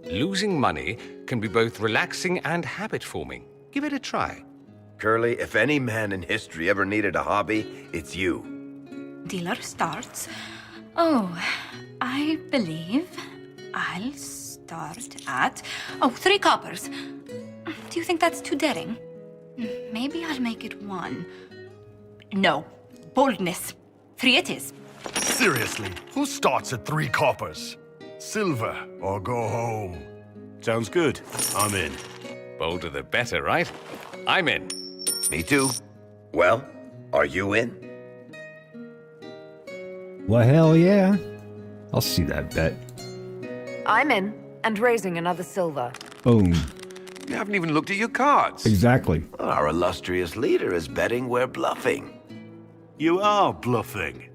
S8: Losing money can be both relaxing and habit-forming. Give it a try.
S12: Curly, if any man in history ever needed a hobby, it's you.
S1: Dealer starts. Oh, I believe I'll start at... Oh, 3 coppers. Do you think that's too daring? Maybe I'll make it 1. No. Boldness. 3 it is.
S13: Seriously, who starts at 3 coppers? Silver or go home?
S2: Sounds good. I'm in.
S8: Bolder the better, right? I'm in.
S12: Me too. Well, are you in?
S3: Well, hell yeah. I'll see that bet.
S9: I'm in, and raising another silver.
S3: Boom.
S12: You haven't even looked at your cards.
S3: Exactly.
S12: Our illustrious leader is betting we're bluffing.
S2: You are bluffing.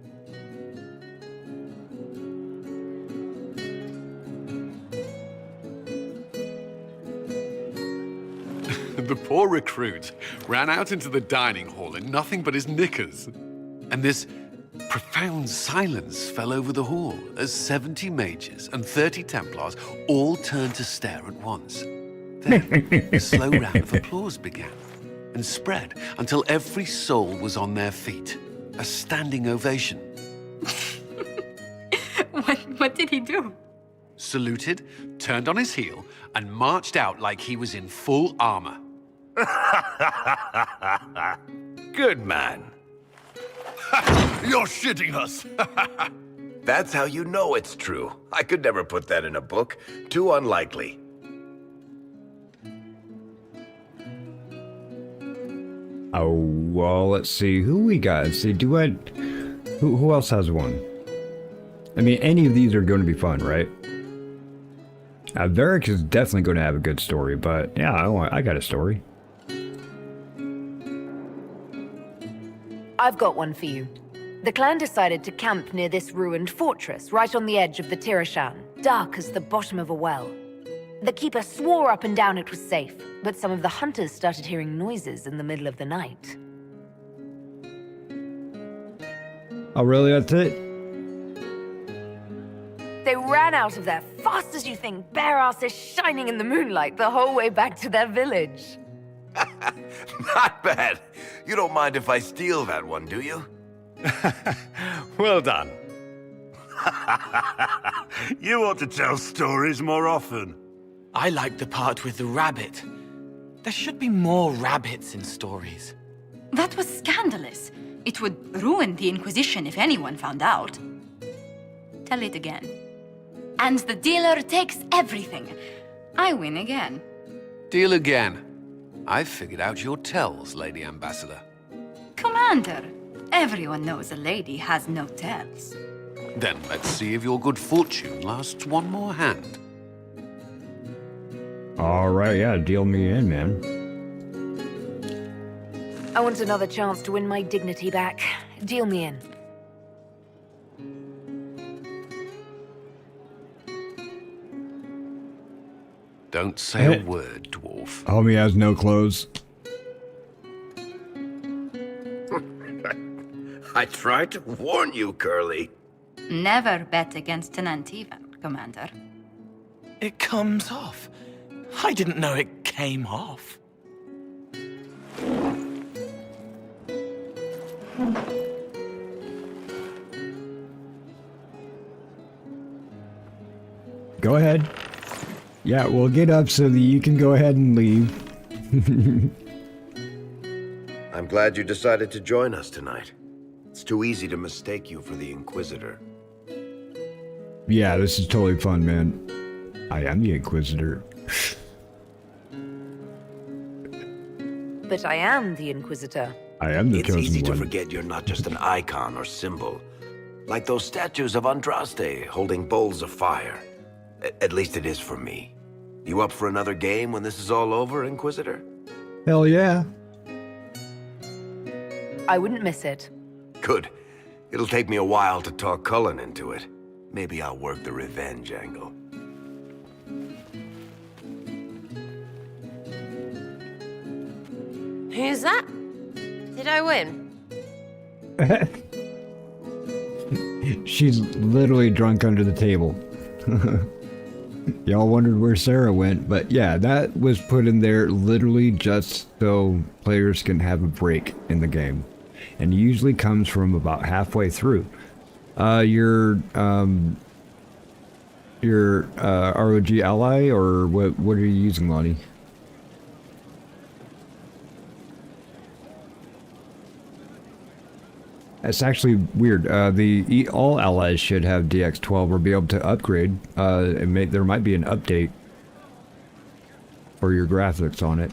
S15: The poor recruit ran out into the dining hall in nothing but his knickers. And this profound silence fell over the hall as 70 mages and 30 Templars all turned to stare at once. Then a slow round of applause began and spread until every soul was on their feet. A standing ovation.
S1: What did he do?
S15: Saluted, turned on his heel, and marched out like he was in full armor.
S12: Good man.
S13: You're shitting us.
S12: That's how you know it's true. I could never put that in a book. Too unlikely.
S3: Oh, well, let's see. Who we got? Let's see, duet. Who else has one? I mean, any of these are going to be fun, right? Varric is definitely going to have a good story, but yeah, I got a story.
S9: I've got one for you. The clan decided to camp near this ruined fortress, right on the edge of the Tirashan, dark as the bottom of a well. The keeper swore up and down it was safe, but some of the hunters started hearing noises in the middle of the night.
S3: Oh, really? That's it?
S9: They ran out of there fast as you think, bare asses shining in the moonlight the whole way back to their village.
S12: Not bad. You don't mind if I steal that one, do you?
S8: Well done.
S2: You ought to tell stories more often.
S14: I like the part with the rabbit. There should be more rabbits in stories.
S1: That was scandalous. It would ruin the Inquisition if anyone found out. Tell it again. And the dealer takes everything. I win again.
S15: Deal again. I've figured out your tells, Lady Ambassador.
S1: Commander, everyone knows a lady has no tells.
S15: Then let's see if your good fortune lasts one more hand.
S3: All right, yeah, deal me in, man.
S9: I want another chance to win my dignity back. Deal me in.
S15: Don't say a word, dwarf.
S3: Homie has no clothes.
S12: I tried to warn you, Curly.
S1: Never bet against an Antivan, Commander.
S14: It comes off. I didn't know it came off.
S3: Go ahead. Yeah, we'll get up so that you can go ahead and leave.
S12: I'm glad you decided to join us tonight. It's too easy to mistake you for the Inquisitor.
S3: Yeah, this is totally fun, man. I am the Inquisitor.
S9: But I am the Inquisitor.
S3: I am the chosen one.
S12: It's easy to forget you're not just an icon or symbol. Like those statues of Andraste holding bowls of fire. At least it is for me. You up for another game when this is all over, Inquisitor?
S3: Hell yeah.
S9: I wouldn't miss it.
S12: Good. It'll take me a while to talk Cullen into it. Maybe I'll work the revenge angle.
S16: Who's that? Did I win?
S3: She's literally drunk under the table. Y'all wondered where Sarah went, but yeah, that was put in there literally just so players can have a break in the game. And it usually comes from about halfway through. Your ROG Ally, or what are you using, Lonnie? It's actually weird. All allies should have DX12 or be able to upgrade. There might be an update for your graphics on it,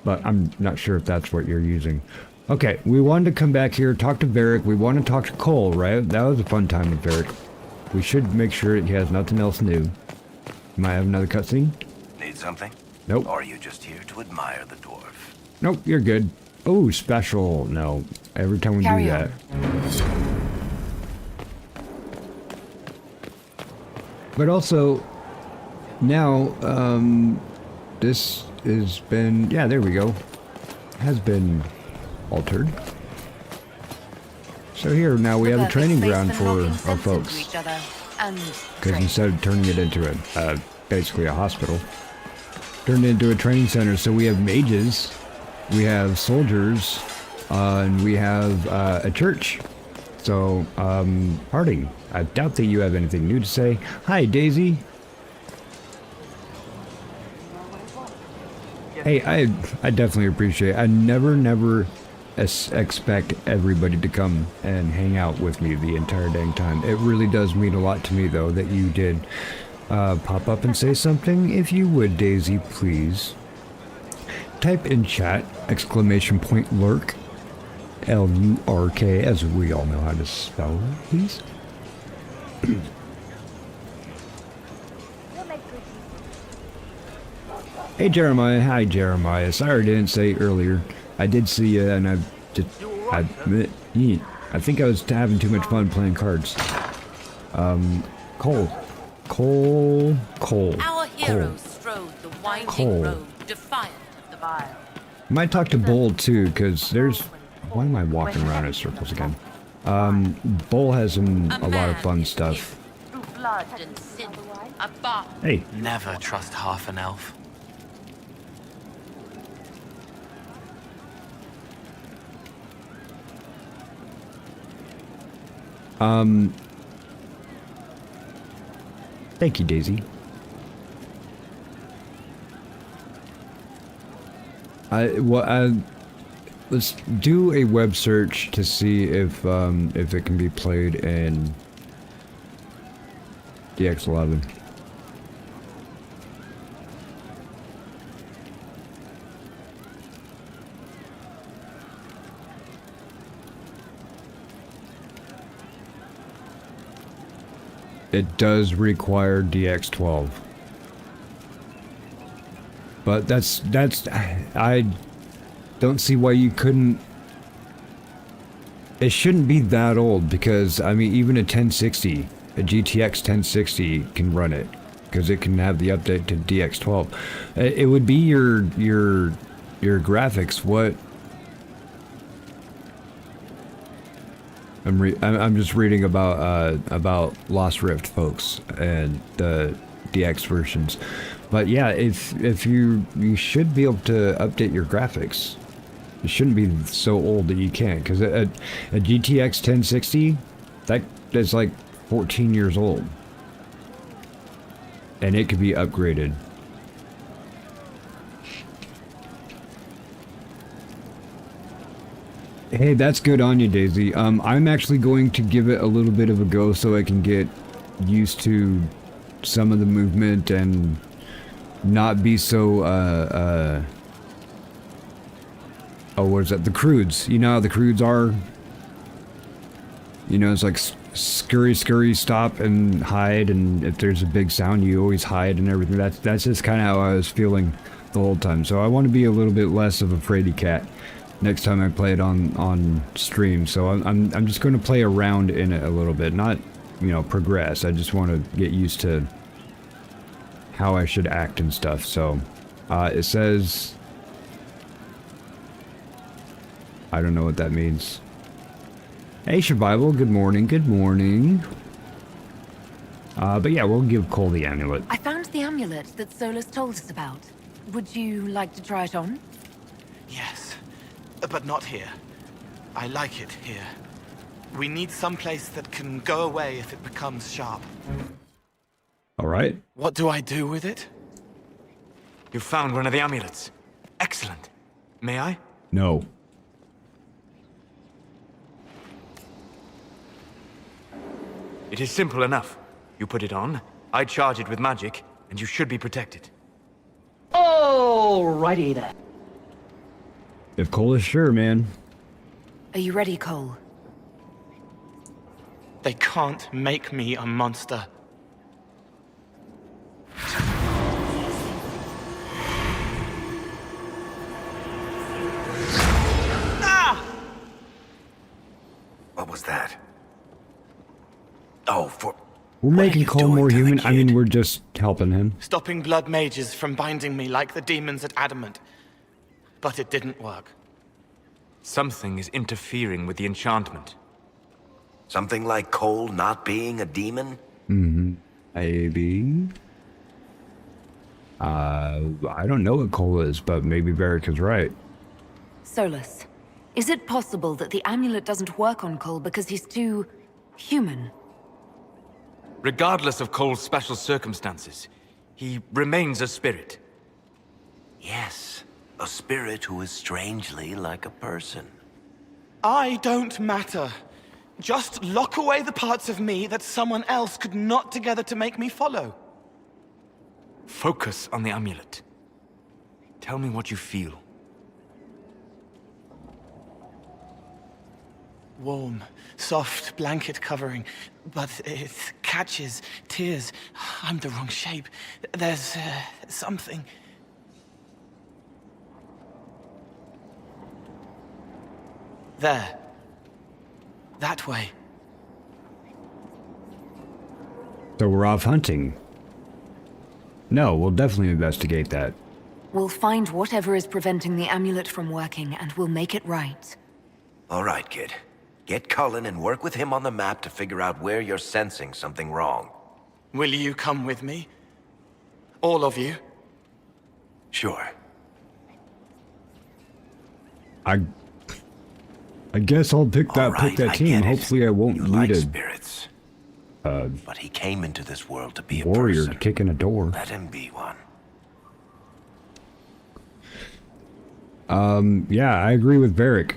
S3: but I'm not sure if that's what you're using. Okay, we wanted to come back here, talk to Varric. We want to talk to Cole, right? That was a fun time with Varric. We should make sure he has nothing else new. Might have another cutscene?
S12: Need something?
S3: Nope.
S12: Or are you just here to admire the dwarf?
S3: Nope, you're good. Oh, special. No. Every time we do that. But also, now, this has been, yeah, there we go. Has been altered. So here, now we have a training ground for our folks. Because instead of turning it into basically a hospital, turned it into a training center. So we have mages, we have soldiers, and we have a church. So, Harding, I doubt that you have anything new to say. Hi, Daisy. Hey, I definitely appreciate it. I never expect everybody to come and hang out with me the entire dang time. It really does mean a lot to me, though, that you did pop up and say something. If you would, Daisy, please. Type in chat, !lurk, L-U-R-K, as we all know how to spell it, please. Hey, Jeremiah. Hi, Jeremiah. Sorry I didn't say earlier. I did see you, and I think I was having too much fun playing cards. Cole.
S16: Our heroes strode the winding road, defiant of the vile.
S3: Might talk to Bull too, because there's. Why am I walking around in circles again? Bull has a lot of fun stuff. Hey.
S14: Never trust half an elf.
S3: Thank you, Daisy. Let's do a web search to see if it can be played in DX11. It does require DX12. But I don't see why you couldn't. It shouldn't be that old, because I mean even a 1060, a GTX 1060 can run it, because it can have the update to DX12. It would be your graphics. What? I'm just reading about Lost Rift, folks, and the DX versions. But yeah, if you should be able to update your graphics. It shouldn't be so old that you can't, because a GTX 1060, that is like 14 years old, and it could be upgraded. Hey, that's good on you, Daisy. I'm actually going to give it a little bit of a go so I can get used to some of the movement and not be so, oh, what is that? The crudes. You know how the crudes are? You know, it's like scurry, stop and hide, and if there's a big sound, you always hide and everything. That's just kind of how I was feeling the whole time. So I want to be a little bit less of a fraidy cat next time I play it on stream. So I'm just going to play around in it a little bit, not, you know, progress. I just want to get used to how I should act and stuff. So it says I don't know what that means. Hey, Survival, good morning, good morning. But yeah, we'll give Cole the amulet.
S9: I found the amulet that Solus told us about. Would you like to try it on?
S14: Yes, but not here. I like it here. We need someplace that can go away if it becomes sharp.
S3: All right.
S14: What do I do with it?
S17: You found one of the amulets. Excellent. May I?
S3: No.
S17: It is simple enough. You put it on, I charge it with magic, and you should be protected.
S18: Alrighty then.
S3: If Cole is sure, man.
S9: Are you ready, Cole?
S14: They can't make me a monster.
S12: What was that? Oh,
S3: We're making Cole more human. I mean, we're just helping him.
S14: Stopping blood mages from binding me like the demons at Adamant. But it didn't work.
S17: Something is interfering with the enchantment.
S12: Something like Cole not being a demon?
S3: Maybe. I don't know what Cole is, but maybe Varric is right.
S9: Solus, is it possible that the amulet doesn't work on Cole because he's too human?
S17: Regardless of Cole's special circumstances, he remains a spirit.
S12: Yes, a spirit who is strangely like a person.
S14: I don't matter. Just lock away the parts of me that someone else could knot together to make me follow.
S17: Focus on the amulet. Tell me what you feel.
S14: Warm, soft blanket covering, but it catches tears. I'm the wrong shape. There's something. There. That way.
S3: So we're off hunting. No, we'll definitely investigate that.
S9: We'll find whatever is preventing the amulet from working, and we'll make it right.
S12: All right, kid. Get Cullen and work with him on the map to figure out where you're sensing something wrong.
S14: Will you come with me? All of you?
S12: Sure.
S3: I guess I'll pick that team. Hopefully I won't need a
S12: spirits. But he came into this world to be a
S3: warrior
S12: person.
S3: kicking a door.
S12: Let him be one.
S3: Yeah, I agree with Varric.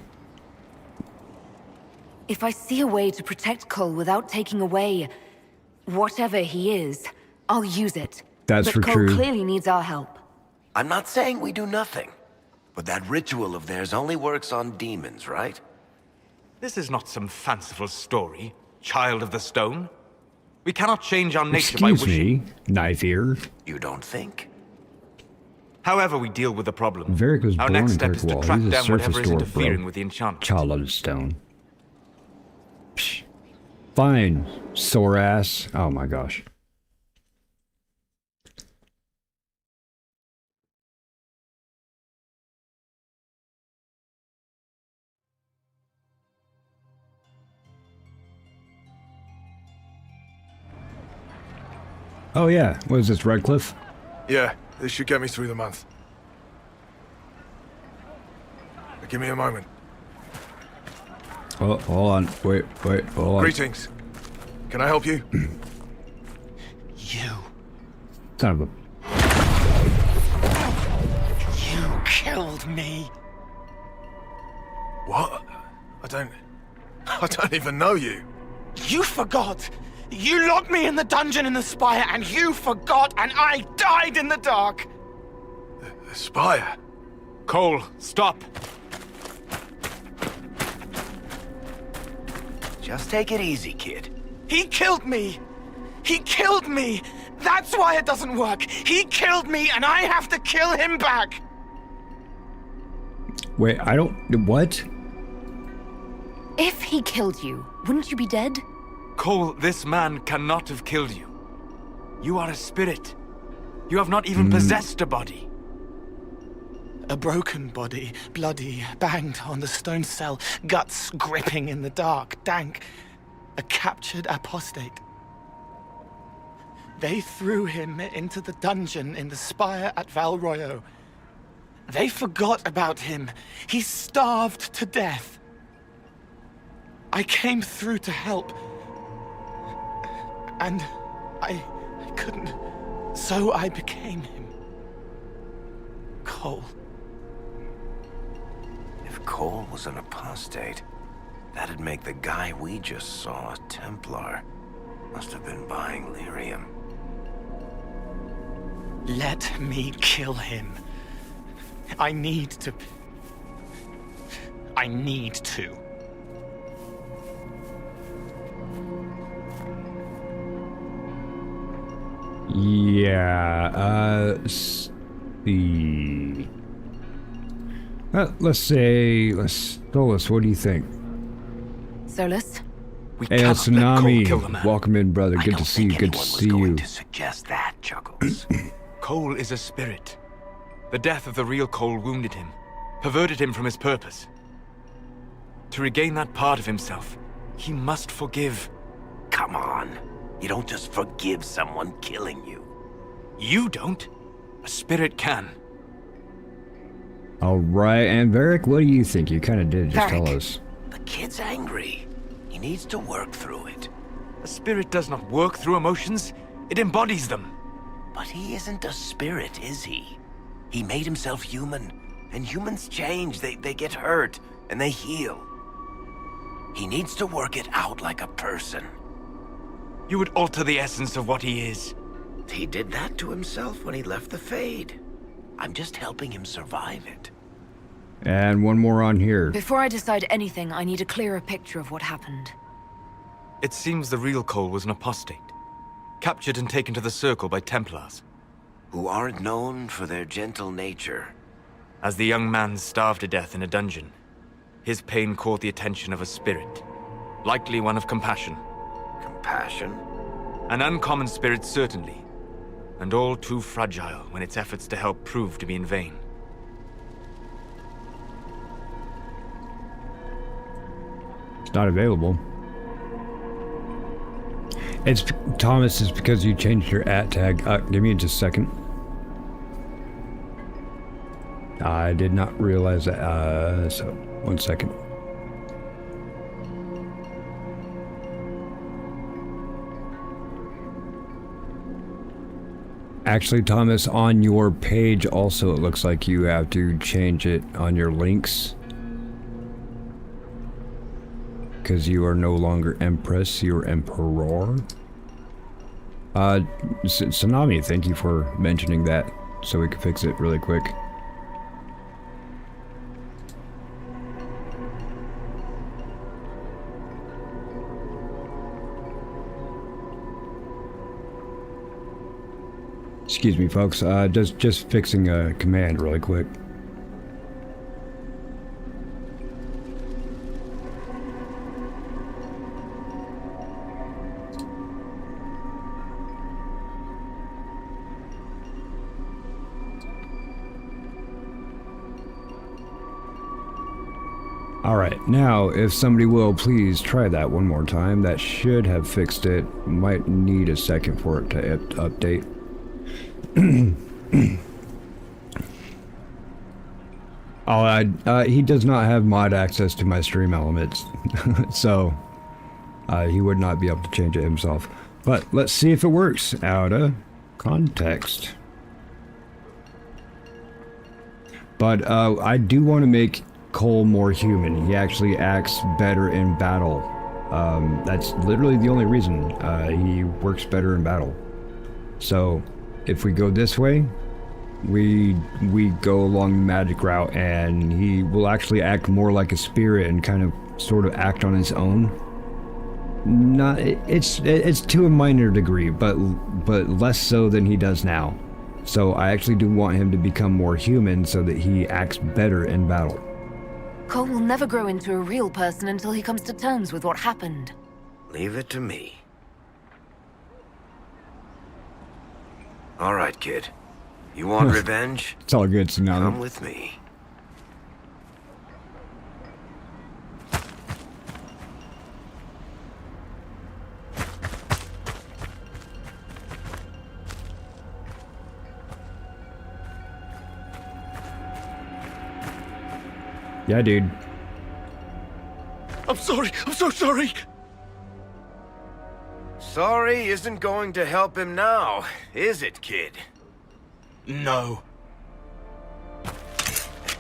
S9: If I see a way to protect Cole without taking away whatever he is, I'll use it.
S3: That's for
S9: Cole
S3: true.
S9: Clearly needs our help.
S12: I'm not saying we do nothing. But that ritual of theirs only works on demons, right?
S17: This is not some fanciful story, child of the stone. We cannot change our nature by wishing.
S3: Excuse me, knife ear.
S12: You don't think?
S17: However we deal with the problem,
S3: Varric was
S17: our
S3: born
S17: next
S3: in
S17: step is to
S3: Kirkwall.
S17: track
S3: He's a
S17: down
S3: surface
S17: whatever is
S3: dwarf,
S17: interfering
S3: bro.
S17: with the enchantment.
S3: Child of stone. Psh. Fine, sore ass. Oh my gosh. Oh yeah, what is this, Redcliffe?
S13: Yeah, this should get me through the month. Give me a moment.
S3: Oh, hold on. Wait, hold on.
S13: Greetings. Can I help you?
S14: You.
S3: Son of a...
S14: You killed me.
S13: What? I don't even know you.
S14: You forgot. You locked me in the dungeon in the spire, and you forgot, and I died in the dark.
S13: The spire?
S17: Cole, stop.
S12: Just take it easy, kid.
S14: He killed me. He killed me. That's why it doesn't work. He killed me, and I have to kill him back.
S3: Wait, I don't... What?
S9: If he killed you, wouldn't you be dead?
S17: Cole, this man cannot have killed you. You are a spirit. You have not even possessed a body.
S14: A broken body, bloody, banged on the stone cell, guts gripping in the dark, dank. A captured apostate. They threw him into the dungeon in the spire at Val Royo. They forgot about him. He starved to death. I came through to help. And I couldn't. So I became him. Cole.
S12: If Cole was an apostate, that'd make the guy we just saw a Templar. Must have been buying lyrium.
S14: Let me kill him. I need to.
S3: Yeah, see. Let's say, Solus, what do you think?
S9: Solus?
S3: Hey, Tsunami, welcome in, brother. Good to see you, good to see you.
S12: To suggest that, Chuckles.
S17: Cole is a spirit. The death of the real Cole wounded him, perverted him from his purpose. To regain that part of himself, he must forgive.
S12: Come on. You don't just forgive someone killing you.
S17: You don't. A spirit can.
S3: All right, and Varric, what do you think? You kind of did just tell us.
S12: The kid's angry. He needs to work through it.
S17: A spirit does not work through emotions. It embodies them.
S12: But he isn't a spirit, is he? He made himself human. And humans change. They get hurt. And they heal. He needs to work it out like a person.
S17: You would alter the essence of what he is.
S12: He did that to himself when he left the Fade. I'm just helping him survive it.
S3: And one more on here.
S9: Before I decide anything, I need a clearer picture of what happened.
S17: It seems the real Cole was an apostate. Captured and taken to the Circle by Templars.
S12: Who aren't known for their gentle nature.
S17: As the young man starved to death in a dungeon, his pain caught the attention of a spirit. Likely one of compassion.
S12: Compassion?
S17: An uncommon spirit, certainly. And all too fragile when its efforts to help prove to be in vain.
S3: It's not available. It's Thomas, it's because you changed your @ tag. Give me just a second. I did not realize that. So, 1 second. Actually, Thomas, on your page also, it looks like you have to change it on your links. Because you are no longer Empress, you're Emperor. Tsunami, thank you for mentioning that, so we can fix it really quick. Excuse me, folks. Just fixing a command really quick. Alright, now if somebody will please try that one more time. That should have fixed it. Might need a second for it to update. He does not have mod access to my stream elements, so he would not be able to change it himself. But let's see if it works out of context. But I do want to make Cole more human. He actually acts better in battle. That's literally the only reason he works better in battle. So if we go this way, we go along the magic route, and he will actually act more like a spirit and kind of sort of act on his own. Not it's to a minor degree, but less so than he does now. So I actually do want him to become more human so that he acts better in battle.
S9: Cole will never grow into a real person until he comes to terms with what happened.
S12: Leave it to me. All right, kid. You want revenge?
S3: It's all good, Tsunami.
S12: Come with me.
S3: Yeah, dude.
S13: I'm sorry. I'm so sorry.
S12: Sorry isn't going to help him now, is it, kid?
S14: No.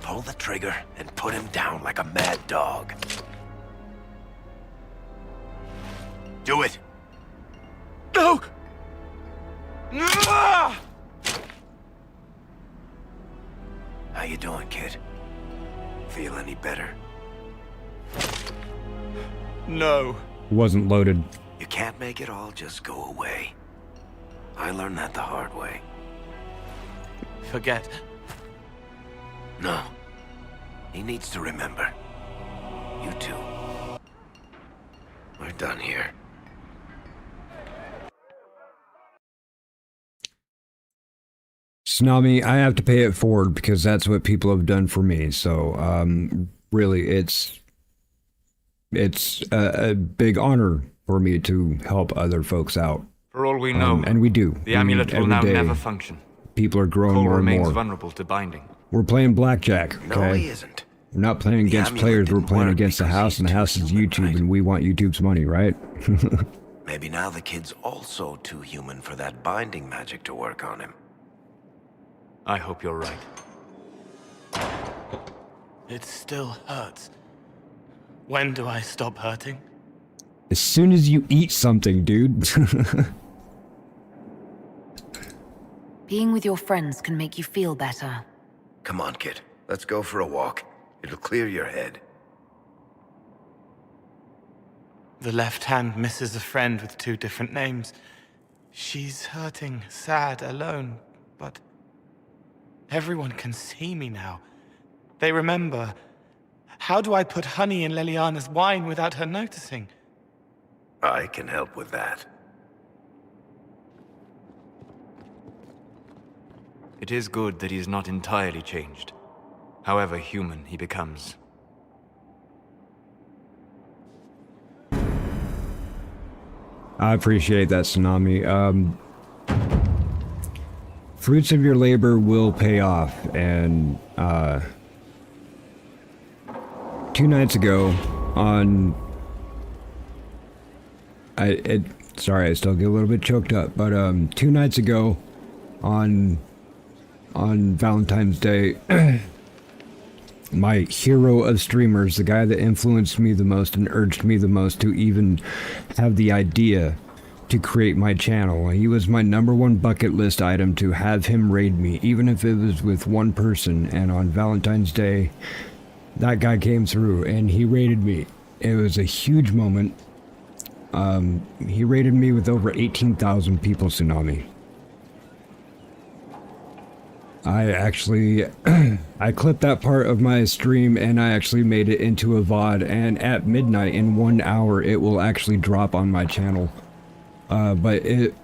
S12: Pull the trigger and put him down like a mad dog. Do it.
S14: No!
S12: How you doing, kid? Feel any better?
S14: No.
S3: Wasn't loaded.
S12: You can't make it all just go away. I learned that the hard way.
S14: Forget.
S12: No. He needs to remember. You too. We're done here.
S3: Tsunami, I have to pay it forward because that's what people have done for me. So, really, it's a big honor for me to help other folks out.
S17: For all we know,
S3: and we do.
S17: The amulet will now
S3: Every day,
S17: never function.
S3: People are growing
S17: Cole
S3: more and
S17: remains
S3: more.
S17: vulnerable to binding.
S3: We're playing blackjack, okay?
S12: No, he isn't.
S3: We're not playing against players, we're playing against the house, and the house is YouTube, and we want YouTube's money, right?
S12: Maybe now the kid's also too human for that binding magic to work on him.
S17: I hope you're right.
S14: It still hurts. When do I stop hurting?
S3: As soon as you eat something, dude.
S9: Being with your friends can make you feel better.
S12: Come on, kid. Let's go for a walk. It'll clear your head.
S14: The left hand misses a friend with 2 different names. She's hurting, sad, alone, but everyone can see me now. They remember. How do I put honey in Leliana's wine without her noticing?
S12: I can help with that.
S17: It is good that he is not entirely changed, however human he becomes.
S3: I appreciate that, Tsunami. Fruits of your labor will pay off, and 2 nights ago on... sorry, I still get a little bit choked up, but 2 nights ago on Valentine's Day, my hero of streamers, the guy that influenced me the most and urged me the most to even have the idea to create my channel. He was my #1 bucket list item to have him raid me, even if it was with one person. And on Valentine's Day, that guy came through and he raided me. It was a huge moment. He raided me with over 18,000 people, Tsunami. I actually, I clipped that part of my stream and I actually made it into a VOD, and at midnight in 1 hour it will actually drop on my channel. But it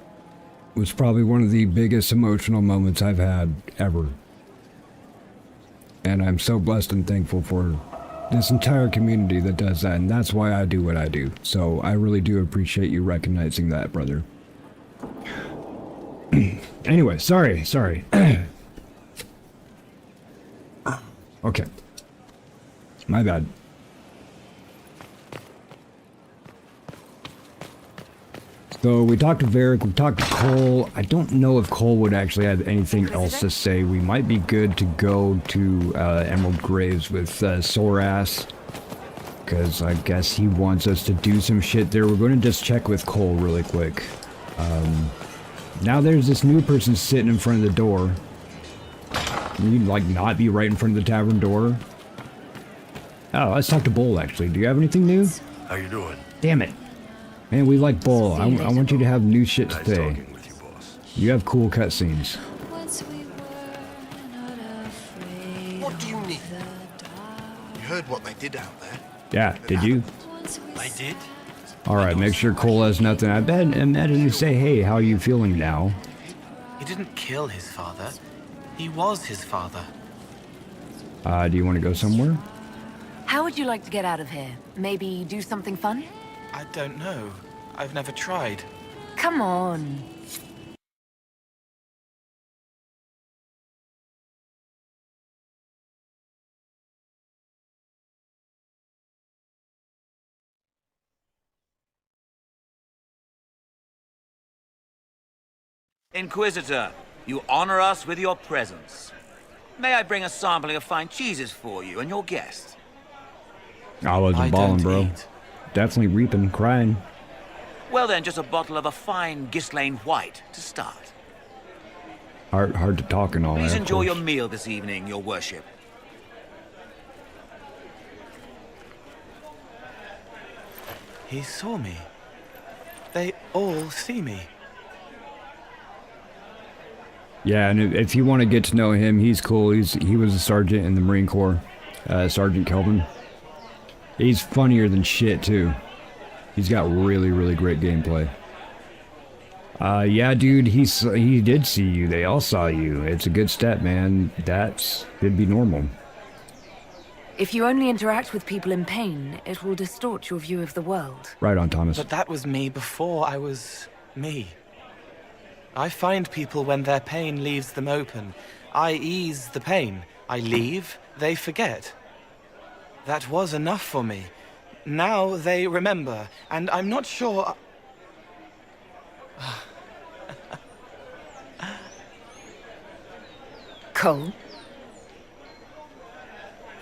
S3: was probably one of the biggest emotional moments I've had ever. And I'm so blessed and thankful for this entire community that does that, and that's why I do what I do. So I really do appreciate you recognizing that, brother. Anyway, sorry. Okay. My bad. So we talked to Varric, we talked to Cole. I don't know if Cole would actually have anything else to say. We might be good to go to Emerald Graves with Sorass, because I guess he wants us to do some shit there. We're going to just check with Cole really quick. Now there's this new person sitting in front of the door. You'd like not be right in front of the tavern door. Oh, let's talk to Bull actually. Do you have anything new?
S13: How you doing?
S3: Damn it. Man, we like Bull. I want you to have new shit to say. You have cool cutscenes.
S13: What do you need? You heard what they did out there?
S3: Yeah, did you?
S14: I did?
S3: Alright, make sure Cole has nothing. I bet, imagine you say, hey, how are you feeling now?
S14: He didn't kill his father. He was his father.
S3: Do you want to go somewhere?
S9: How would you like to get out of here? Maybe do something fun?
S14: I don't know. I've never tried.
S9: Come on.
S18: Inquisitor, you honor us with your presence. May I bring a sampling of fine cheeses for you and your guest?
S3: I wasn't balling, bro.
S18: eat.
S3: Definitely reaping, crying.
S18: Well then, just a bottle of a fine Ghislaine White to start.
S3: Hard to talk and all
S18: Please
S3: that.
S18: enjoy your meal this evening, your worship.
S14: He saw me. They all see me.
S3: Yeah, and if you want to get to know him, he's cool. He was a sergeant in the Marine Corps, Sergeant Kelvin. He's funnier than shit too. He's got really, really great gameplay. Yeah, dude, he did see you. They all saw you. It's a good step, man. It'd be normal.
S9: If you only interact with people in pain, it will distort your view of the world.
S3: Right on, Thomas.
S14: But that was me before I was me. I find people when their pain leaves them open. I ease the pain. I leave, they forget. That was enough for me. Now they remember, and I'm not sure...
S9: Cole?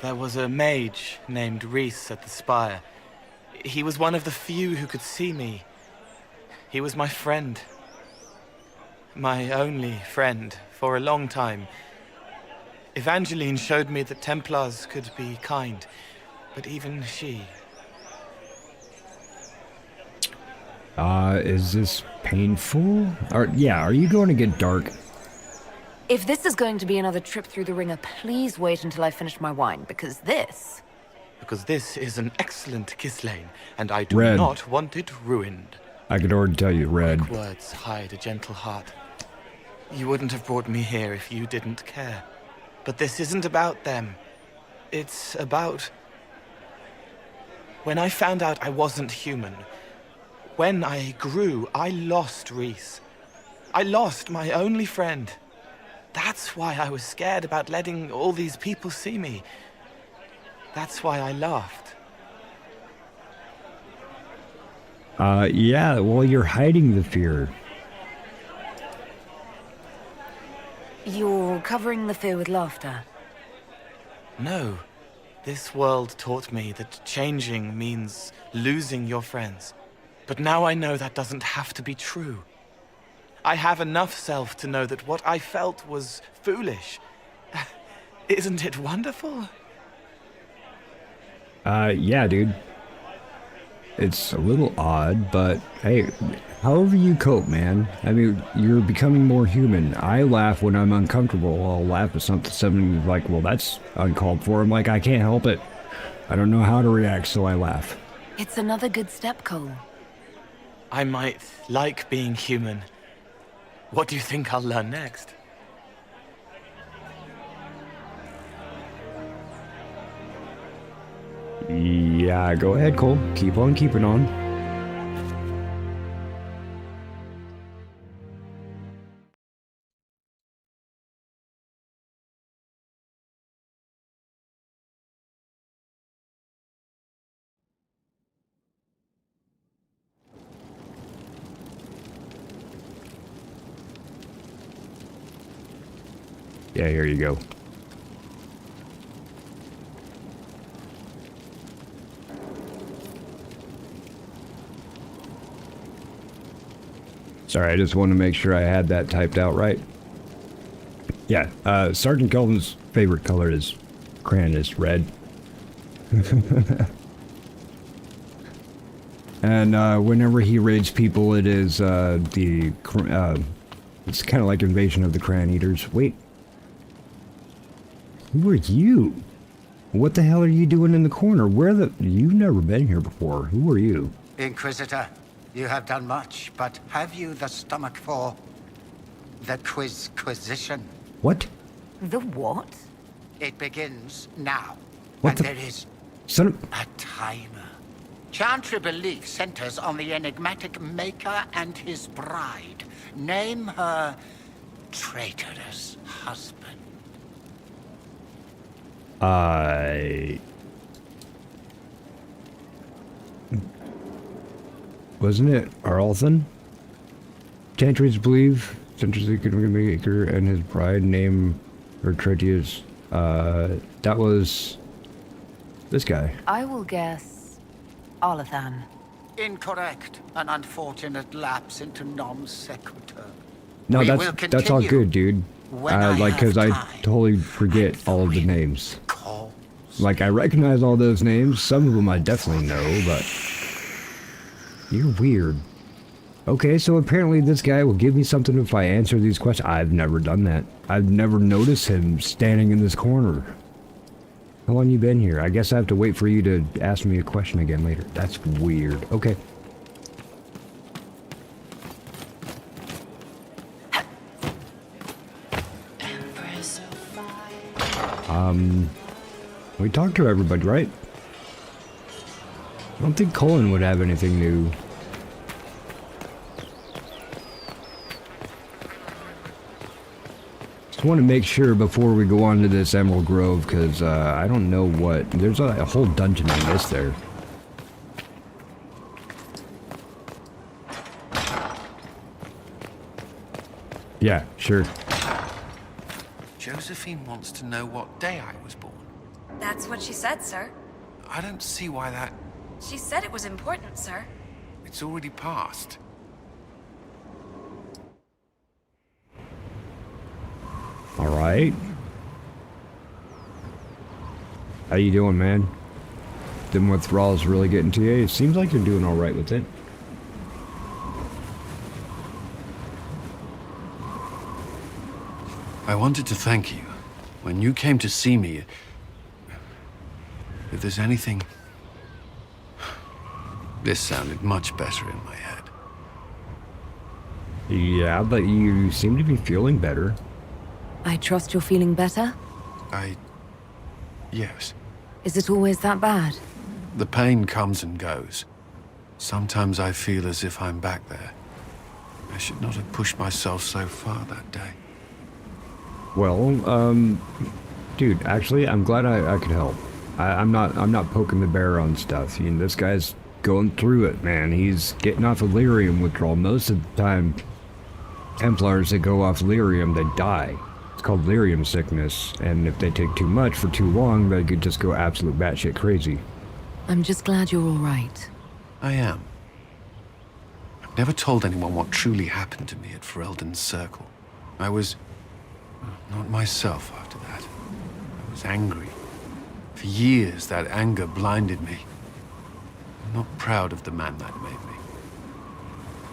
S14: There was a mage named Reese at the spire. He was one of the few who could see me. He was my friend. My only friend for a long time. Evangeline showed me that Templars could be kind, but even she...
S3: Is this painful? Are you going to get dark?
S9: If this is going to be another trip through the ringer, please wait until I finish my wine, because this...
S14: Because this is an excellent Ghislaine, and I do
S3: Red.
S14: not want it ruined.
S3: I could already tell you, Red.
S14: Quick words hide a gentle heart. You wouldn't have brought me here if you didn't care. But this isn't about them. It's about... When I found out I wasn't human, when I grew, I lost Reese. I lost my only friend. That's why I was scared about letting all these people see me. That's why I laughed.
S3: Yeah, well, you're hiding the fear.
S9: You're covering the fear with laughter.
S14: No. This world taught me that changing means losing your friends. But now I know that doesn't have to be true. I have enough self to know that what I felt was foolish. Isn't it wonderful?
S3: Yeah, dude. It's a little odd, but hey, however you cope, man. I mean, you're becoming more human. I laugh when I'm uncomfortable. I'll laugh at something like, well, that's uncalled for. I'm like, I can't help it. I don't know how to react, so I laugh.
S9: It's another good step, Cole.
S14: I might like being human. What do you think I'll learn next?
S3: Yeah, go ahead, Cole. Keep on keeping on. Yeah, here you go. Sorry, I just wanted to make sure I had that typed out right. Yeah, Sergeant Kelvin's favorite color is crayon is red. And whenever he raids people, it is it's kind of like Invasion of the Crayon Eaters. Wait. Who are you? What the hell are you doing in the corner? You've never been here before. Who are you?
S4: Inquisitor, you have done much, but have you the stomach for the Inquisition?
S3: What?
S9: The what?
S4: It begins now.
S3: What
S4: and there is
S3: a
S4: timer. Chantry belief centers on the enigmatic Maker and his bride. Name her traitorous husband.
S3: Wasn't it Arlthan? Chantries believe Essentially, Maker and his bride named Hertretius. That was this guy.
S9: I will guess Olathan.
S19: Incorrect. An unfortunate lapse into non sequitur.
S3: No, that's all good, dude. Like, cause I totally forget all of the names. Like, I recognize all those names. Some of them I definitely know, but you're weird. Okay, so apparently this guy will give me something if I answer these questions. I've never done that. I've never noticed him standing in this corner. How long you been here? I guess I have to wait for you to ask me a question again later. That's weird. Okay. We talked to everybody, right? I don't think Colin would have anything new. Just want to make sure before we go on to this Emerald Grove, because I don't know what... There's a whole dungeon I missed there. Yeah, sure.
S15: Josephine wants to know what day I was born.
S20: That's what she said, sir.
S15: I don't see why that...
S20: She said it was important, sir.
S15: It's already passed.
S3: Alright. How you doing, man? Them withdrawals really getting to you? It seems like you're doing alright with it.
S15: I wanted to thank you. When you came to see me, if there's anything... This sounded much better in my head.
S3: Yeah, but you seem to be feeling better.
S9: I trust you're feeling better?
S15: Yes.
S9: Is it always that bad?
S15: The pain comes and goes. Sometimes I feel as if I'm back there. I should not have pushed myself so far that day.
S3: Well, dude, actually, I'm glad I could help. I'm not poking the bear on stuff. You know, this guy's going through it, man. He's getting off of lyrium withdrawal. Most of the time, Templars that go off lyrium, they die. It's called lyrium sickness, and if they take too much for too long, they could just go absolute batshit crazy.
S9: I'm just glad you're all right.
S15: I am. I've never told anyone what truly happened to me at Ferelden's Circle. I was... not myself after that. I was angry. For years, that anger blinded me. I'm not proud of the man that made me.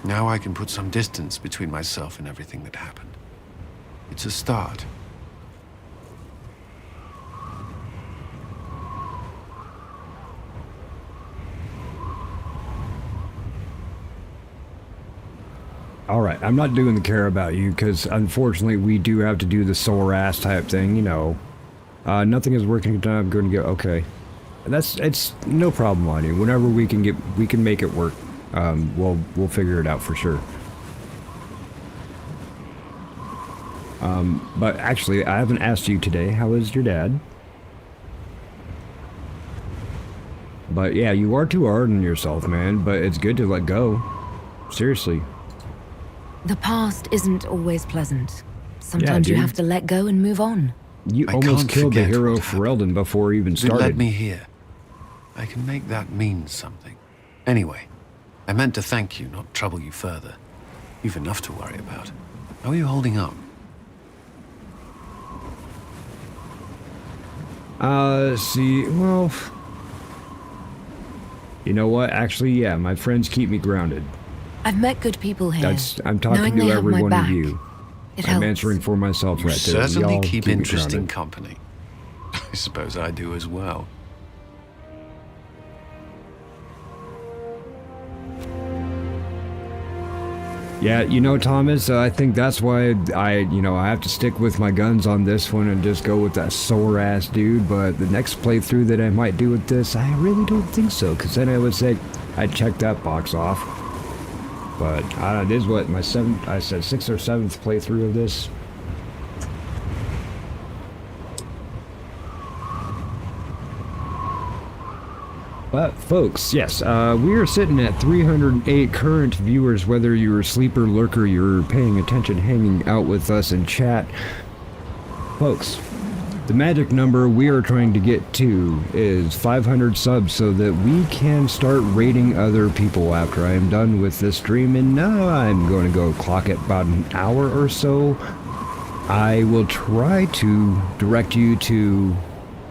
S15: Now I can put some distance between myself and everything that happened. It's a start.
S3: Alright, I'm not doing the care about you, because unfortunately we do have to do the sore ass type thing, you know. Nothing is working, I'm going to go, okay. It's no problem on you. Whenever we can make it work. We'll figure it out for sure. But actually, I haven't asked you today, how is your dad? But yeah, you are too hard on yourself, man, but it's good to let go. Seriously.
S9: The past isn't always pleasant. Sometimes you have to let go and move on.
S3: You almost killed the hero Ferelden before he even started.
S15: You led me here. I can make that mean something. Anyway, I meant to thank you, not trouble you further. You've enough to worry about. How are you holding up?
S3: See, well... You know what? Actually, yeah, my friends keep me grounded.
S9: I've met good people here.
S3: I'm talking to every one of you.
S9: It
S3: I'm
S9: helps.
S3: answering for myself right there.
S15: You certainly
S3: Y'all
S15: keep
S3: me
S15: interesting
S3: grounded.
S15: company. I suppose I do as well.
S3: Yeah, you know, Thomas, I think that's why I have to stick with my guns on this one and just go with that sore-ass dude, but the next playthrough that I might do with this, I really don't think so, because then I would say I'd check that box off. But, this is what, my 6th or 7th playthrough of this. But folks, yes, we are sitting at 308 current viewers, whether you're a sleeper, lurker, you're paying attention, hanging out with us in chat. Folks, the magic number we are trying to get to is 500 subs so that we can start rating other people after I am done with this stream. And now I'm going to go clock at about an hour or so. I will try to direct you to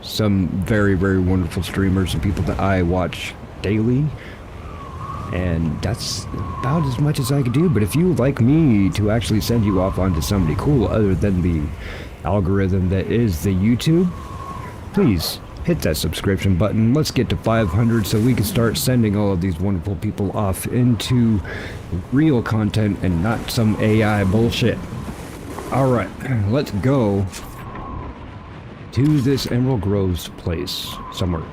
S3: some very, very wonderful streamers and people that I watch daily. And that's about as much as I could do. But if you would like me to actually send you off onto somebody cool other than the algorithm that is the YouTube, please hit that subscription button. Let's get to 500 so we can start sending all of these wonderful people off into real content and not some AI bullshit. Alright, let's go to this Emerald Groves place somewhere.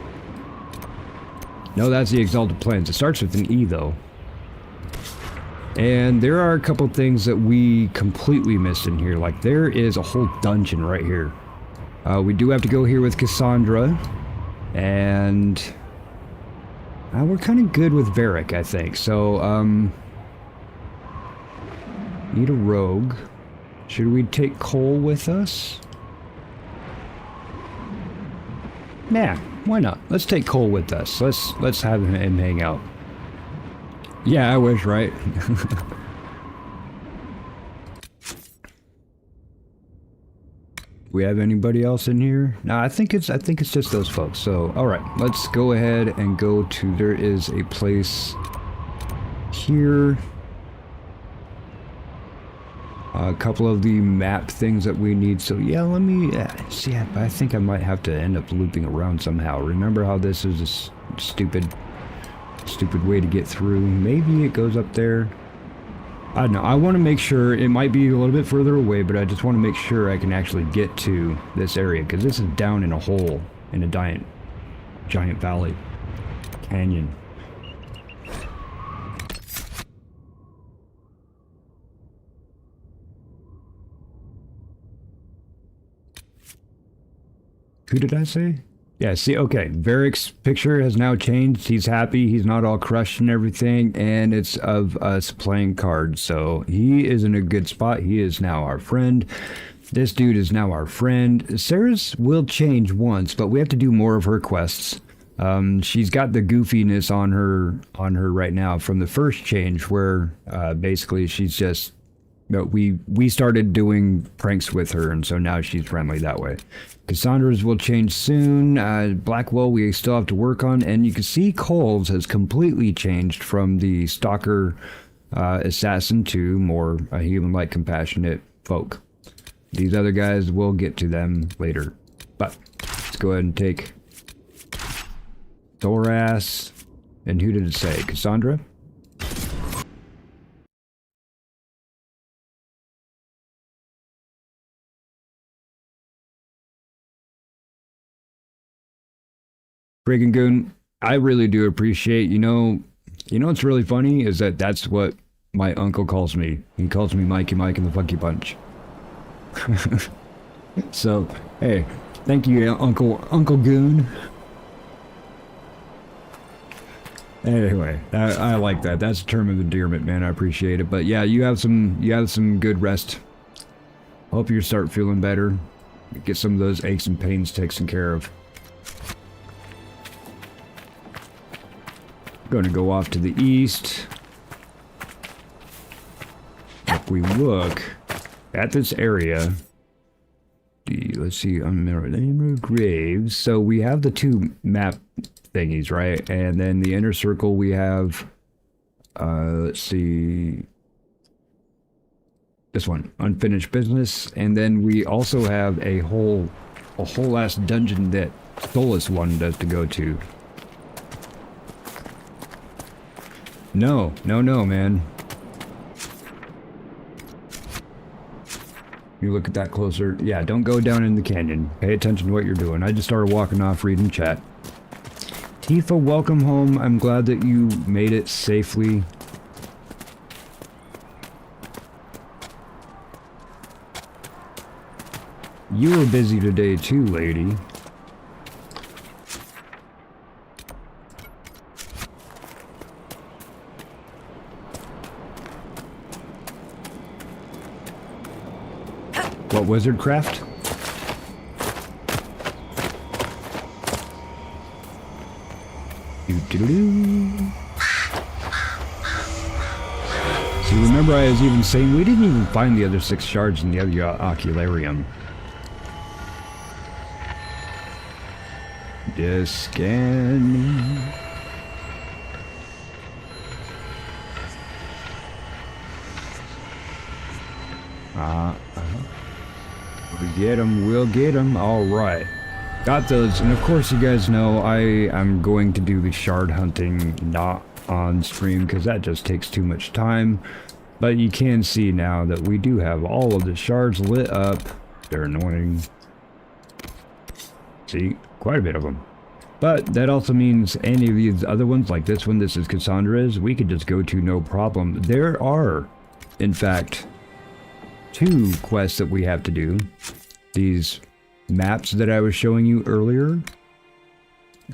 S3: No, that's the Exalted Plains. It starts with an E though. And there are a couple things that we completely missed in here. Like there is a whole dungeon right here. We do have to go here with Cassandra. And we're kind of good with Varric, I think. So, need a rogue. Should we take Cole with us? Nah, why not? Let's take Cole with us. Let's have him hang out. Yeah, I wish, right? We have anybody else in here? No, I think it's just those folks. So, all right, let's go ahead and go to. There is a place here. A couple of the map things that we need. So yeah, let me see. I think I might have to end up looping around somehow. Remember how this is a stupid way to get through? Maybe it goes up there. I don't know. I want to make sure. It might be a little bit further away, but I just want to make sure I can actually get to this area because this is down in a hole in a giant valley canyon. Who did I say? Yeah, see, okay, Varric's picture has now changed. He's happy, he's not all crushed and everything, and it's of us playing cards, so he is in a good spot. He is now our friend. This dude is now our friend. Sarah's will change once, but we have to do more of her quests. She's got the goofiness on her right now from the first change where basically she's just... No, we started doing pranks with her, and so now she's friendly that way. Cassandra's will change soon. Blackwell we still have to work on, and you can see Cole's has completely changed from the stalker assassin to more a human-like compassionate folk. These other guys, we'll get to them later. But let's go ahead and take Thoras. And who did it say? Cassandra? Friggin' Goon, I really do appreciate, you know what's really funny is that that's what my uncle calls me. He calls me Mikey Mike and the Funky Punch. So, hey, thank you, Uncle Goon. Anyway, I like that. That's a term of endearment, man. I appreciate it. But yeah, you have some good rest. Hope you start feeling better. Get some of those aches and pains taken care of. Going to go off to the east. If we look at this area, let's see, Emerald Graves. So we have the two map thingies, right? And then the inner circle we have, let's see, this one, Unfinished Business. And then we also have a whole ass dungeon that Solus wanted us to go to. No, man. You look at that closer. Yeah, don't go down in the canyon. Pay attention to what you're doing. I just started walking off reading chat. Tifa, welcome home. I'm glad that you made it safely. You were busy today too, lady. What wizard craft? Doo-doo-doo. So remember I was even saying we didn't even find the other 6 shards in the other ocularium. Just scanning. We'll get them. Alright. Got those, and of course you guys know I am going to do the shard hunting not on stream because that just takes too much time. But you can see now that we do have all of the shards lit up. They're annoying. See, quite a bit of them. But that also means any of these other ones, like this one, this is Cassandra's, we could just go to no problem. There are, in fact, 2 quests that we have to do. These maps that I was showing you earlier.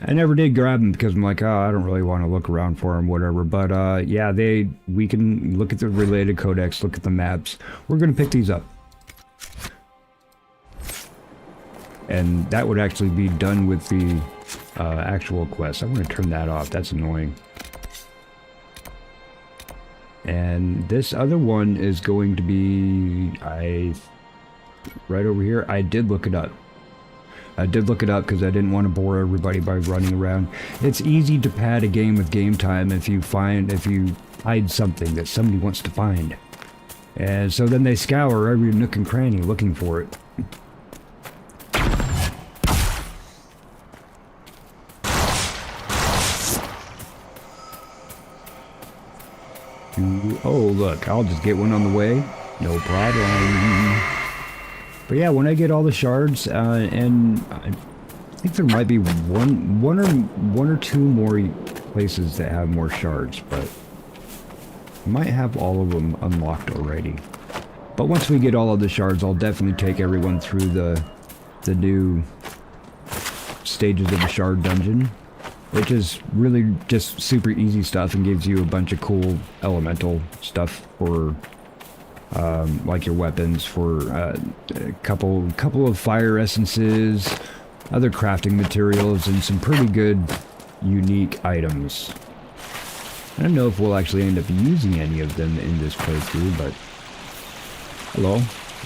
S3: I never did grab them because I'm like, oh, I don't really want to look around for them, whatever. But yeah, we can look at the related codex, look at the maps. We're going to pick these up. And that would actually be done with the actual quest. I'm going to turn that off. That's annoying. And this other one is going to be, right over here. I did look it up. I did look it up because I didn't want to bore everybody by running around. It's easy to pad a game with game time if you hide something that somebody wants to find. And so then they scour every nook and cranny looking for it. Oh, look, I'll just get one on the way. No problem. But yeah, when I get all the shards, and I think there might be one or two more places that have more shards, but I might have all of them unlocked already. But once we get all of the shards, I'll definitely take everyone through the new stages of the shard dungeon, which is really just super easy stuff and gives you a bunch of cool elemental stuff for like your weapons, for a couple of fire essences, other crafting materials, and some pretty good unique items. I don't know if we'll actually end up using any of them in this playthrough, but hello,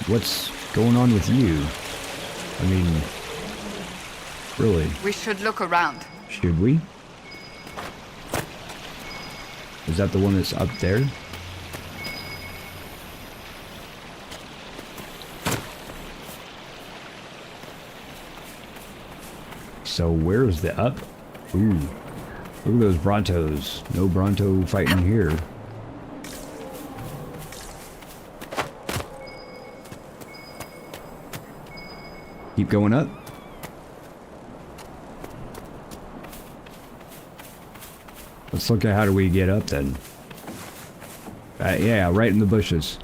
S3: what's going on with you? I mean, really?
S7: We should look around.
S3: Should we? Is that the one that's up there? So where's the up? Ooh, look at those Brontos. No Bronto fighting here. Keep going up. Let's look at how do we get up then. Yeah, right in the bushes.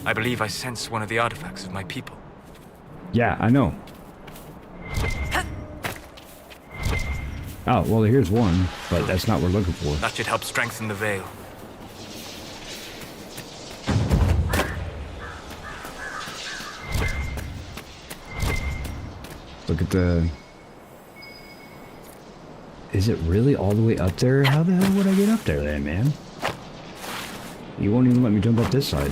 S17: I believe I sense one of the artifacts of my people.
S3: Yeah, I know. Oh, well, here's one, but that's not what we're looking for.
S17: That should help strengthen the veil.
S3: Look at the... Is it really all the way up there? How the hell would I get up there then, man? You won't even let me jump up this side.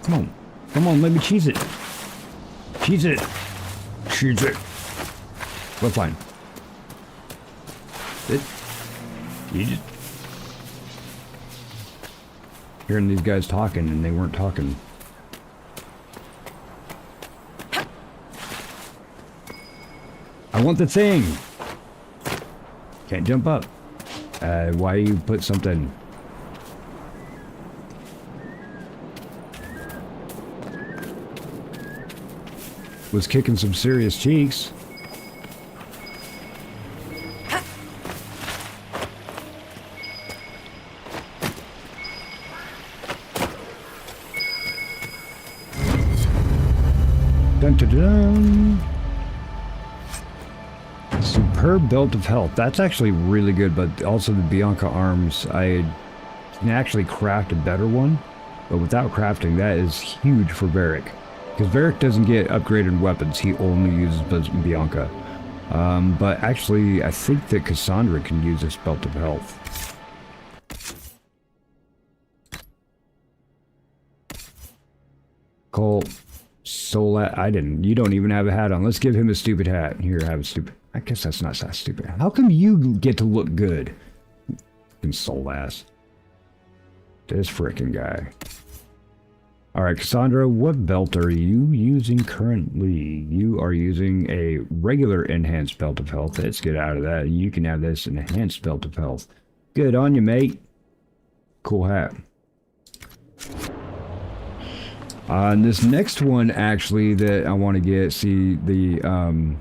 S3: Come on. Come on, let me cheese it. Cheese it. Cheese it. We're fine. You just... Hearing these guys talking and they weren't talking. I want the thing! Can't jump up. Why you put something... Was kicking some serious cheeks. Dun dun dun. Superb belt of health. That's actually really good, but also the Bianca arms. I can actually craft a better one, but without crafting, that is huge for Varric. Because Varric doesn't get upgraded weapons, he only uses Bianca. But actually, I think that Cassandra can use this Belt of Health. Cole, I didn't. You don't even have a hat on. Let's give him a stupid hat. Here, have a stupid. I guess that's not that stupid. How come you get to look good? In soul ass. This frickin' guy. Alright, Cassandra, what belt are you using currently? You are using a regular enhanced belt of health. Let's get out of that. You can have this enhanced belt of health. Good on you, mate. Cool hat. And this next one, actually, that I want to get, see the,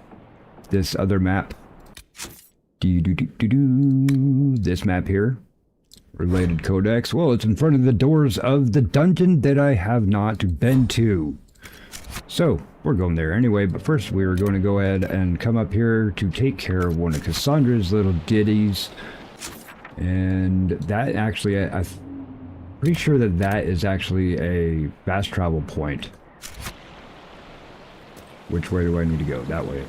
S3: this other map. This map here. Related codex. Well, it's in front of the doors of the dungeon that I have not been to. So, we're going there anyway, but first we are going to go ahead and come up here to take care of one of Cassandra's little ditties. And that actually, I'm pretty sure that that is actually a fast travel point. Which way do I need to go? That way.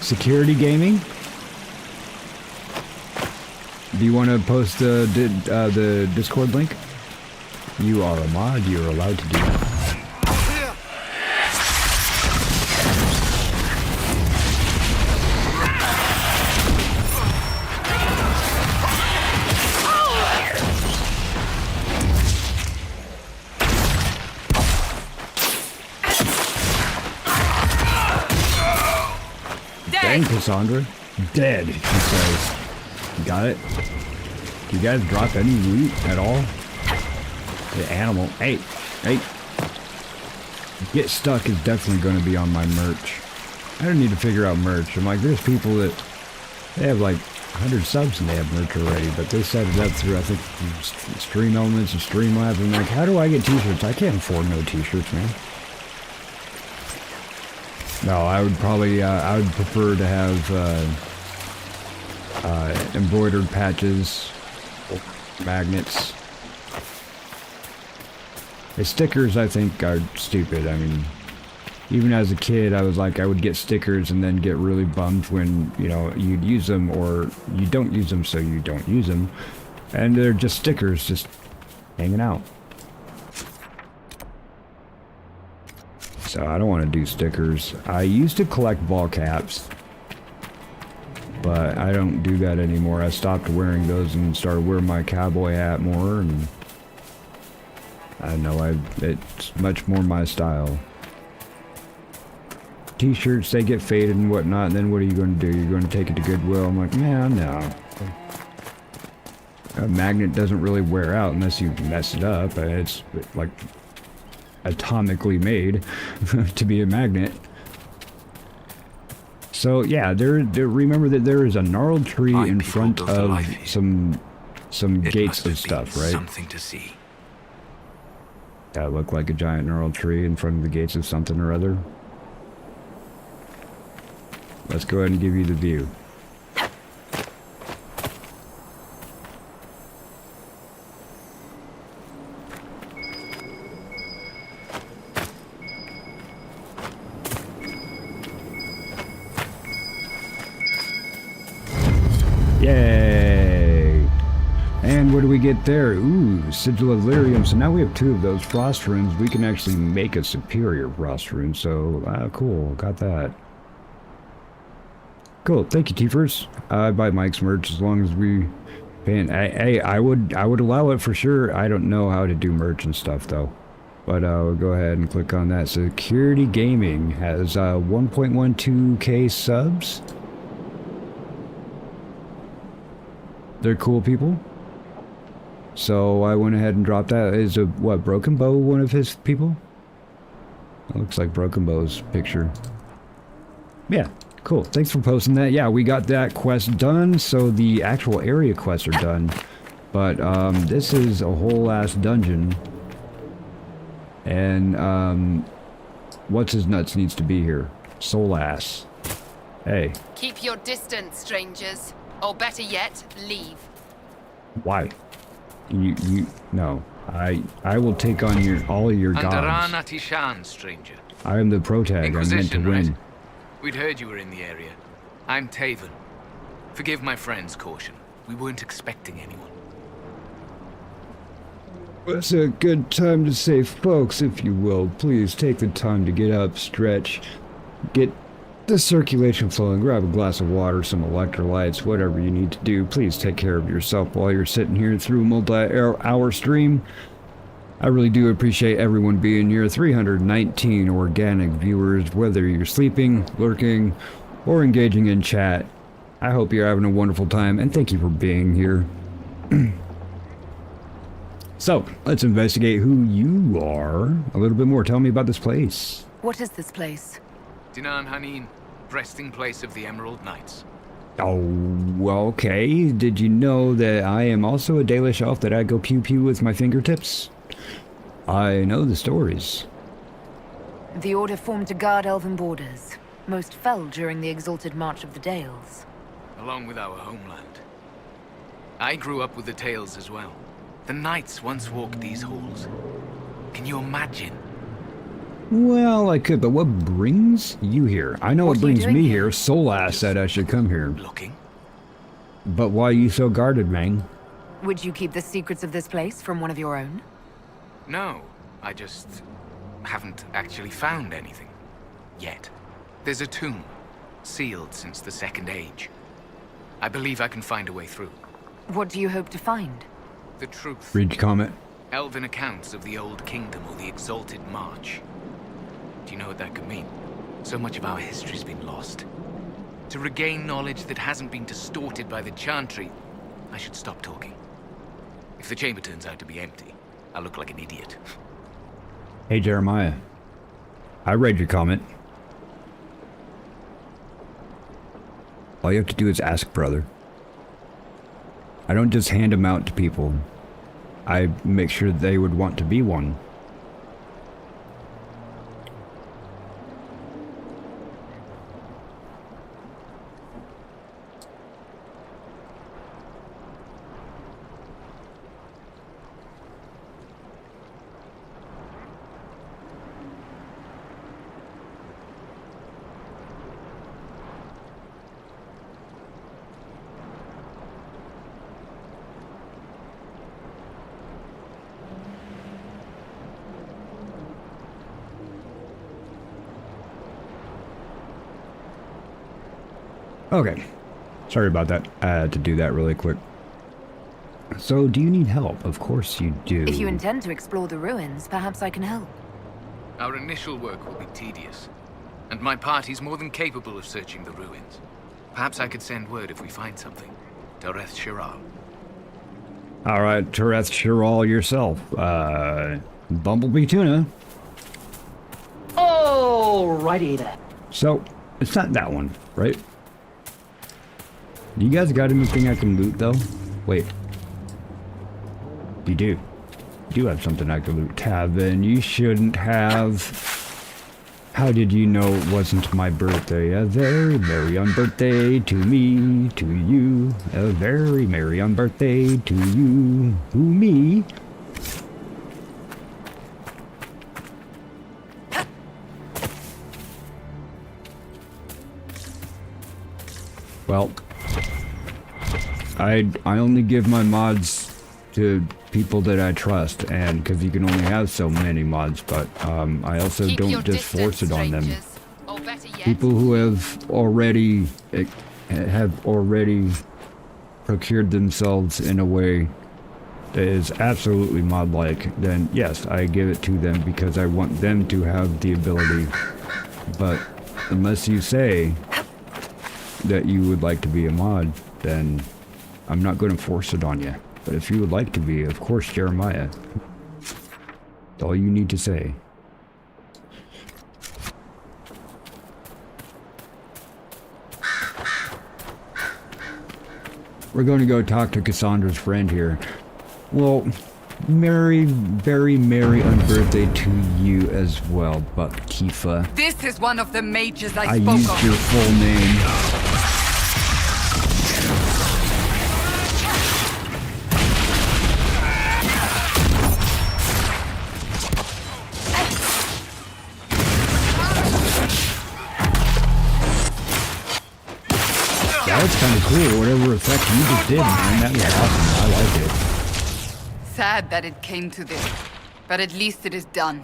S3: Security gaming? Do you want to post the Discord link? You are a mod, you're allowed to do that. Dang, Cassandra. Dead, she says. Got it? Do you guys drop any loot at all? The animal. Hey, hey. Get stuck is definitely going to be on my merch. I don't need to figure out merch. I'm like, there's people that, they have like 100 subs and they have merch already, but they set it up through, I think, Stream Elements and Streamlabs. I'm like, how do I get t-shirts? I can't afford no t-shirts, man. No, I would probably, I would prefer to have embroidered patches, magnets. The stickers, I think, are stupid. I mean, even as a kid, I was like, I would get stickers and then get really bummed when, you know, you'd use them or you don't use them, so you don't use them. And they're just stickers, just hanging out. So I don't want to do stickers. I used to collect ball caps, but I don't do that anymore. I stopped wearing those and started wearing my cowboy hat more, and I know it's much more my style. T-shirts, they get faded and whatnot, and then what are you going to do? You're going to take it to Goodwill? I'm like, man, no. A magnet doesn't really wear out unless you mess it up. It's like atomically made to be a magnet. So yeah, remember that there is a gnarled tree in front of some gates and stuff, right?
S17: Something to see.
S3: That looked like a giant gnarled tree in front of the gates of something or other. Let's go ahead and give you the view. Yay! And what do we get there? Ooh, Sigil of Lyrium. So now we have 2 of those frost runes. We can actually make a superior frost rune. So, cool. Got that. Cool. Thank you, Tifers. I buy Mike's merch as long as we pay. Hey, I would allow it for sure. I don't know how to do merch and stuff though. But we'll go ahead and click on that. Security Gaming has 1.12k subs. They're cool people. So I went ahead and dropped that. Is Broken Bow one of his people? It looks like Broken Bow's picture. Yeah, cool. Thanks for posting that. Yeah, we got that quest done, so the actual area quests are done. But this is a whole ass dungeon. And what's his nuts needs to be here? Soul ass. Hey,
S7: Keep your distance, strangers. Or better yet, leave.
S3: why? No. I will take on all of your gods.
S17: Andaran Atishan, stranger.
S3: I am the protag. I'm meant to
S17: Inquisition,
S3: win.
S17: right? We'd heard you were in the area. I'm Taven. Forgive my friend's caution. We weren't expecting anyone.
S3: It's a good time to say, folks, if you will, please take the time to get up, stretch, get the circulation flowing, grab a glass of water, some electrolytes, whatever you need to do. Please take care of yourself while you're sitting here through a multi-hour stream. I really do appreciate everyone being here. 319 organic viewers, whether you're sleeping, lurking, or engaging in chat. I hope you're having a wonderful time, and thank you for being here. So, let's investigate who you are a little bit more. Tell me about this place.
S9: What is this place?
S17: Dinan Hanin, resting place of the Emerald Knights.
S3: Oh, well, okay. Did you know that I am also a Dalish elf that I go pew-pew with my fingertips? I know the stories.
S9: The Order formed to guard elven borders. Most fell during the exalted march of the Dales.
S17: Along with our homeland. I grew up with the tales as well. The knights once walked these halls. Can you imagine?
S3: Well, I could, but what brings you here? I know what brings me here. Solas said I should come here.
S17: Looking?
S3: But why are you so guarded, man?
S9: Would you keep the secrets of this place from one of your own?
S17: No, I just haven't actually found anything. Yet. There's a tomb, sealed since the Second Age. I believe I can find a way through.
S9: What do you hope to find?
S17: The truth.
S3: Read your comment.
S17: Elven accounts of the Old Kingdom or the Exalted March. Do you know what that could mean? So much of our history's been lost. To regain knowledge that hasn't been distorted by the Chantry, I should stop talking. If the chamber turns out to be empty, I'll look like an idiot.
S3: Hey, Jeremiah. I read your comment. All you have to do is ask, brother. I don't just hand them out to people. I make sure they would want to be one. Okay. Sorry about that. I had to do that really quick. So, do you need help? Of course you do.
S9: If you intend to explore the ruins, perhaps I can help.
S17: Our initial work will be tedious, and my party's more than capable of searching the ruins. Perhaps I could send word if we find something. Doreth Shiral.
S3: Alright, Doreth Shiral yourself. Bumblebee Tuna.
S21: Alrighty then.
S3: So, it's not that one, right? You guys got anything I can loot, though? Wait. You do. You do have something I can loot. Tavin, you shouldn't have. How did you know it wasn't my birthday? A very merry on birthday to me, to you. A very merry on birthday to you, who me. Well, I only give my mods to people that I trust, and because you can only have so many mods, but I also don't just force it on them. People who have already procured themselves in a way that is absolutely mod-like, then yes, I give it to them because I want them to have the ability. But unless you say that you would like to be a mod, then I'm not going to force it on you. But if you would like to be, of course, Jeremiah. That's all you need to say. We're going to go talk to Cassandra's friend here. Well, very merry unbirthday to you as well, Buck Kifa.
S7: This is one of the mages
S3: I
S7: spoke
S3: used
S7: of.
S3: your full name. That's kind of cool. Whatever effect you just did, man, that was awesome. I like it.
S7: Sad that it came to this, but at least it is done.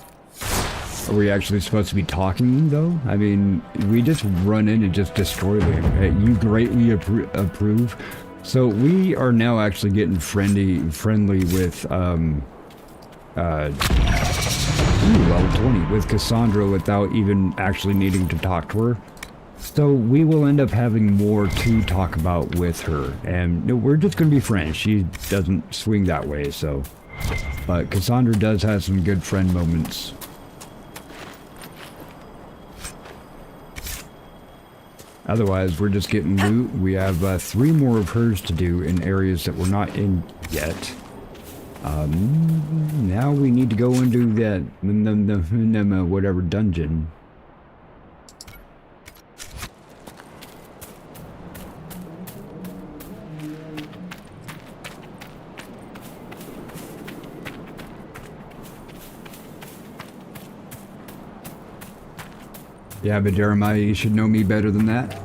S3: Are we actually supposed to be talking, though? I mean, we just run in and just destroy them. You greatly approve. So we are now actually getting friendly with, level 20, with Cassandra without even actually needing to talk to her. So we will end up having more to talk about with her, and we're just going to be friends. She doesn't swing that way, so. But Cassandra does have some good friend moments. Otherwise, we're just getting loot. We have 3 more of hers to do in areas that we're not in yet. Now we need to go into that whatever dungeon. Yeah, but Jeremiah, you should know me better than that.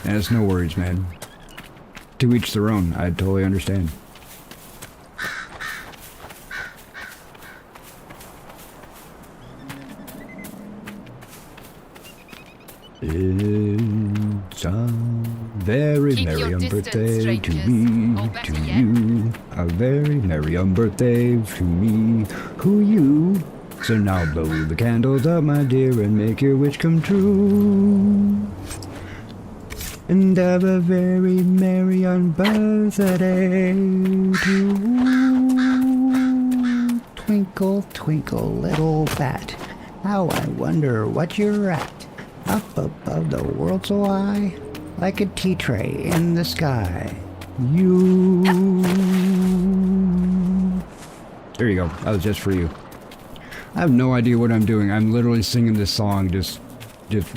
S3: And it's no worries, man. To each their own. I totally understand. It's a very merry birthday to me, to you. A very merry birthday to me, who you. So now blow the candles up, my dear, and make your wish come true. And have a very merry birthday to you. Twinkle, twinkle, little bat, how I wonder what you're at. Up above the world so high, like a tea tray in the sky. You. There you go. That was just for you. I have no idea what I'm doing. I'm literally singing this song, just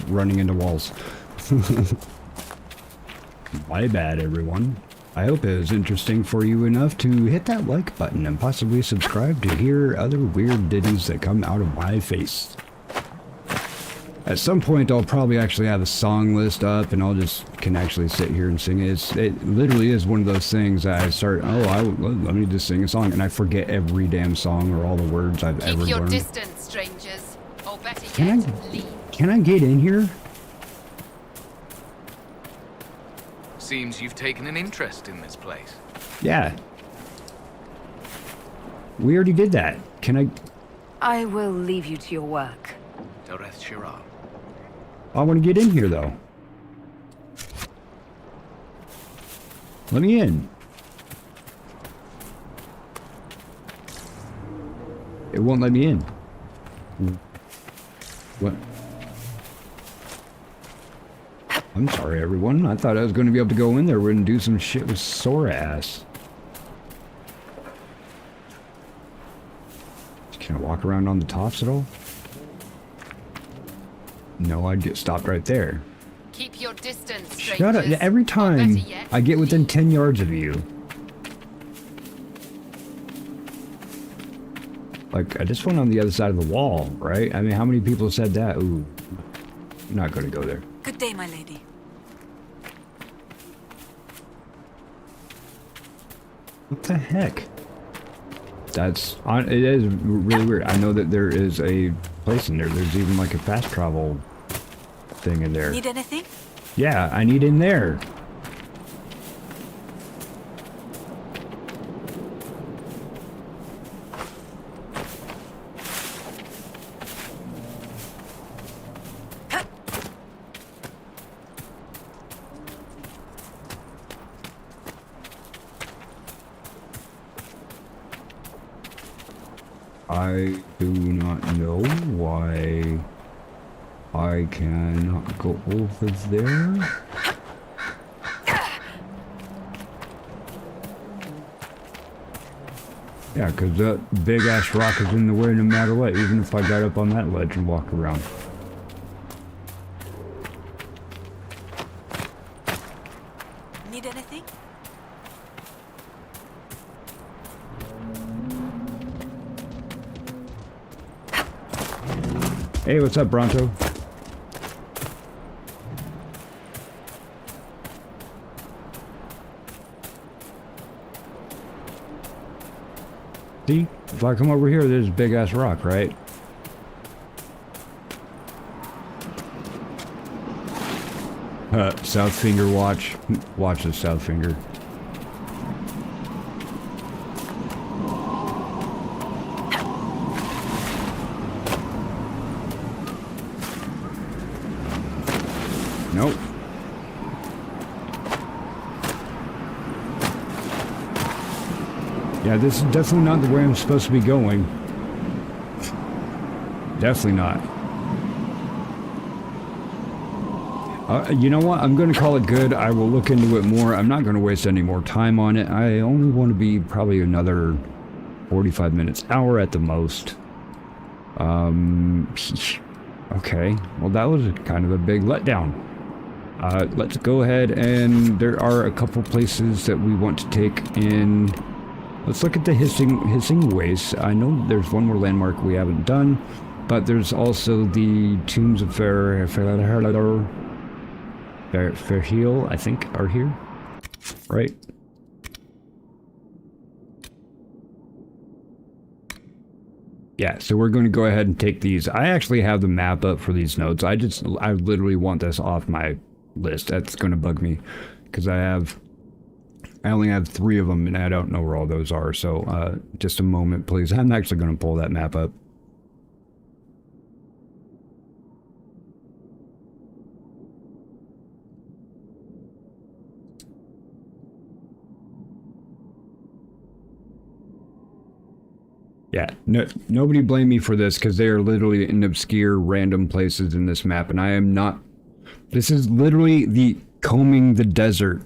S3: running into walls. My bad, everyone. I hope it was interesting for you enough to hit that like button and possibly subscribe to hear other weird ditties that come out of my face. At some point, I'll probably actually have a song list up, and I'll just can actually sit here and sing it. It literally is one of those things that I start. Let me just sing a song, and I forget every damn song or all the words I've ever learned.
S7: Keep your distance, strangers, or better
S3: Can
S7: yet, leave.
S3: I get in here?
S17: Seems you've taken an interest in this place.
S3: Yeah. We already did that. Can I?
S9: I will leave you to your work.
S17: Doreth Shirar.
S3: I want to get in here, though. Let me in. It won't let me in. What? I'm sorry, everyone. I thought I was going to be able to go in there and do some shit with sore ass. Can I walk around on the tops at all? No, I'd get stopped right there.
S7: Keep your distance, strangers.
S3: Shut up. Every time I get within 10 yards of you. Like, I just went on the other side of the wall, right? I mean, how many people said that? Ooh, I'm not going to go there.
S20: Good day, my lady.
S3: What the heck? It is really weird. I know that there is a place in there. There's even like a fast travel thing in there.
S20: Need anything?
S3: Yeah, I need in there. I do not know why I cannot go over there. Yeah, because that big-ass rock is in the way no matter what, even if I got up on that ledge and walked around.
S16: Need anything?
S3: Hey, what's up, Bronto? See? If I come over here, there's a big-ass rock, right? South finger watch. Watch the south finger. Nope. Yeah, this is definitely not the way I'm supposed to be going. Definitely not. You know what? I'm going to call it good. I will look into it more. I'm not going to waste any more time on it. I only want to be probably another 45 minutes, hour at the most. Okay. Well, that was kind of a big letdown. Let's go ahead, and there are a couple places that we want to take in. Let's look at the hissing wastes. I know there's one more landmark we haven't done, but there's also the tombs of Ferhil, I think, are here, right? Yeah, so we're going to go ahead and take these. I actually have the map up for these notes. I literally want this off my list. That's going to bug me because I only have 3 of them and I don't know where all those are. So just a moment, please. I'm actually going to pull that map up. Yeah, nobody blame me for this because they are literally in obscure random places in this map, and I am not. This is literally the combing the desert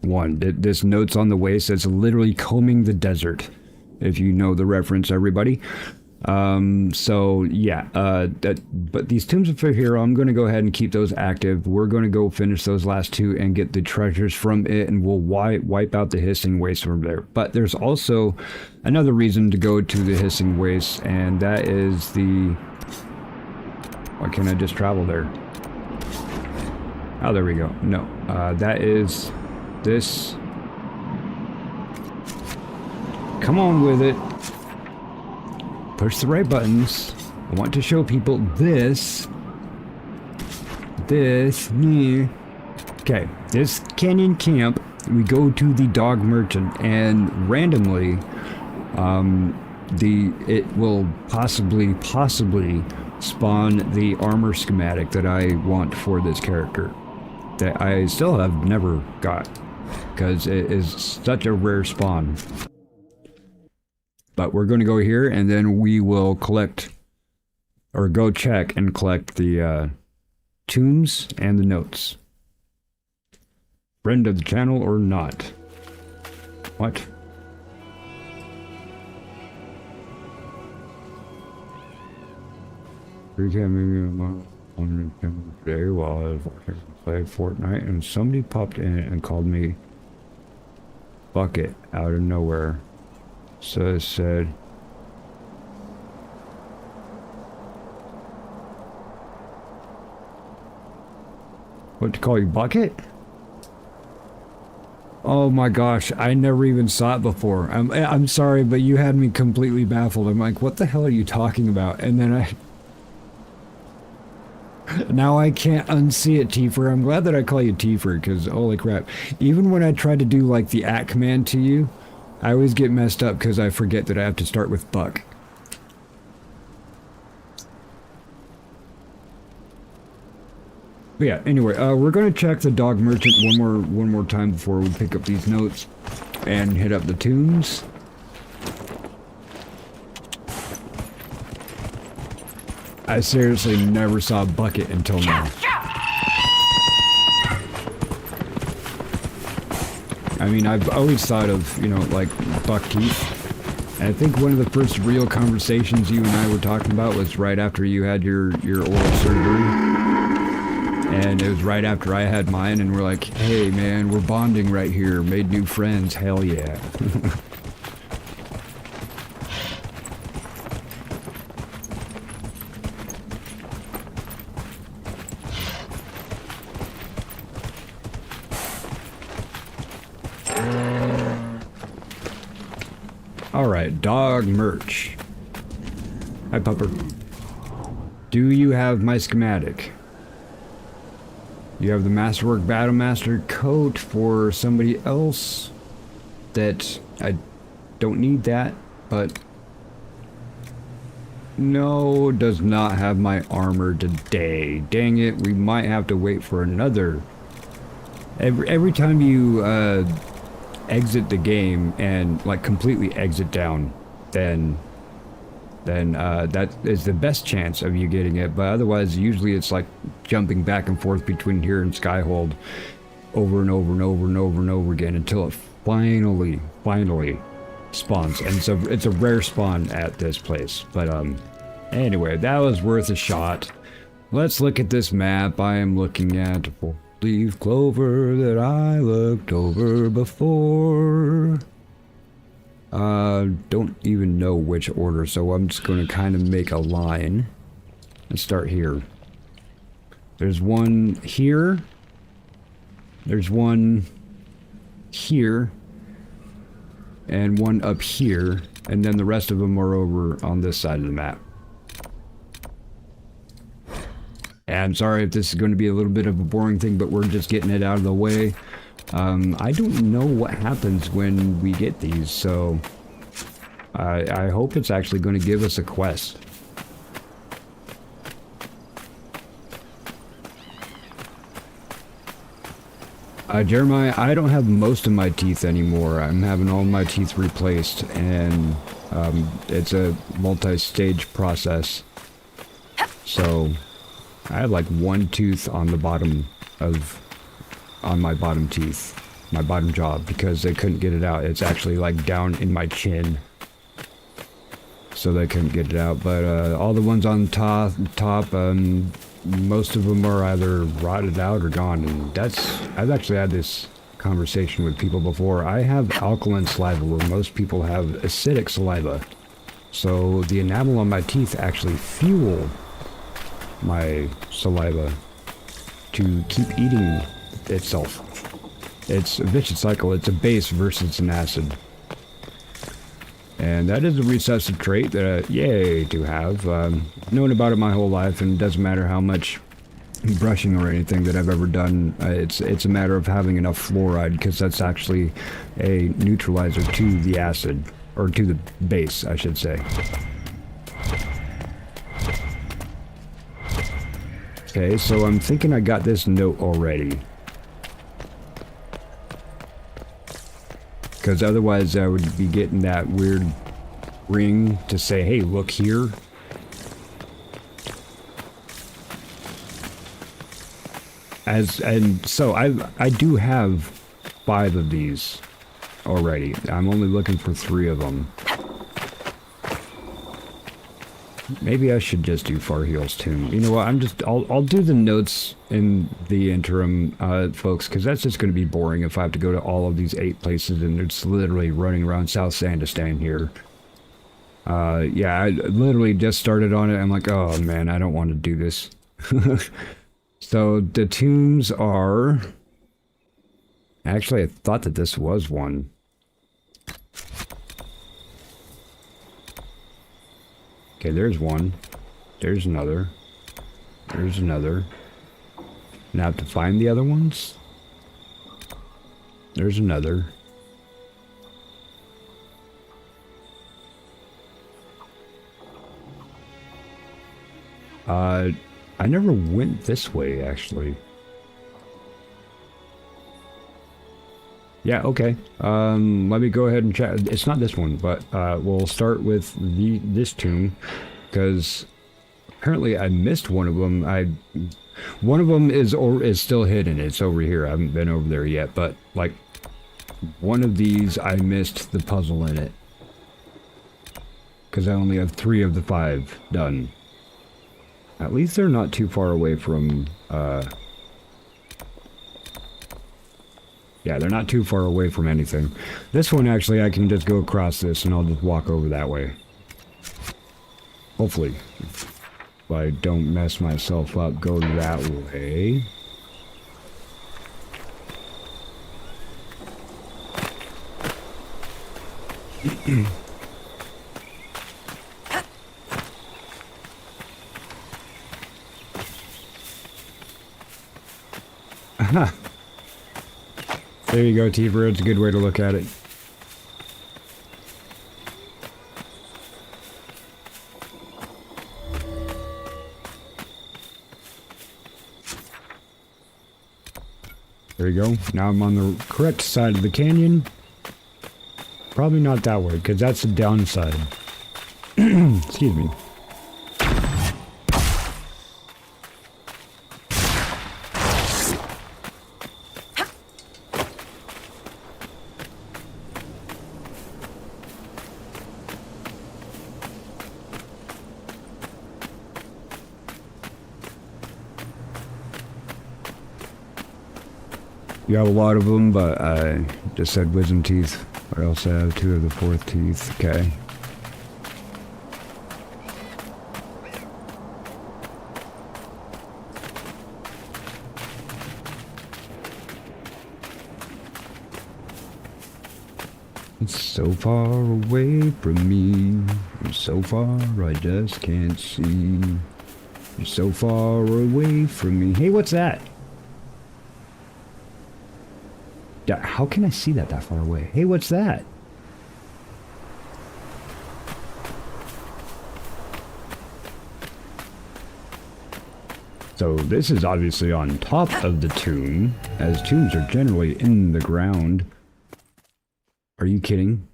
S3: one. This notes on the way says literally combing the desert, if you know the reference, everybody. So yeah, but these tombs of Ferhil, I'm going to go ahead and keep those active. We're going to go finish those last 2 and get the treasures from it, and we'll wipe out the hissing waste from there. But there's also another reason to go to the hissing waste, and that is the... Why can't I just travel there? Oh, there we go. No, that is this. Come on with it. Push the right buttons. I want to show people this. Okay, this canyon camp, we go to the dog merchant, and randomly, it will possibly spawn the armor schematic that I want for this character, that I still have never got, because it is such a rare spawn. But we're going to go here, and then we will collect, or go check and collect the tombs and the notes. Friend of the channel or not? What? On today while I was watching play Fortnite, and somebody popped in and called me Bucket out of nowhere. So it said, what to call you, Bucket? Oh my gosh, I never even saw it before. I'm sorry, but you had me completely baffled. I'm like, what the hell are you talking about? And then now I can't unsee it, Tifer. I'm glad that I call you Tifer, because holy crap. Even when I try to do like the @ command to you, I always get messed up because I forget that I have to start with Buck. But yeah, anyway, we're going to check the dog merchant one more time before we pick up these notes and hit up the tombs. I seriously never saw Bucket until now. I mean, I've always thought of, you know, like Buck Teeth, And I think one of the first real conversations you and I were talking about was right after you had your oral surgery. And it was right after I had mine, and we're like, hey man, we're bonding right here, made new friends, hell yeah. Alright, dog merch. Hi, Pupper. Do you have my schematic? You have the Masterwork Battlemaster coat for somebody else that I don't need that, but no, does not have my armor today. Dang it, we might have to wait for another. Every time you exit the game and like completely exit down, then that is the best chance of you getting it, but otherwise usually it's like jumping back and forth between here and Skyhold over and over and over and over and over again until it finally spawns. And it's a rare spawn at this place, but anyway, that was worth a shot. Let's look at this map. I am looking at leaf clover that I looked over before. Don't even know which order, so I'm just going to kind of make a line and start here. There's one here. There's one here. And one up here. And then the rest of them are over on this side of the map. And I'm sorry if this is going to be a little bit of a boring thing, but we're just getting it out of the way. I don't know what happens when we get these, so I hope it's actually going to give us a quest. Jeremiah, I don't have most of my teeth anymore. I'm having all my teeth replaced, and it's a multi-stage process. So I have like one tooth on the bottom on my bottom teeth, my bottom jaw, because they couldn't get it out. It's actually like down in my chin, so they couldn't get it out. But all the ones on top, most of them are either rotted out or gone. And I've actually had this conversation with people before. I have alkaline saliva where most people have acidic saliva, so the enamel on my teeth actually fuel my saliva to keep eating itself. It's a vicious cycle. It's a base versus an acid. And that is a recessive trait that, yay, to have. Known about it my whole life, and it doesn't matter how much brushing or anything that I've ever done. It's a matter of having enough fluoride, because that's actually a neutralizer to the acid, or to the base, I should say. Okay, so I'm thinking I got this note already. Because otherwise I would be getting that weird ring to say, hey, look here. And so I do have 5 of these already. I'm only looking for 3 of them. Maybe I should just do Far Heels Tomb. You know what? I'll do the notes in the interim, folks, because that's just going to be boring if I have to go to all of these 8 places and it's literally running around South Sandistan here. Yeah, I literally just started on it. I'm like, oh man, I don't want to do this. So the tombs are... Actually, I thought that this was one. Okay, there's one. There's another. There's another. Now I have to find the other ones. There's another. I never went this way, actually. Yeah, okay. Let me go ahead and check. It's not this one, but we'll start with this tomb, because apparently I missed one of them. One of them is still hidden. It's over here. I haven't been over there yet, but like one of these I missed the puzzle in it. because I only have 3 of the 5 done. At least they're not too far away from, yeah, they're not too far away from anything. This one, actually, I can just go across this and I'll just walk over that way. Hopefully. If I don't mess myself up, go that way. There you go, Tifa. It's a good way to look at it. There you go. Now I'm on the correct side of the canyon. Probably not that way, because that's the downside. Excuse me. You have a lot of them, but I just said wisdom teeth. What else I have? 2 of the 4th teeth. Okay. It's so far away from me. It's so far I just can't see. You're so far away from me. Hey, what's that? How can I see that far away? Hey, what's that? So this is obviously on top of the tomb, as tombs are generally in the ground. Are you kidding?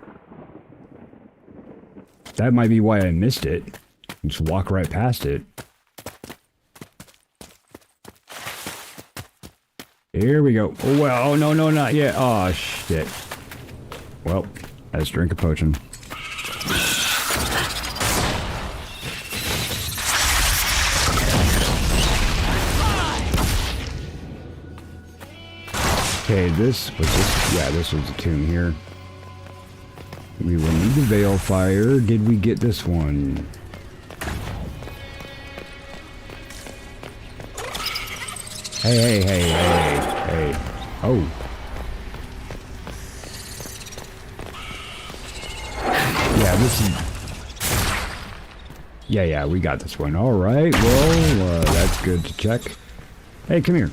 S3: That might be why I missed it. Just walk right past it. Here we go. Oh, well, oh, no, not yet. Oh, shit. Well, let's drink a potion. Okay, this was the tomb here. We will need the Veil Fire. Did we get this one? Hey. Oh. Yeah, this is... Yeah, we got this one. Alright, well, that's good to check. Hey, come here.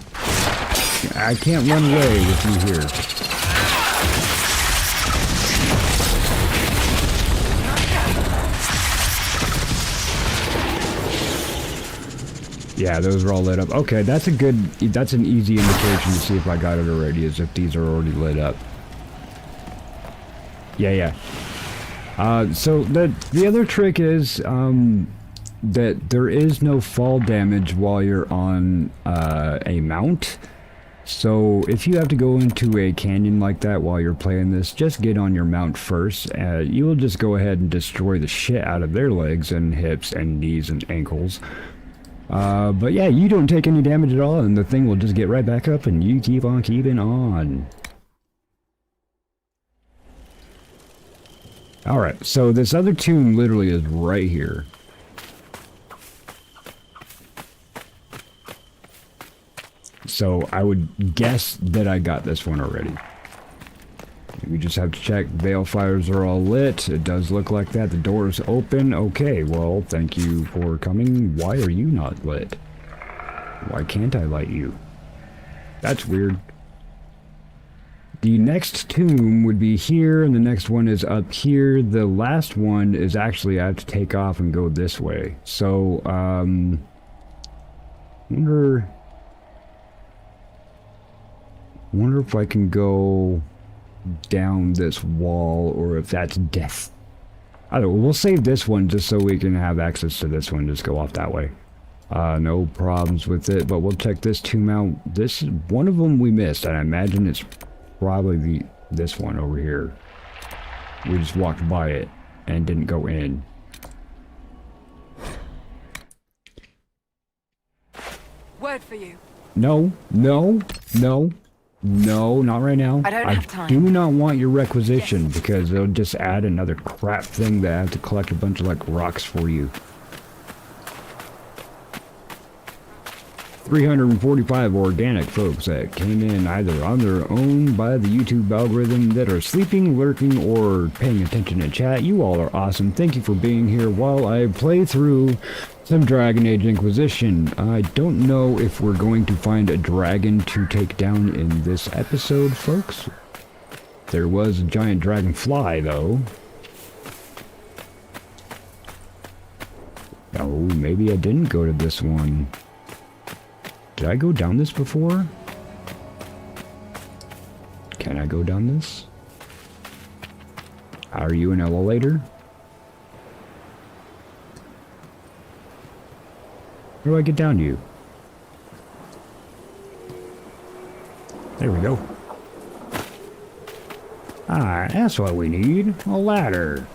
S3: I can't run away with you here. Yeah, those are all lit up. Okay, that's an easy indication to see if I got it already, is if these are already lit up. Yeah. So the other trick is that there is no fall damage while you're on a mount. So if you have to go into a canyon like that while you're playing this, just get on your mount first. You will just go ahead and destroy the shit out of their legs and hips and knees and ankles. But yeah, you don't take any damage at all, and the thing will just get right back up, and you keep on keeping on. Alright, so this other tomb literally is right here. So I would guess that I got this one already. We just have to check. Veil fires are all lit. It does look like that. The door is open. Okay, well, thank you for coming. Why are you not lit? Why can't I light you? That's weird. The next tomb would be here, and the next one is up here. The last one is actually, I have to take off and go this way. So, wonder if I can go down this wall, or if that's death. I don't know, we'll save this one just so we can have access to this one. Just go off that way. No problems with it, but we'll check this tomb out. This is one of them we missed, and I imagine it's probably this one over here. We just walked by it and didn't go in.
S11: Word for you.
S3: No, no, no, no, not right now.
S9: I don't have time.
S3: Do not want your requisition because they'll just add another crap thing that I have to collect a bunch of like rocks for you. 345 organic folks that came in either on their own by the YouTube algorithm that are sleeping, lurking, or paying attention in chat. You all are awesome. Thank you for being here while I play through some Dragon Age Inquisition. I don't know if we're going to find a dragon to take down in this episode, folks. There was a giant dragonfly, though. Oh, maybe I didn't go to this one. Did I go down this before? Can I go down this? Are you an elevator? Where do I get down to you? There we go. Ah, that's what we need. A ladder.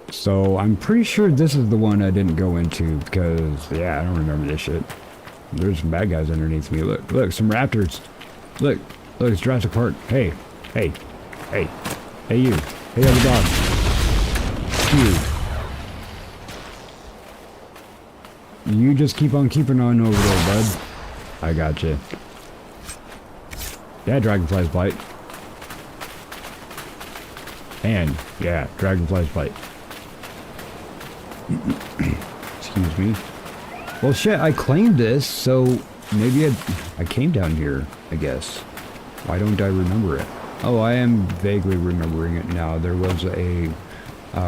S3: So I'm pretty sure this is the one I didn't go into because, yeah, I don't remember this shit. There's some bad guys underneath me. Look, look, some raptors. Look, look, it's Jurassic Park. Hey, hey, hey, hey you. Hey other dog. You just keep on keeping on over there, bud. I got you. Yeah, dragonflies bite. And, yeah, dragonflies bite. Excuse me. Well, shit, I claimed this, so maybe I came down here, I guess. Why don't I remember it? Oh, I am vaguely remembering it now. There was a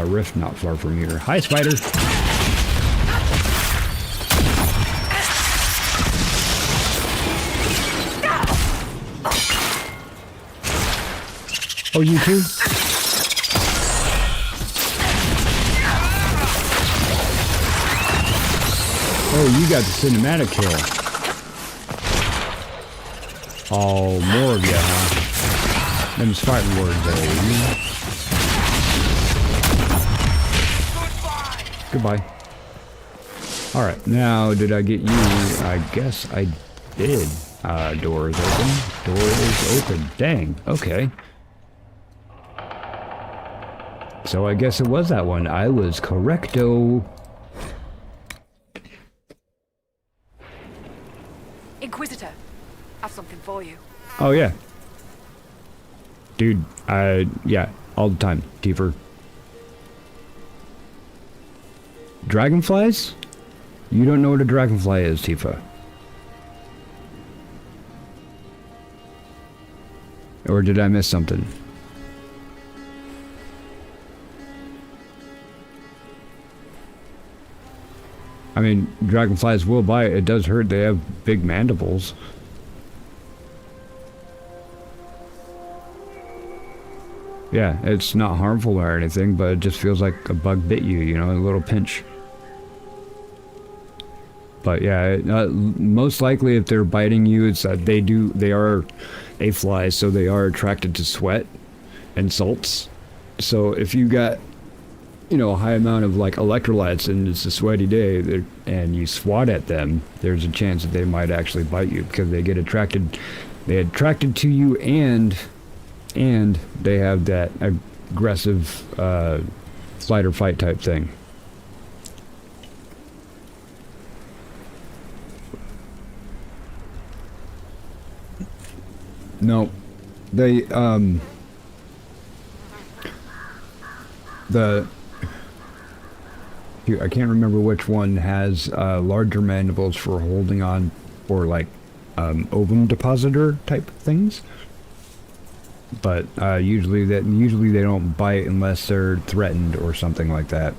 S3: rift not far from here. Hi, spider! Oh, you too? Oh, you got the cinematic kill. Oh, more of you, huh? Them's fighting words, eh? Goodbye. Alright, now did I get you? I guess I did. Door is open. Door is open. Dang, okay. So I guess it was that one. I was correcto.
S11: Inquisitor, I've something for you.
S3: Oh, yeah. Dude, yeah, all the time, Tifa. Dragonflies? You don't know what a dragonfly is, Tifa. Or did I miss something? I mean, dragonflies will bite. It does hurt. They have big mandibles. Yeah, it's not harmful or anything, but it just feels like a bug bit you, you know, a little pinch. But yeah, most likely if they're biting you, it's that they are flies, so they are attracted to sweat and salts. So if you got, you know, a high amount of like electrolytes and it's a sweaty day and you swat at them, there's a chance that they might actually bite you because they get attracted to you and they have that aggressive flight or fight type thing. No, they I can't remember which one has larger mandibles for holding on, or like ovum depositor type things. But usually they don't bite unless they're threatened or something like that.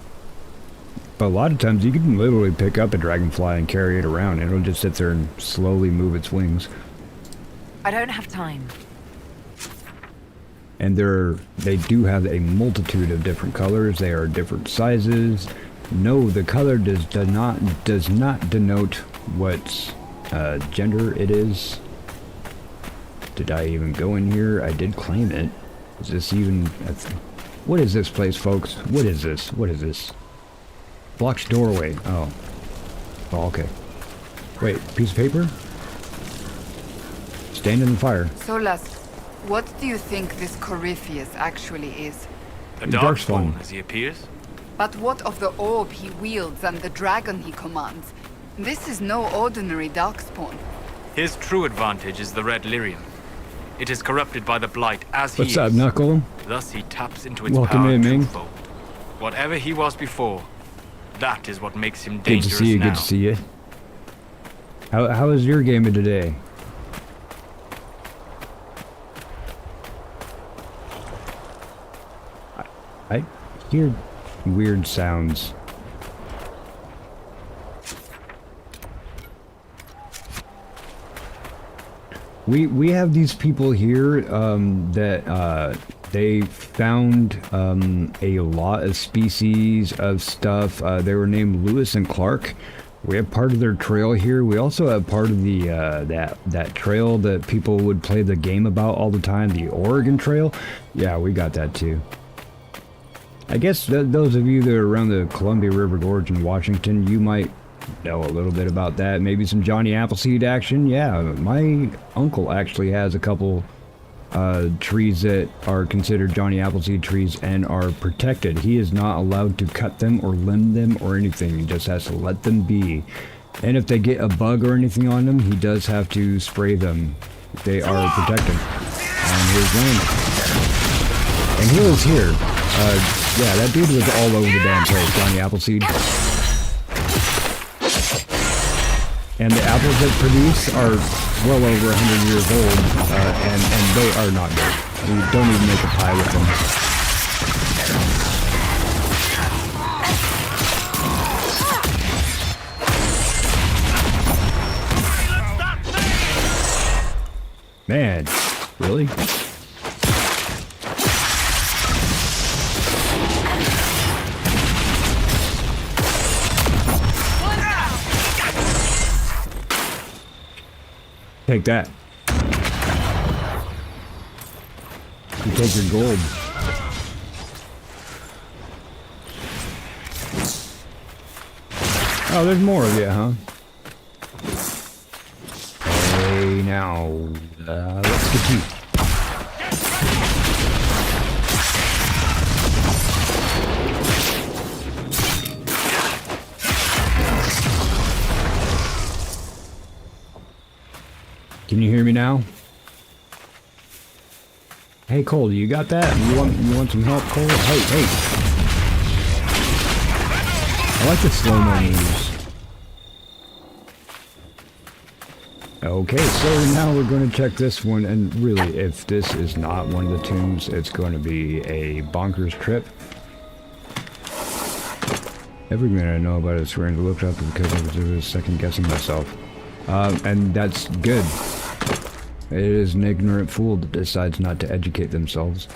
S3: But a lot of times you can literally pick up a dragonfly and carry it around, and it'll just sit there and slowly move its wings.
S9: I don't have time.
S3: And they do have a multitude of different colors. They are different sizes. No, the color does not denote what gender it is. Did I even go in here? I did claim it. Is this even... What is this place, folks? What is this? What is this? Blocked doorway. Oh. Oh, okay. Wait, piece of paper? Stand in the fire.
S7: Solas, what do you think this Corypheus actually is?
S17: A
S3: Darkspawn.
S17: darkspawn as he appears?
S7: But what of the orb he wields and the dragon he commands? This is no ordinary darkspawn.
S17: His true advantage is the red lyrium. It is corrupted by the blight as he
S3: What's
S17: is.
S3: up, Knuckle?
S17: Thus he taps into its
S3: Welcome
S17: power
S3: in, man.
S17: twofold. Whatever he was before, that is what makes him
S3: Good
S17: dangerous
S3: to see you,
S17: now.
S3: good to see you. How was your game of today? I hear weird sounds. We have these people here that they found a lot of species of stuff. They were named Lewis and Clark. We have part of their trail here. We also have part of the that trail that people would play the game about all the time, the Oregon Trail. Yeah, we got that too. I guess those of you that are around the Columbia River Gorge in Washington, you might know a little bit about that. Maybe some Johnny Appleseed action. Yeah, my uncle actually has a couple trees that are considered Johnny Appleseed trees and are protected. He is not allowed to cut them or limb them or anything. He just has to let them be. And if they get a bug or anything on them, he does have to spray them. They are protected on his land. And he was here. Yeah, that dude was all over the damn place, Johnny Appleseed. And the apples that produce are well over 100 years old, and they are not good. We don't even make a pie with them. Man, really? Take that. You take your gold. Oh, there's more of you, huh? Hey, now, let's get you. Can you hear me now? Hey Cole, you got that? You want some help, Cole? Hey. I like the slow-mo moves. Okay, so now we're going to check this one, and really, if this is not one of the tombs, it's going to be a bonkers trip. Everything I know about it is swearing to look up because I was second-guessing myself. And that's good. It is an ignorant fool that decides not to educate themselves.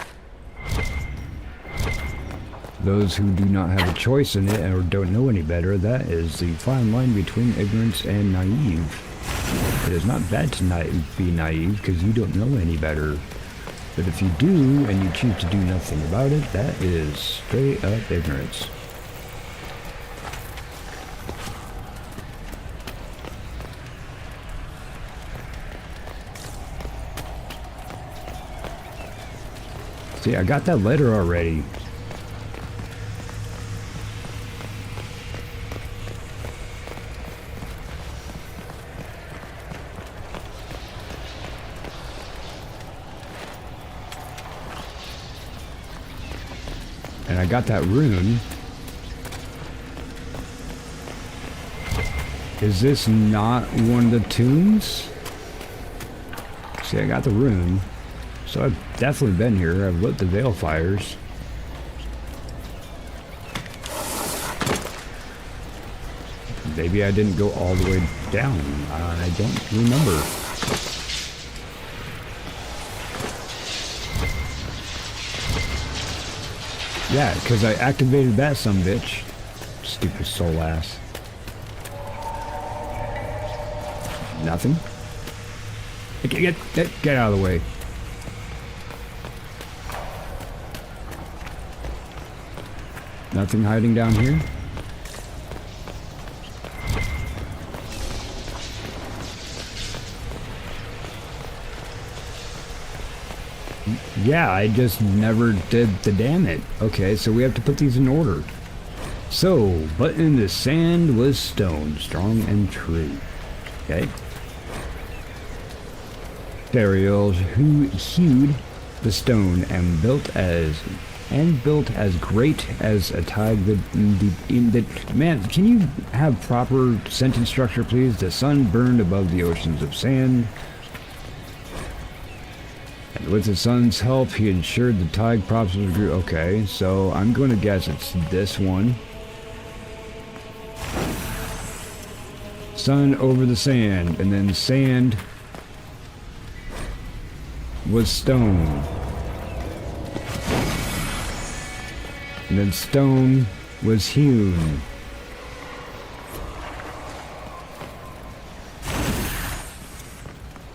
S3: Those who do not have a choice in it or don't know any better, that is the fine line between ignorance and naive. It is not bad to be naive because you don't know any better. But if you do and you choose to do nothing about it, that is straight up ignorance. See, I got that letter already. And I got that rune. Is this not one of the tombs? See, I got the rune. So I've definitely been here. I've lit the veil fires. Maybe I didn't go all the way down. I don't remember. Yeah, because I activated that sumbitch. Stupid soul ass. Nothing? Get out of the way. Nothing hiding down here? Yeah, I just never did the damn it. Okay, so we have to put these in order. So, but in the sand was stone, strong and true. Okay. Burials who hewed the stone and built as great as a tide. Man, can you have proper sentence structure, please? The sun burned above the oceans of sand. And with the sun's help, he ensured the tide prospered. Grew. Okay, so I'm going to guess it's this one. Sun over the sand, and then sand was stone. And then stone was hewn.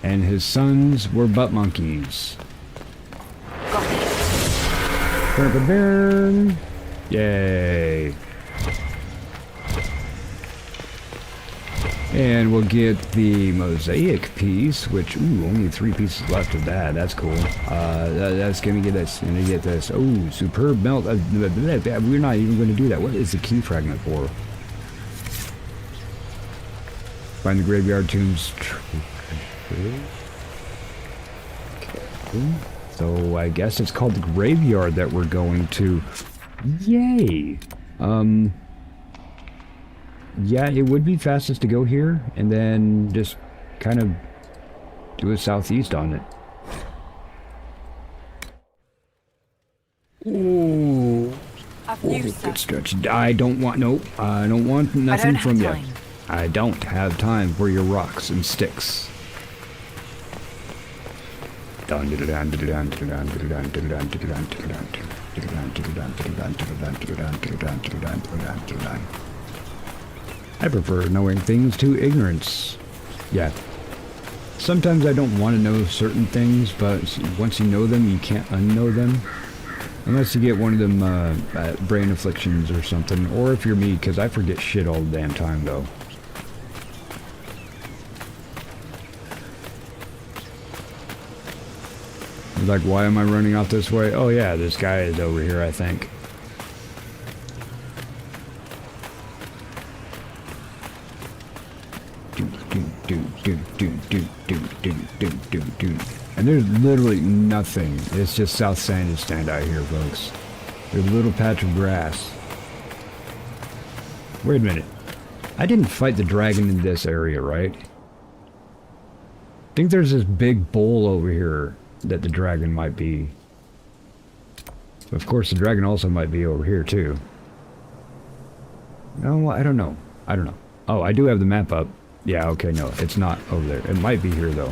S3: And his sons were butt monkeys. Burn. Yay. And we'll get the mosaic piece, which, ooh, only 3 pieces left of that. That's cool. That's gonna get this. Gonna get this. Oh, superb melt. We're not even going to do that. What is the key fragment for? Find the graveyard tombs. Okay. So I guess it's called the graveyard that we're going to. Yay. Yeah, it would be fastest to go here and then just kind of do a southeast on it. Ooh. Good stretch. I don't want, nope. I don't want nothing from you. I don't have time for your rocks and sticks. I prefer knowing things to ignorance. Yeah. Sometimes I don't want to know certain things, but once you know them, you can't unknow them. Unless you get one of them brain afflictions or something. Or if you're me, because I forget shit all the damn time, though. Like, why am I running off this way? Oh yeah, this guy is over here, I think. And there's literally nothing. It's just South Sandistan out here, folks. There's a little patch of grass. Wait a minute. I didn't fight the dragon in this area, right? I think there's this big bowl over here that the dragon might be. Of course, the dragon also might be over here, too. No, I don't know. I don't know. Oh, I do have the map up. Yeah, okay, no, it's not over there. It might be here, though.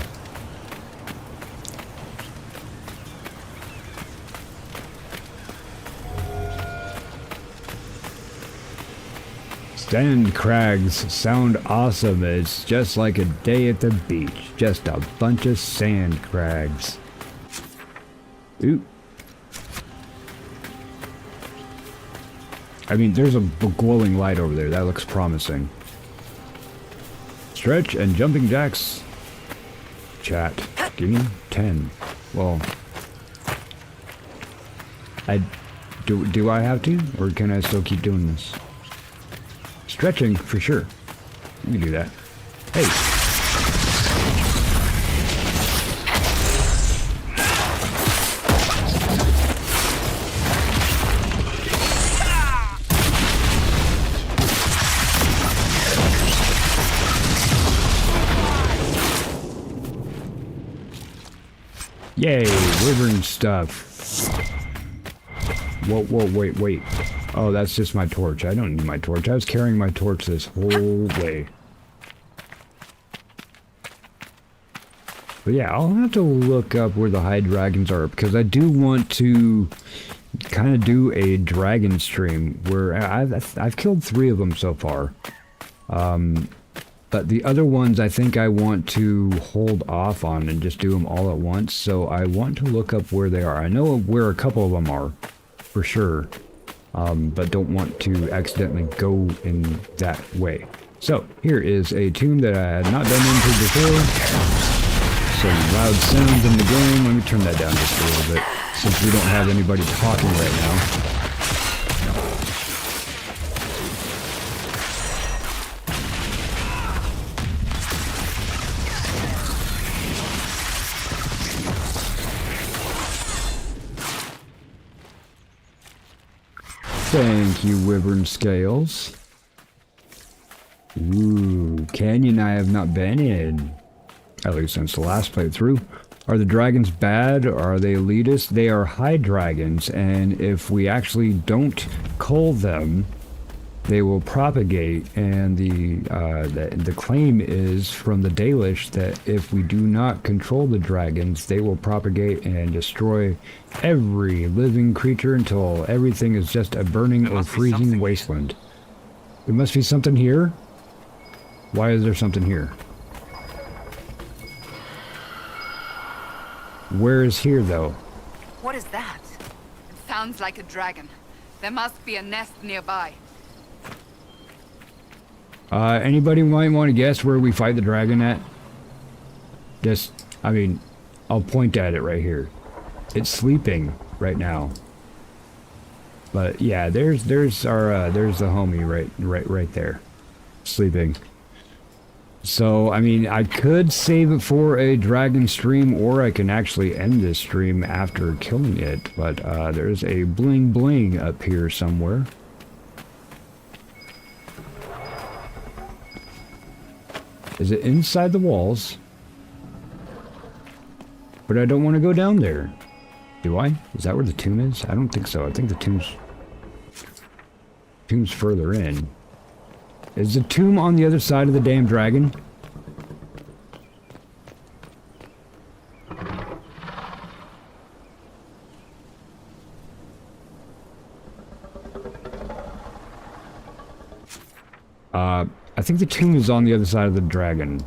S3: Sand crags sound awesome. It's just like a day at the beach. Just a bunch of sand crags. Ooh. I mean, there's a glowing light over there. That looks promising. Stretch and jumping jacks. Chat. Give me 10. Well, do I have to, or can I still keep doing this? Stretching for sure. You can do that. Hey. Yay, wyvern stuff. Whoa, wait. Oh, that's just my torch. I don't need my torch. I was carrying my torch this whole way. But yeah, I'll have to look up where the HyperX are, because I do want to kind of do a dragon stream where I've killed 3 of them so far. But the other ones I think I want to hold off on and just do them all at once. So I want to look up where they are. I know where a couple of them are, for sure. but don't want to accidentally go in that way. So here is a tomb that I had not been into before. Some loud sounds in the game. Let me turn that down just a little bit, since we don't have anybody talking right now. Thank you, Wyvern Scales. Ooh, canyon I have not been in, at least since the last playthrough. Are the dragons bad? Are they elitist? They are HyperDragons, and if we actually don't cull them, they will propagate. And the claim is from the Dalish that if we do not control the dragons, they will propagate and destroy every living creature until everything is just a burning or freezing wasteland. There must be something here. Why is there something here? Where is here, though?
S7: What is that? It sounds like a dragon. There must be a nest nearby.
S3: Anybody might want to guess where we fight the dragon at? Just, I mean, I'll point at it right here. It's sleeping right now. But yeah, there's the homie right there, sleeping. So, I mean, I could save it for a dragon stream, or I can actually end this stream after killing it. But there's a bling bling up here somewhere. Is it inside the walls? But I don't want to go down there. Do I? Is that where the tomb is? I don't think so. I think the tomb's further in. Is the tomb on the other side of the damn dragon? I think the tomb is on the other side of the dragon.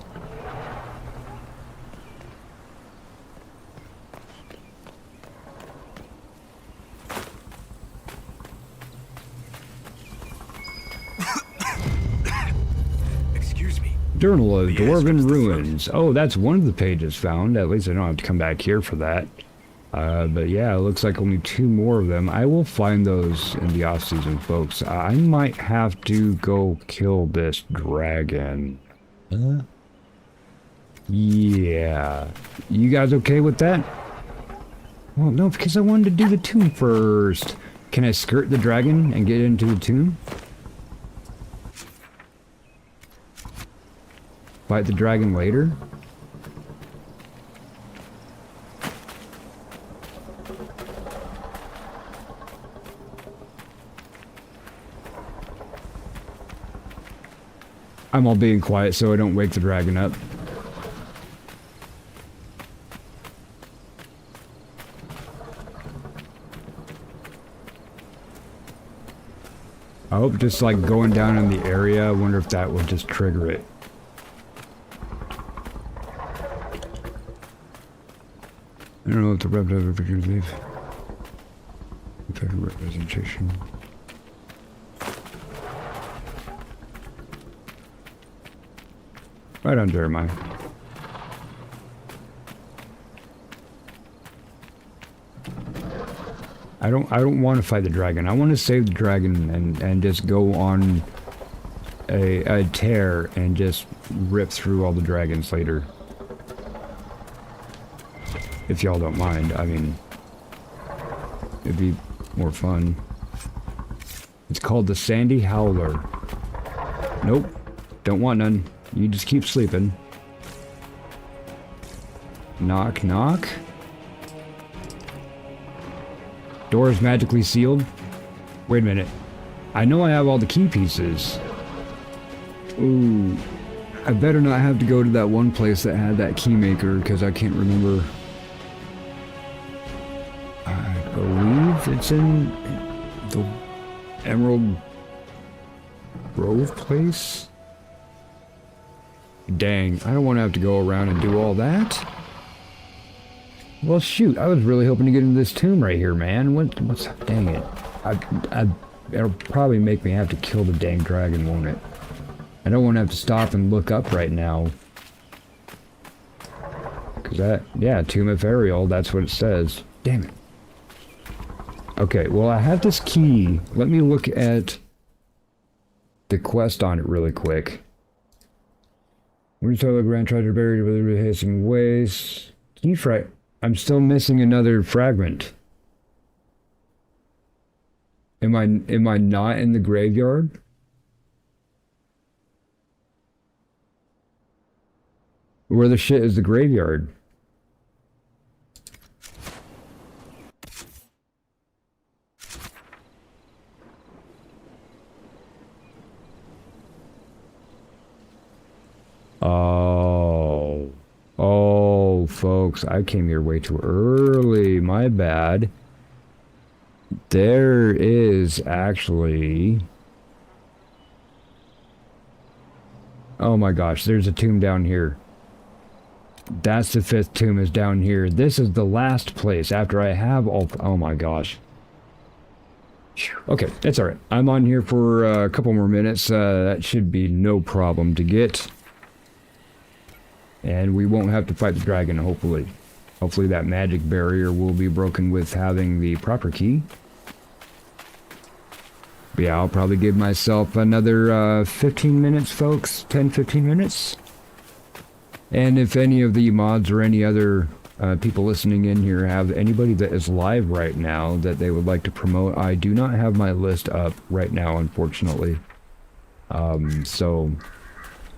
S5: Excuse me.
S3: Journal of Dwarven Ruins. Oh, that's one of the pages found. At least I don't have to come back here for that. But yeah, it looks like only 2 more of them. I will find those in the off-season, folks. I might have to go kill this dragon. Yeah. You guys okay with that? Well, no, because I wanted to do the tomb first. Can I skirt the dragon and get into the tomb? Fight the dragon later? I'm all being quiet so I don't wake the dragon up. I hope just like going down in the area, I wonder if that will just trigger it. I don't know if the representatives leave. Representation. Right on, Jeremiah. I don't want to fight the dragon. I want to save the dragon and just go on a tear and just rip through all the dragons later. If y'all don't mind, I mean, it'd be more fun. It's called the Sandy Howler. Nope, don't want none. You just keep sleeping. Knock, knock. Door is magically sealed. Wait a minute. I know I have all the key pieces. Ooh. I better not have to go to that one place that had that key maker, because I can't remember. I believe it's in the Emerald Grove place? Dang, I don't want to have to go around and do all that. Well, shoot, I was really hoping to get into this tomb right here, man. What's dang it. it'll probably make me have to kill the dang dragon, won't it? I don't want to have to stop and look up right now. Cause that, yeah, Tomb of Ariel, that's what it says. Damn it. Okay, well I have this key. Let me look at the quest on it really quick. We're just the grand treasure buried with the hissing waste. Key I'm still missing another fragment. Am I not in the graveyard? Where the shit is the graveyard? Oh, folks, I came here way too early. My bad. There is actually... Oh my gosh, there's a tomb down here. That's the 5th tomb is down here. This is the last place after I have all... Oh my gosh. Okay, it's alright. I'm on here for a couple more minutes. That should be no problem to get. And we won't have to fight the dragon, hopefully. Hopefully that magic barrier will be broken with having the proper key. But yeah, I'll probably give myself another 15 minutes, folks. 10-15 minutes. And if any of the mods or any other people listening in here have anybody that is live right now that they would like to promote, I do not have my list up right now, unfortunately. So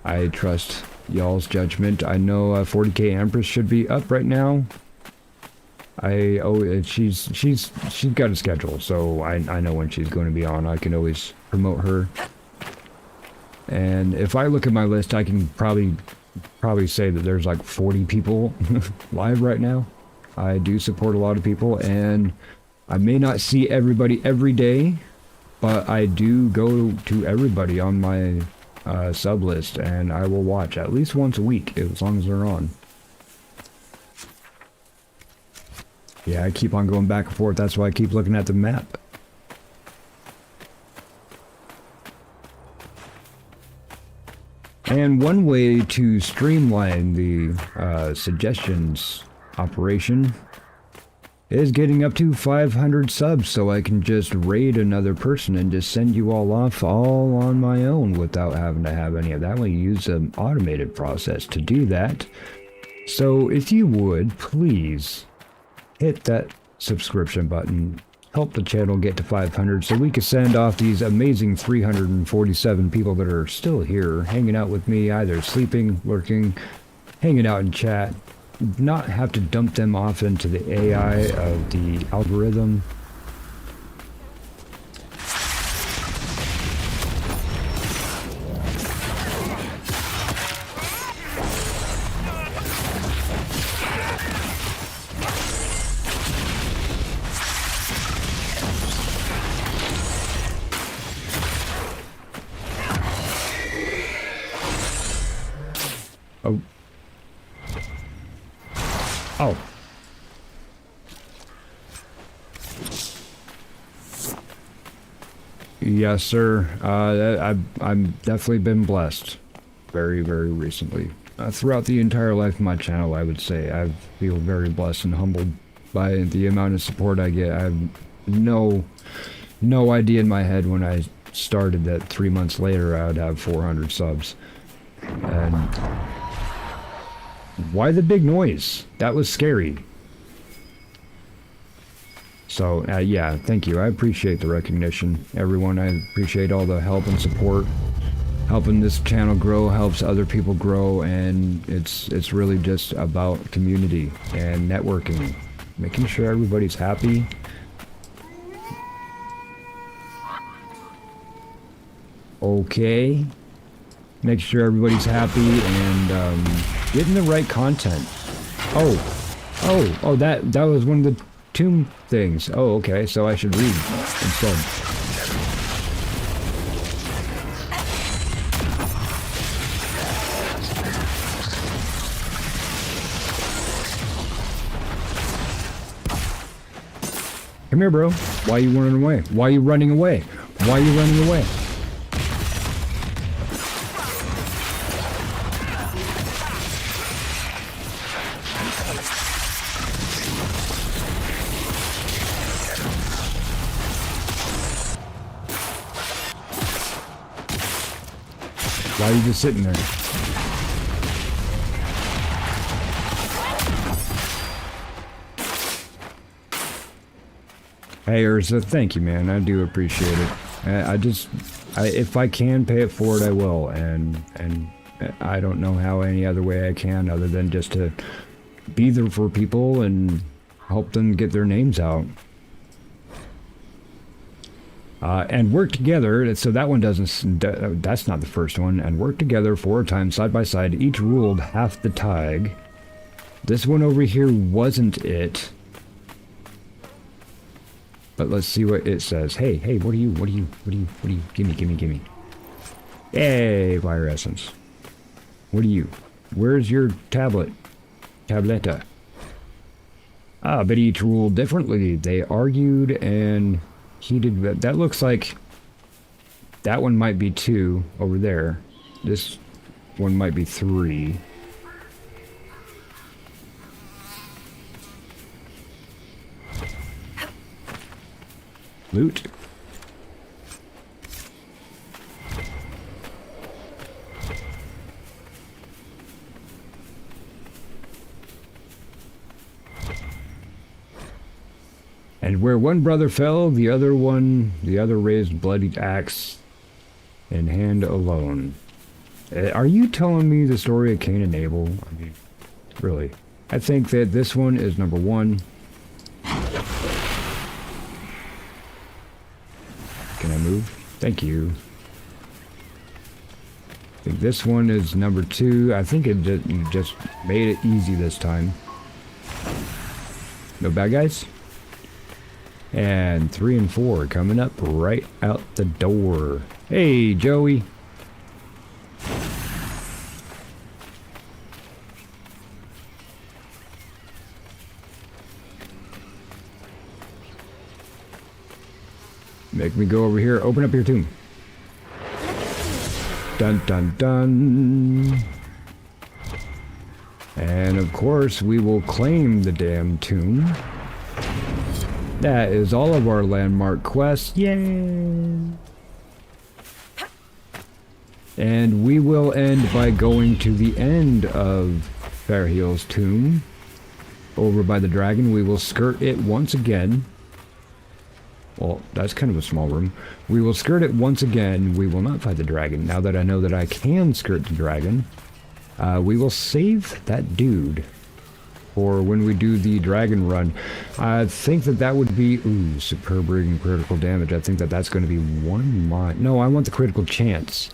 S3: I trust y'all's judgment. I know 40k Empress should be up right now. She's got a schedule, so I know when she's going to be on. I can always promote her. And if I look at my list, I can probably say that there's like 40 people live right now. I do support a lot of people, and I may not see everybody every day, but I do go to everybody on my sub list, and I will watch at least once a week as long as they're on. Yeah, I keep on going back and forth. That's why I keep looking at the map. And one way to streamline the suggestions operation is getting up to 500 subs, so I can just raid another person and just send you all off all on my own without having to have any of that. We use an automated process to do that. So if you would, please hit that subscription button. Help the channel get to 500 so we can send off these amazing 347 people that are still here, hanging out with me, either sleeping, lurking, hanging out in chat, not have to dump them off into the AI of the algorithm. Oh. Yes, sir. I've definitely been blessed. Very, very recently. Throughout the entire life of my channel, I would say I feel very blessed and humbled by the amount of support I get. I have no idea in my head when I started that 3 months later I would have 400 subs. And why the big noise? That was scary. So, yeah, thank you. I appreciate the recognition, everyone. I appreciate all the help and support. Helping this channel grow helps other people grow, and it's really just about community and networking. Making sure everybody's happy. Okay. Make sure everybody's happy and getting the right content. Oh, that was one of the tomb things. Oh, okay, so I should read instead. Come here, bro. Why are you running away? Why are you running away? Why are you running away? Why are you just sitting there? Hey, Urza, thank you, man. I do appreciate it. If I can pay it forward, I will. And I don't know how any other way I can other than just to be there for people and help them get their names out. And work together, so that one doesn't, that's not the first one. And work together 4 times side by side, each ruled half the tag. This one over here wasn't it. But let's see what it says. Hey, what are you, gimme. Hey, Fire Essence. What are you? Where's your tablet? Tabletta. Ah, but each ruled differently. They argued and heated. That looks like that one might be 2 over there. This one might be 3. Loot. And where one brother fell, the other raised bloodied axe in hand alone. Are you telling me the story of Cain and Abel? I mean, really? I think that this one is number 1. Can I move? Thank you. I think this one is number 2. I think it just made it easy this time. No bad guys? And 3 and 4 coming up right out the door. Hey, Joey. Make me go over here. Open up your tomb. Dun dun dun. And of course, we will claim the damn tomb. That is all of our landmark quests. Yay! And we will end by going to the end of Fairheel's tomb. Over by the dragon, we will skirt it once again. Well, that's kind of a small room. We will skirt it once again. We will not fight the dragon. Now that I know that I can skirt the dragon, we will save that dude for when we do the dragon run. I think that would be, ooh, superb rig and critical damage. I think that that's going to be one mine. No, I want the critical chance.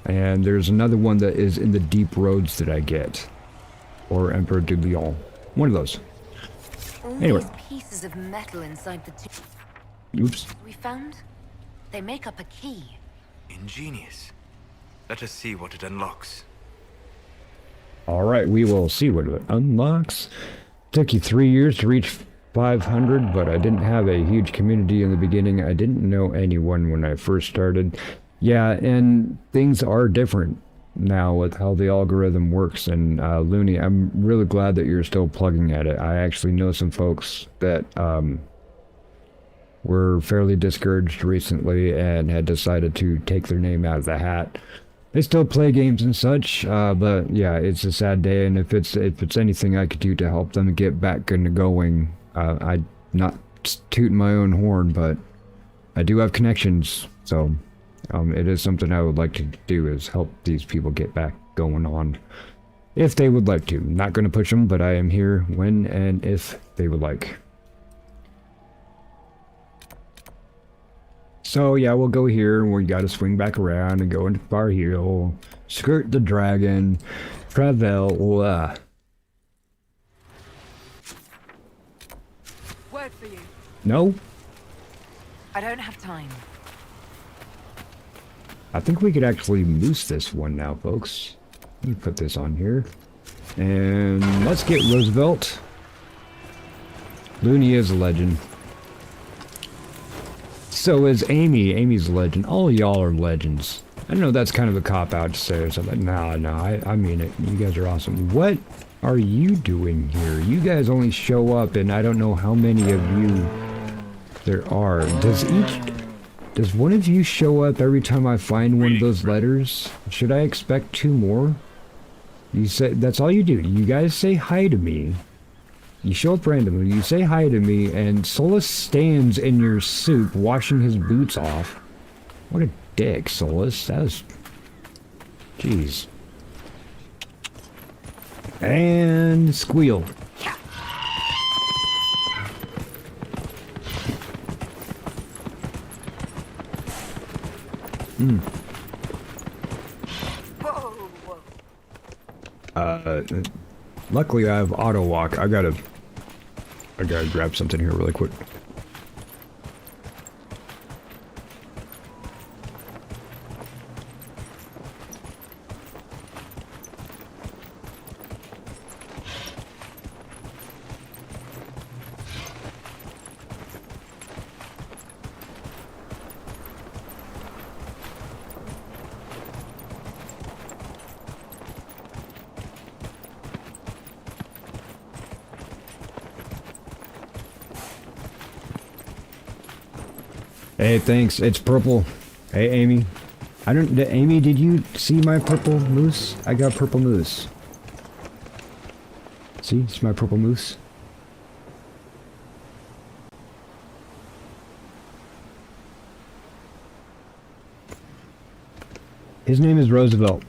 S3: And there's another one that is in the deep roads that I get. Or Emperor de Lyon. One of those. Anyway.
S9: These pieces of metal inside the tomb.
S3: Oops.
S9: We found? They make up a key.
S21: Ingenious. Let us see what it unlocks.
S3: Alright, we will see what it unlocks. Took you 3 years to reach 500, but I didn't have a huge community in the beginning. I didn't know anyone when I first started. Yeah, and things are different now with how the algorithm works. And Looney, I'm really glad that you're still plugging at it. I actually know some folks that were fairly discouraged recently and had decided to take their name out of the hat. They still play games and such, but yeah, it's a sad day, and if it's anything I could do to help them get back into going, I'm not tooting my own horn, but I do have connections, so it is something I would like to do, is help these people get back going on, if they would like to. Not going to push them, but I am here when and if they would like. So yeah, we'll go here, and we gotta swing back around and go into Far Hill, skirt the dragon, travel.
S7: Word for you.
S3: No?
S9: I don't have time.
S3: I think we could actually loose this one now, folks. Let me put this on here. And let's get Roosevelt. Looney is a legend. So is Amy. Amy's a legend. All of y'all are legends. I know that's kind of a cop-out to say or something. No, I mean it. You guys are awesome. What are you doing here? You guys only show up, and I don't know how many of you there are. Does one of you show up every time I find one of those letters? Should I expect 2 more? You say, that's all you do. You guys say hi to me. You show up randomly, you say hi to me, and Solus stands in your soup washing his boots off. What a dick, Solus. That was... Jeez. And squeal. Hmm. Luckily I have auto walk. I gotta grab something here really quick. Hey, thanks. It's purple. Hey, Amy. Amy, did you see my purple moose? I got purple moose. See? It's my purple moose. His name is Roosevelt.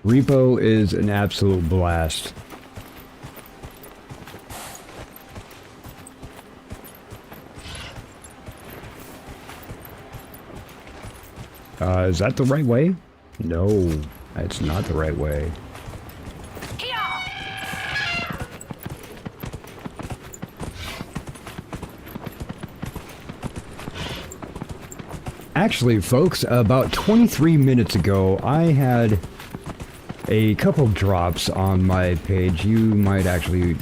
S3: Repo is an absolute blast. Is that the right way? No, that's not the right way. Actually, folks, about 23 minutes ago, I had a couple drops on my page. You might actually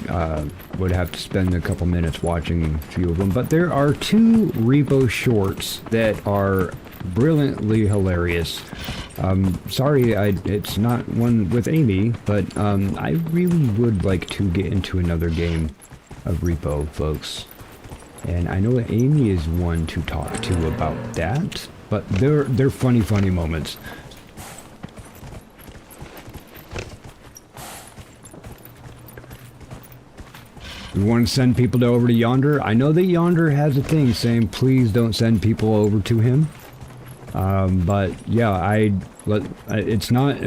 S3: would have to spend a couple minutes watching a few of them, but there are 2 Repo shorts that are brilliantly hilarious. Sorry, it's not one with Amy, but I really would like to get into another game of Repo, folks. And I know that Amy is one to talk to about that, but they're funny moments. We want to send people over to Yonder. I know that Yonder has a thing saying please don't send people over to him. But yeah, it's not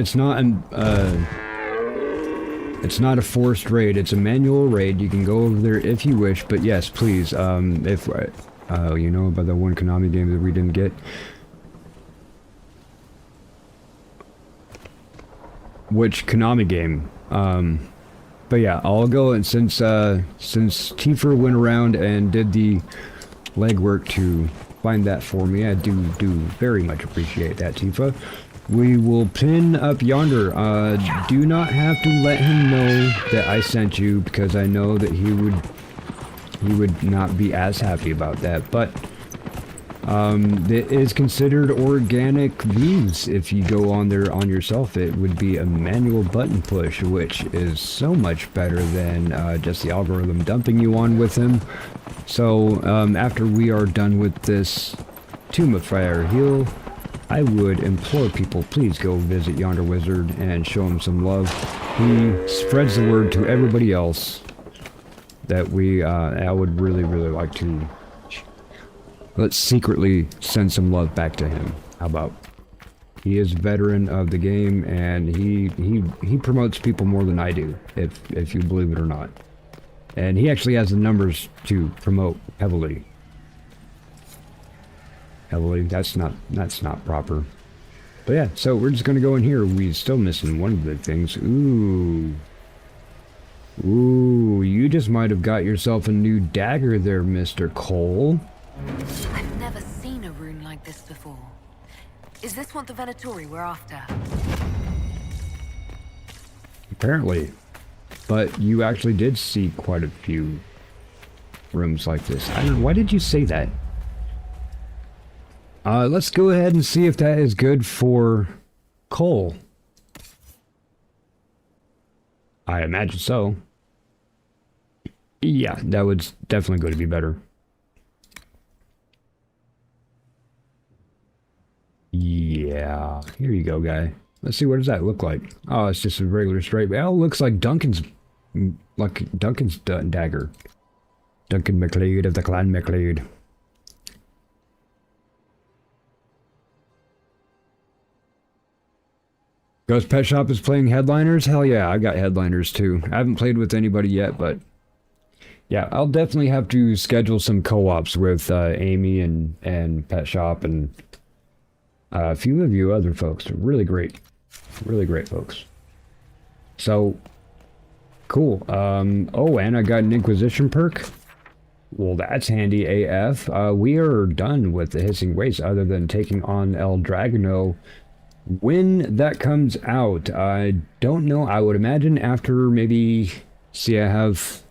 S3: a forced raid. It's a manual raid. You can go over there if you wish, but yes, please. If you know about the one Konami game that we didn't get. Which Konami game? But yeah, I'll go, and since Tifa went around and did the legwork to find that for me, I do very much appreciate that, Tifa. We will pin up Yonder. Do not have to let him know that I sent you, because I know that he would not be as happy about that, but it is considered organic views. If you go on there on yourself, it would be a manual button push, which is so much better than just the algorithm dumping you on with him. So after we are done with this Tomb of Fire Heal, I would implore people, please go visit Yonder Wizard and show him some love. He spreads the word to everybody else that I would really like to... Let's secretly send some love back to him. How about? He is a veteran of the game, and he promotes people more than I do, if you believe it or not. And he actually has the numbers to promote heavily. That's not proper. But yeah, so we're just gonna go in here. We're still missing one of the things. Ooh, you just might have got yourself a new dagger there, Mr. Cole.
S9: I've never seen a rune like this before. Is this what the Venatori were after?
S3: Apparently. But you actually did see quite a few rooms like this. I don't know, why did you say that? Let's go ahead and see if that is good for coal. I imagine so. Yeah, that would definitely going to be better. Yeah, here you go, guy. Let's see, what does that look like? Oh, it's just a regular straight. Oh, it looks like Duncan's dagger. Duncan MacLeod of the Clan MacLeod. Ghost Pet Shop is playing headliners? Hell yeah, I got headliners too. I haven't played with anybody yet, but yeah, I'll definitely have to schedule some co-ops with Amy and Pet Shop and a few of you other folks. Really great folks. So cool. Oh, and I got an Inquisition perk. Well, that's handy AF. We are done with the Hissing Waste other than taking on REDragon. When that comes out, I don't know. I would imagine after maybe, see, I have,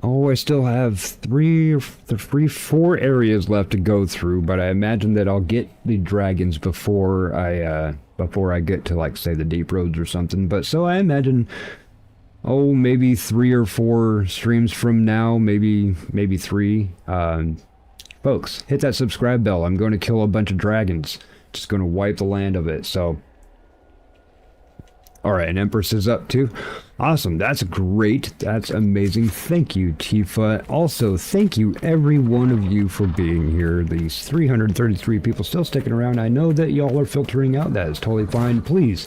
S3: oh, I still have 4 areas left to go through, but I imagine that I'll get the dragons before I get to, like, say, the deep roads or something. But so I imagine, oh, maybe 3 or 4 streams from now, maybe 3. Folks, hit that subscribe bell. I'm going to kill a bunch of dragons. Just going to wipe the land of it. So, all right, and Empress is up too. Awesome, that's great. That's amazing. Thank you, Tifa. Also, thank you every one of you for being here. These 333 people still sticking around. I know that y'all are filtering out. That is totally fine. Please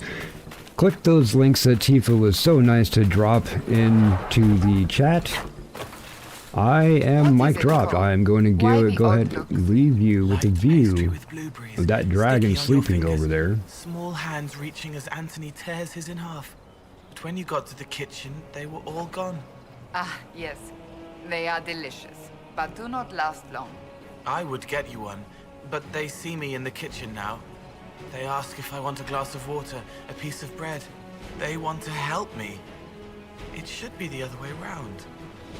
S3: click those links that Tifa was so nice to drop into the chat. I am MikeDropped. I am going to go ahead and leave you with a view of that dragon sleeping over there.
S14: Small hands reaching as Anthony tears his in half. But when you got to the kitchen, they were all gone.
S7: Ah, yes. They are delicious, but do not last long.
S14: I would get you one, but they see me in the kitchen now. They ask if I want a glass of water, a piece of bread. They want to help me. It should be the other way around.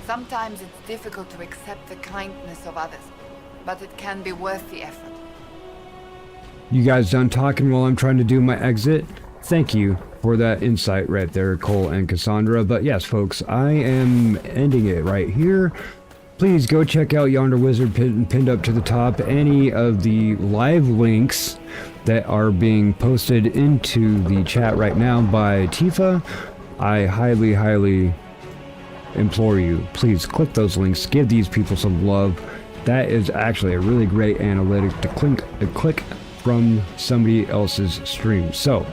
S7: Sometimes it's difficult to accept the kindness of others, but it can be worth the effort.
S3: You guys done talking while I'm trying to do my exit? Thank you for that insight right there, Cole and Cassandra. But yes, folks, I am ending it right here. Please go check out Yonder Wizard pinned up to the top. Any of the live links that are being posted into the chat right now by Tifa, I highly implore you, please click those links, give these people some love. That is actually a really great analytic to click from somebody else's stream. So,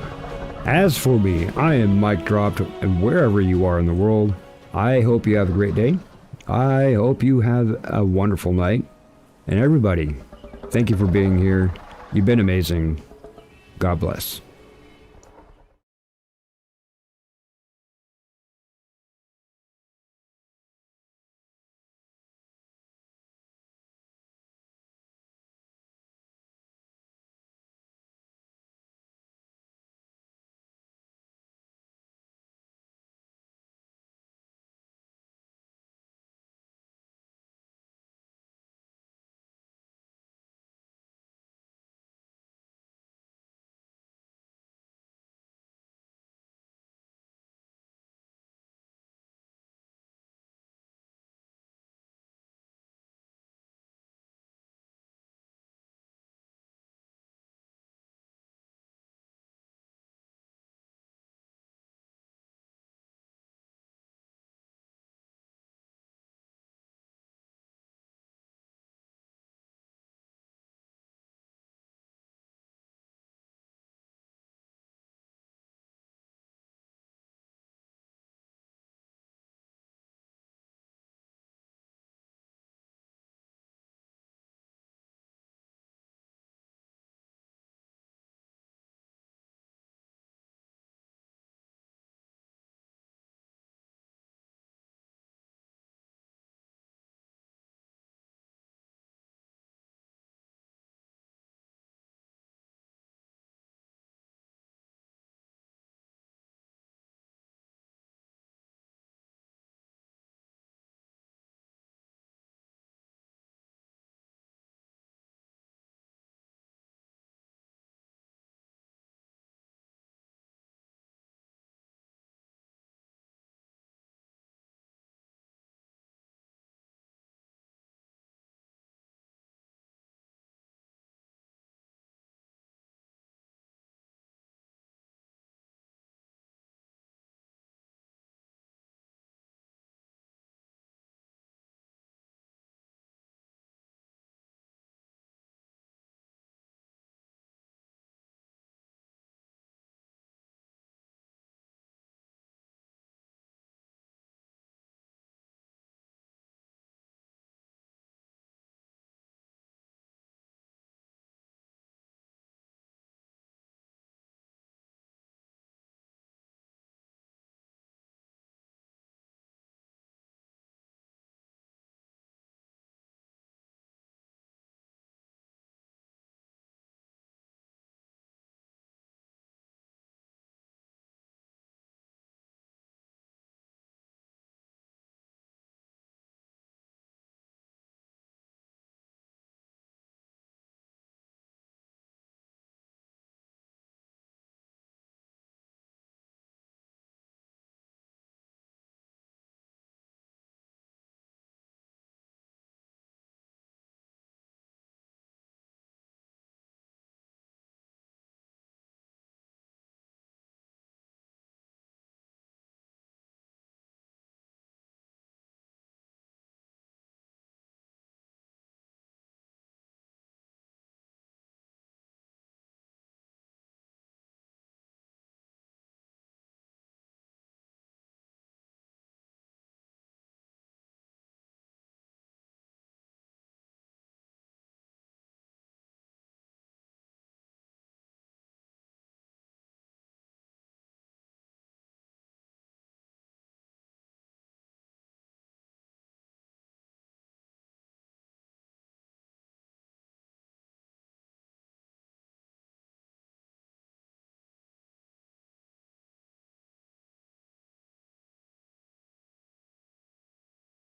S3: as for me, I am MikeDropped, and wherever you are in the world, I hope you have a great day. I hope you have a wonderful night. And everybody, thank you for being here. You've been amazing. God bless.